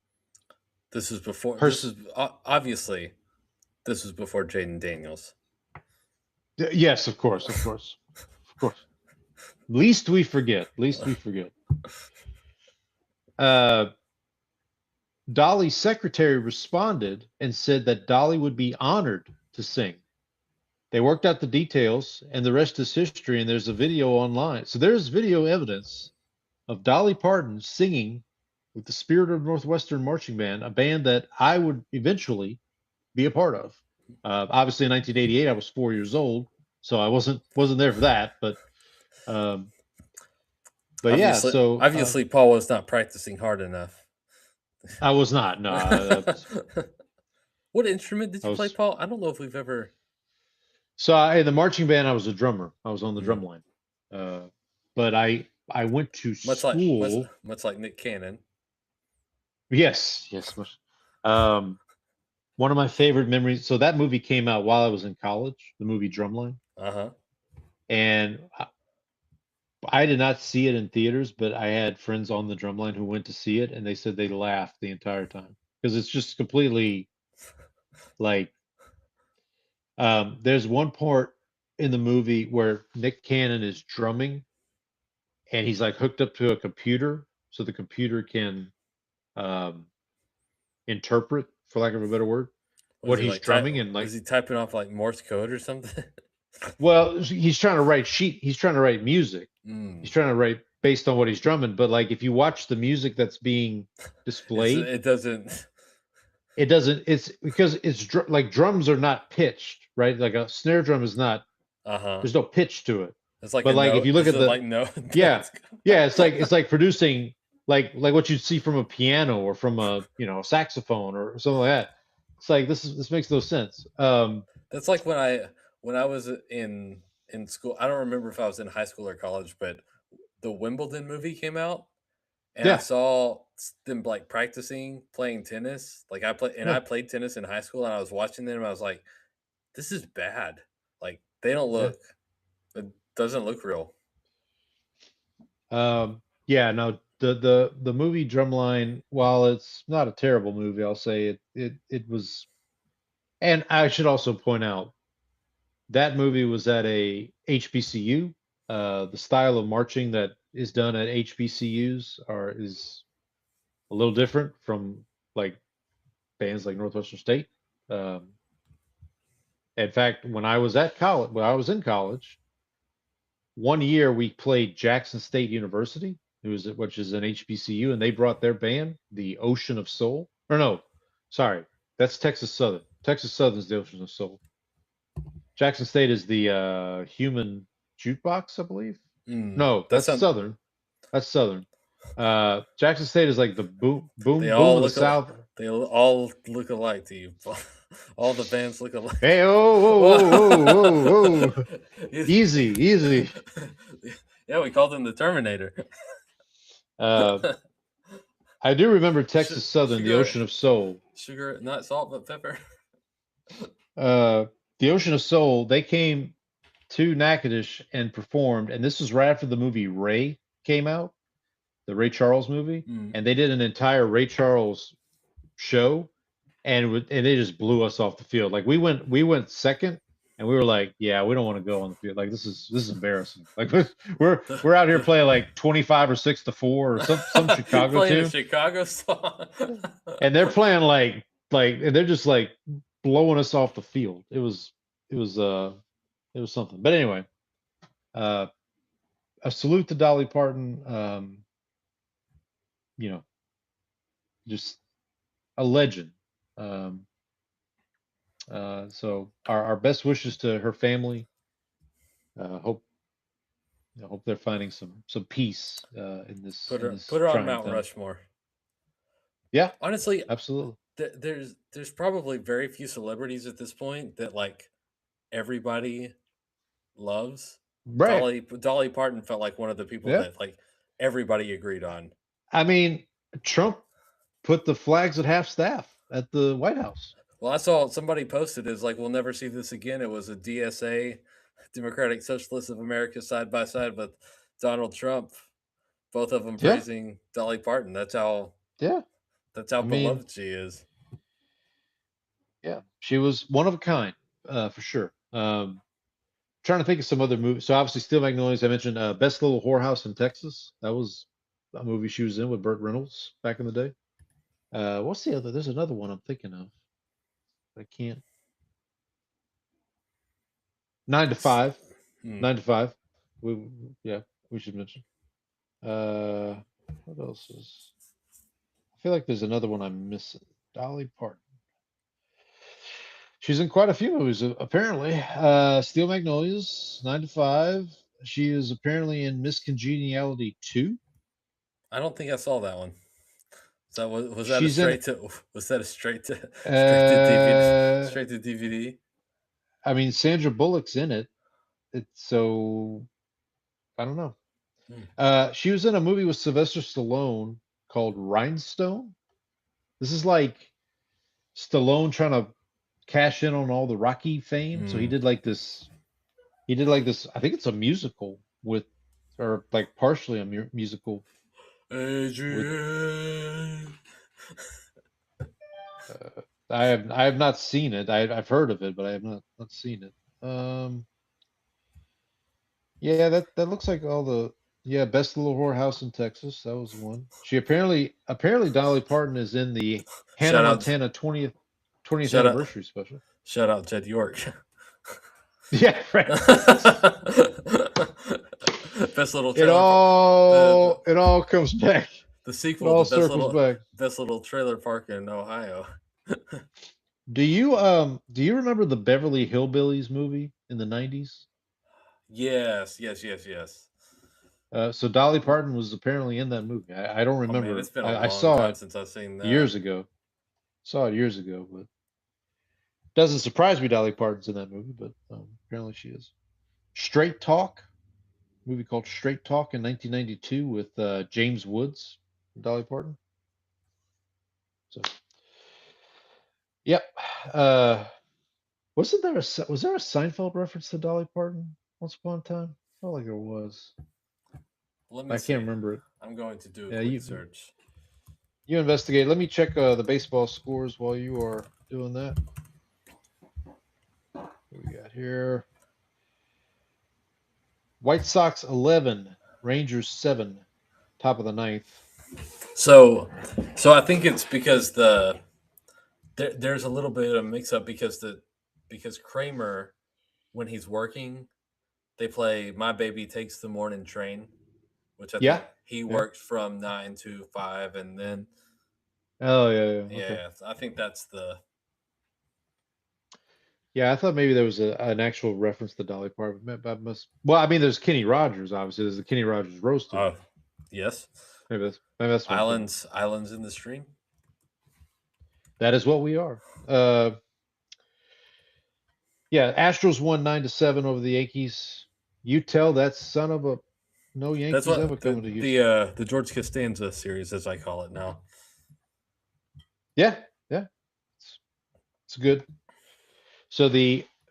This is before. Obviously, this was before Jaden Daniels. Yes, of course. Least we forget. Least we forget. Uh, Dolly's secretary responded and said that Dolly would be honored to sing. They worked out the details, and the rest is history. And there's a video online. So there's video evidence of Dolly Parton singing with the Spirit of Northwestern Marching Band, a band that I would eventually be a part of. Obviously, in 1988, I was 4 years old, so I wasn't there for that. But yeah. Obviously, So obviously, Paul was not practicing hard enough. I was not. No. What instrument did you I play, was- Paul? I don't know if we've ever. So in the marching band, I was a drummer. I was on the drum line. But I went to Much school. like Nick Cannon. Yes. much. One of my favorite memories. So that movie came out while I was in college. The movie Drumline, and I did not see it in theaters, but I had friends on the Drumline who went to see it, and they said they laughed the entire time because it's just completely like. There's one part in the movie where Nick Cannon is drumming, and he's like hooked up to a computer, so the computer can interpret, for lack of a better word, what he's drumming, and like is he typing off like Morse code or something? well, he's trying to write he's trying to write music. He's trying to write based on what he's drumming, but like if you watch the music that's being displayed, it doesn't. It's because like drums are not pitched, right? Like a snare drum is not. There's no pitch to it. It's like, but like if you look at the yeah, it's like producing like what you'd see from a piano or from a saxophone or something like that. It's like this makes no sense. That's like when I was in school. I don't remember if I was in high school or college, but the Wimbledon movie came out, and I saw them like practicing playing tennis. Like I played tennis in high school, and I was watching them, and I was like, "This is bad. Like they don't look. It doesn't look real." Yeah, no, the movie Drumline, while it's not a terrible movie, I'll say it was. And I should also point out that movie was at a HBCU. The style of marching that is done at HBCUs is a little different from like bands like Northwestern State. In fact, when I was in college, one year we played Jackson State University, which is an HBCU, and they brought their band, the Ocean of Soul. Or no, sorry, that's Texas Southern. Texas Southern's the Ocean of Soul. Jackson State is the Human Jukebox, I believe. No, that's Southern. That's Southern. Jackson State is like the boom of the South. They all look alike to you. All the bands look alike. Hey, whoa. Easy. Yeah, we called him the Terminator. I do remember Texas Southern, the Ocean of Soul. Sugar, not salt, but pepper. The Ocean of Soul, they came to Natchitoches and performed, and this was right after the movie Ray came out, the Ray Charles movie, and they did an entire Ray Charles show, and they just blew us off the field. Like we went second, and we were like, yeah, we don't want to go on the field. Like this is embarrassing. Like we're out here playing like 25 or 6-4 or some Chicago tune. A Chicago song. And they're playing like and they're just like blowing us off the field. It was something. But anyway, a salute to Dolly Parton. Just a legend. So our best wishes to her family. Hope they're finding some peace in this. Put her trying on Mount time. Rushmore. Yeah, honestly, absolutely. There's probably very few celebrities at this point that like everybody loves. Right. Dolly Parton felt like one of the people that like everybody agreed on. I mean, Trump put the flags at half-staff at the White House. Well, I saw somebody posted is like, we'll never see this again. It was a DSA, Democratic Socialists of America, side by side with Donald Trump, both of them praising Dolly Parton. That's how beloved she is. Yeah, she was one of a kind, for sure. trying to think of some other movies. So obviously, Steel Magnolias. I mentioned Best Little Whorehouse in Texas. That was a movie she was in with Burt Reynolds back in the day. What's the other? There's another one I'm thinking of. I can't. 9 to 5. 9 to 5. We yeah, we should mention. What else is? I feel like there's another one I'm missing. Dolly Parton. She's in quite a few movies, apparently. Steel Magnolias, 9 to 5. She is apparently in Miss Congeniality 2. I don't think I saw that one. So was that She's a in- straight to? Was that a straight to Uh, straight to DVD? I mean, Sandra Bullock's in it. So I don't know. She was in a movie with Sylvester Stallone called Rhinestone. This is like Stallone trying to cash in on all the Rocky fame. So he did like this. He did like this. I think it's a musical with, or like partially a musical. Adrian. I have not seen it. I've heard of it, but I have not seen it. Yeah, that looks like all the Best Little Whorehouse in Texas. That was one. She apparently Dolly Parton is in the Hannah Shout out- Montana 20th Shout out- anniversary special. Shout out Jed York. Yeah, right. Best little It trailer. all comes back. the It sequel all to best circles little, back. best little trailer park in Ohio. Do you remember the Beverly Hillbillies movie in the 90s? Yes. So Dolly Parton was apparently in that movie. I don't Oh, remember. man, it's been a I long saw time it since I've seen that. years ago. Saw it years ago, but doesn't surprise me Dolly Parton's in that movie, but apparently she is. Straight Talk, movie called Straight Talk in 1992 with James Woods and Dolly Parton. So, yep. Was there a Seinfeld reference to Dolly Parton once upon a time? I felt like there was. Let me I see. can't remember it. I'm going to do a Yeah, quick you- search. You investigate. Let me check the baseball scores while you are doing that. What we got here? White Sox 11, Rangers 7, top of the ninth. So I think it's because there's a little bit of mix up because Kramer, when he's working, they play "My Baby Takes the Morning Train," which I Yeah, think he worked from 9 to 5, and then Oh yeah. yeah, Okay. I think that's the Yeah, I thought maybe there was an actual reference to Dolly Parton. But I must. Well, I mean, there's Kenny Rogers. Obviously, there's the Kenny Rogers roasted. yes. Maybe that's what I'm thinking. Islands in the stream. That is what we are. Yeah, Astros won 9-7 over the Yankees. You tell that son of a no Yankees That's ever what coming to Houston. the George Costanza series, as I call it now. Yeah. It's good. So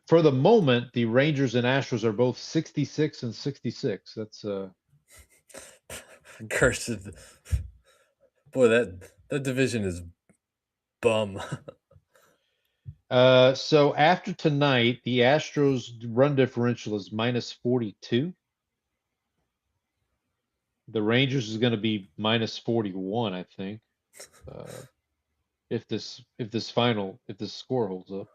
for the moment, the Rangers and Astros are both 66 and 66. That's Cursed. Boy, that division is bum. So after tonight, the Astros run differential is -42. The Rangers is going to be -41, I think. If this score holds up.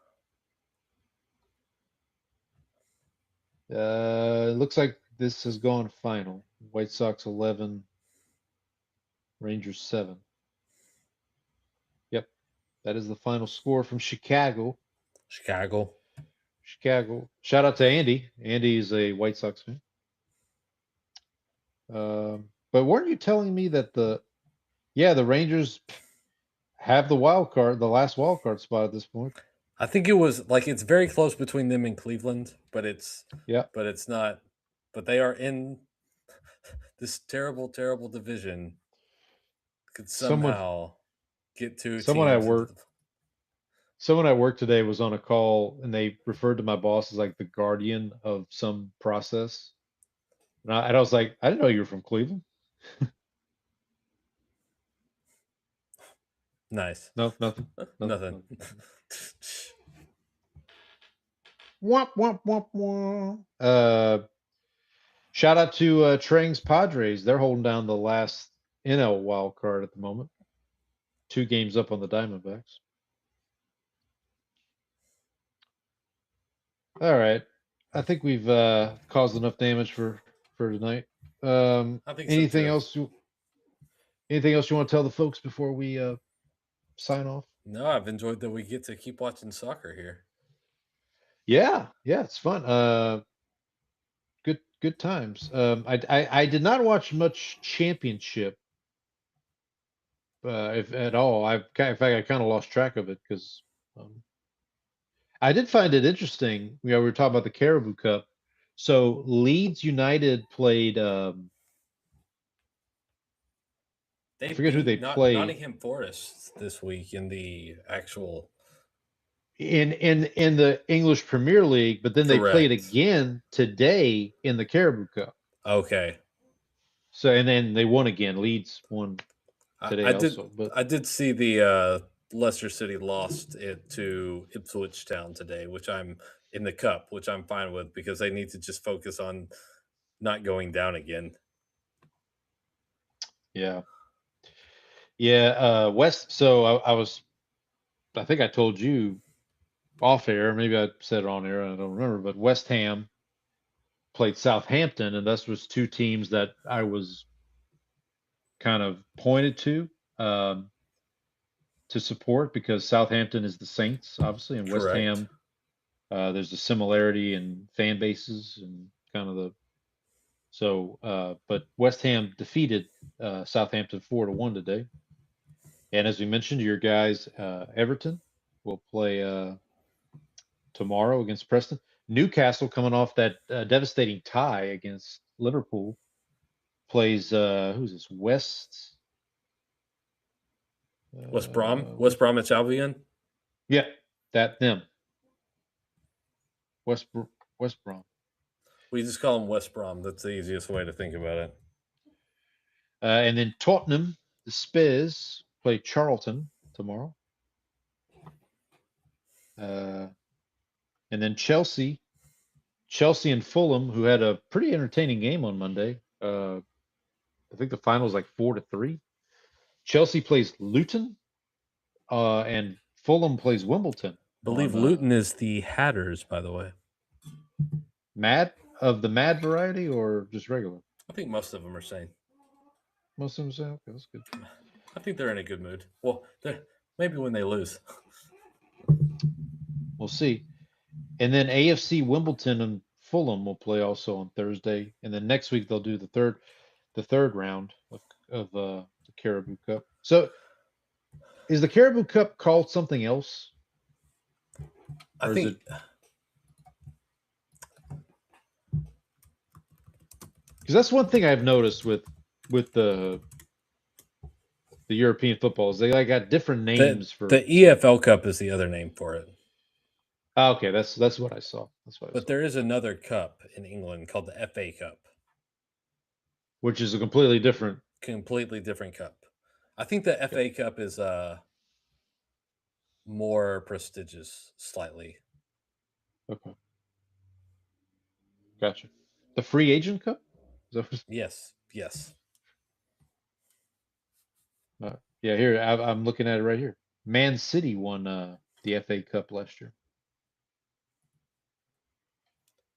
It looks like this has gone final. White Sox 11, Rangers 7. Yep. That is the final score from Chicago. Chicago. Shout out to Andy. Andy is a White Sox fan. But weren't you telling me that the Rangers have the last wild card spot at this point? I think it was it's very close between them and Cleveland, but it's not. But they are in this terrible, terrible division. Could somehow get to someone at work. Someone at work today was on a call and they referred to my boss as like the guardian of some process. And I was like, I didn't know you were from Cleveland. Nice. No, nothing. Nothing. Womp, womp, womp, womp. Shout out to Trang's Padres. They're holding down the last NL wild card at the moment. 2 games up on the Diamondbacks. All right. I think we've caused enough damage for tonight. I think so, Anything too. else? Anything else you want to tell the folks before we sign off? No, I've enjoyed that we get to keep watching soccer here. Yeah, it's fun. Good times. I did not watch much championship, if at all. In fact, I kind of lost track of it because I did find it interesting. We were talking about the Caribou Cup. So Leeds United played. I forget who they played. Nottingham Forest this week in the actual in the English Premier League, but then they played Correct. again today in the Caribou Cup. Okay. So and then they won again. Leeds won today also. But I did see the Leicester City lost it to Ipswich Town today, which I'm in the cup, which I'm fine with because they need to just focus on not going down again. yeah. West. So I think I told you off air, maybe I said it on air, I don't remember, but West Ham played Southampton, and this was 2 teams that I was kind of pointed to support because Southampton is the Saints, obviously, and West Correct. Ham. There's a similarity in fan bases and kind of the. So, but West Ham defeated Southampton 4-1 today, and as we mentioned, your guys, Everton will play tomorrow against Preston. Newcastle, coming off that devastating tie against Liverpool, plays who's this? West Bromwich Albion. Yeah, them. West Brom. We just call them West Brom. That's the easiest way to think about it. And then Tottenham, the Spurs, play Charlton tomorrow. And then Chelsea and Fulham, who had a pretty entertaining game on Monday. I think the final is like 4-3. Chelsea plays Luton, and Fulham plays Wimbledon. I believe Luton is the Hatters, by the way. Mad variety or just regular? I think most of them are saying. Most of them say, okay, that's good. I think they're in a good mood. Well, maybe when they lose. We'll see. And then AFC Wimbledon and Fulham will play also on Thursday, and then next week they'll do the third round of the Caribou Cup. So, is the Caribou Cup called something else? I think because that's one thing I've noticed with the European footballs. They got different names for the EFL Cup is the other name for it. Okay, that's what I saw. But there is another cup in England called the FA Cup, which is a completely different cup. I think the FA Cup is more prestigious, slightly. Okay, gotcha. The Free Agent Cup? Yes. Yeah, here I'm looking at it right here. Man City won the FA Cup last year,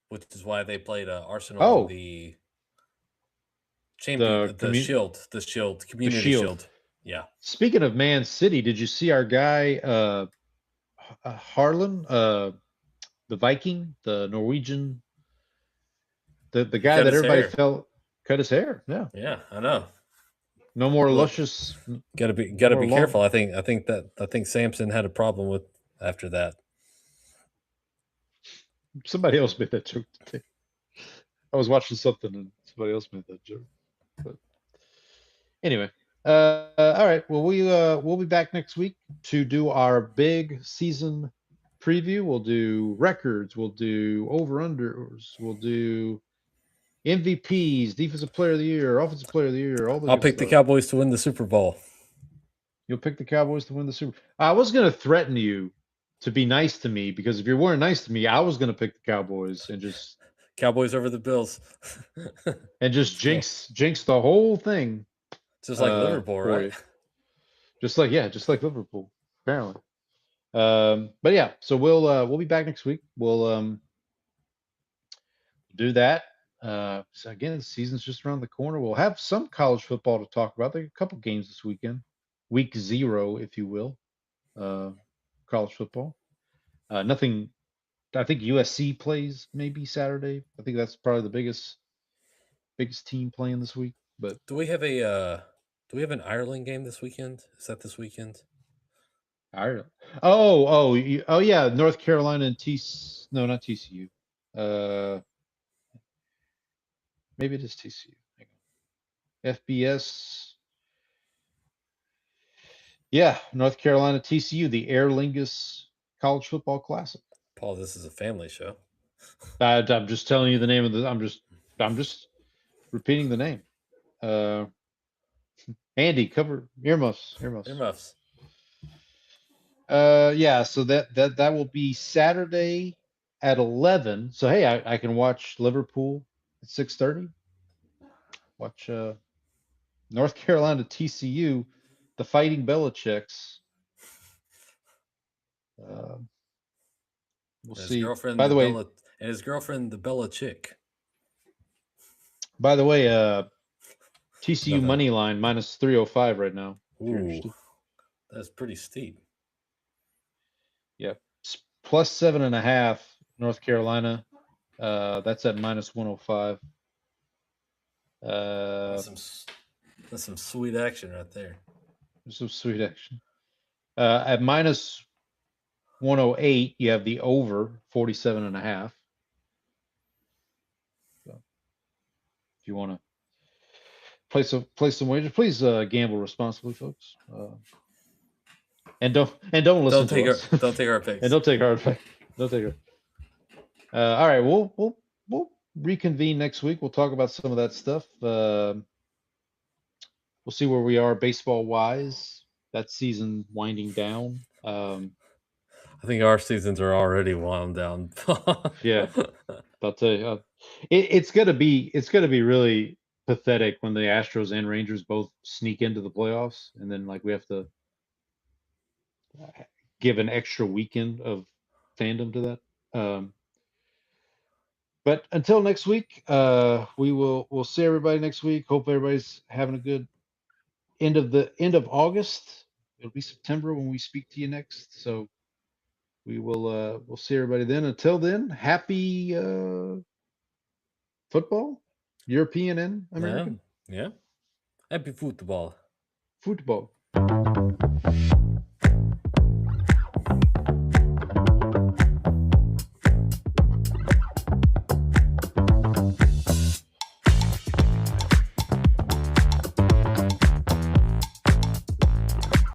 which is why they played Arsenal in the champion, the Shield, Community Shield. Yeah. Speaking of Man City, did you see our guy Harlan, the Viking, the Norwegian, the guy that everybody felt cut his hair? Yeah. Yeah, I know. No more luscious. Gotta be careful. I think Samson had a problem with after that. Somebody else made that joke today. I was watching something and somebody else made that joke. But anyway, all right. Well, we'll be back next week to do our big season preview. We'll do records. We'll do over/unders. We'll do MVPs, Defensive Player of the Year, Offensive Player of the Year. I'll pick the Cowboys to win the Super Bowl. You'll pick the Cowboys to win the Super Bowl. I was going to threaten you to be nice to me, because if you weren't nice to me, I was going to pick the Cowboys and just Cowboys over the Bills. jinx the whole thing. Just like Liverpool, for right? you. Just like Liverpool, apparently. But yeah, so we'll be back next week. We'll do that. So again, the season's just around the corner. We'll have some college football to talk about. There are a couple games this weekend, week 0, if you will. College football. Nothing. I think USC plays maybe Saturday. I think that's probably the biggest team playing this week. But Do we have an Ireland game this weekend? Is that this weekend? Ireland. Oh yeah, North Carolina and no, not TCU. Maybe it is TCU. Hang on. FBS. Yeah, North Carolina TCU, the Aer Lingus College Football Classic. Paul, this is a family show. I'm just telling you the name of the. I'm just repeating the name. Andy, cover earmuffs. Earmuffs. Yeah, so that will be Saturday at 11. So hey, I can watch Liverpool at 6:30. Watch North Carolina TCU, the Fighting Belichicks. We'll His see. girlfriend, By the way, and his girlfriend, the Bella Chick. TCU Nothing. money line minus 305 right now. If you're Ooh, interested. that's pretty steep. Yeah, plus 7.5 North Carolina. That's at minus 105. That's some sweet action right there. Some sweet action. At minus 108, you have the over 47.5. So if you want to play some wagers, please gamble responsibly, folks. And don't listen to us. Don't take our picks. And don't take our advice. Don't take our. All right, we'll reconvene next week. We'll talk about some of that stuff. We'll see where we are baseball wise. That season winding down. I think our seasons are already wound down. Yeah, I'll tell you, it's gonna be really pathetic when the Astros and Rangers both sneak into the playoffs, and then like we have to give an extra weekend of fandom to that. But until next week, we'll see everybody next week. Hope everybody's having a good end of August. It'll be September when we speak to you next. So we'll see everybody then. Until then, happy football, European and American Yeah. Happy football. football.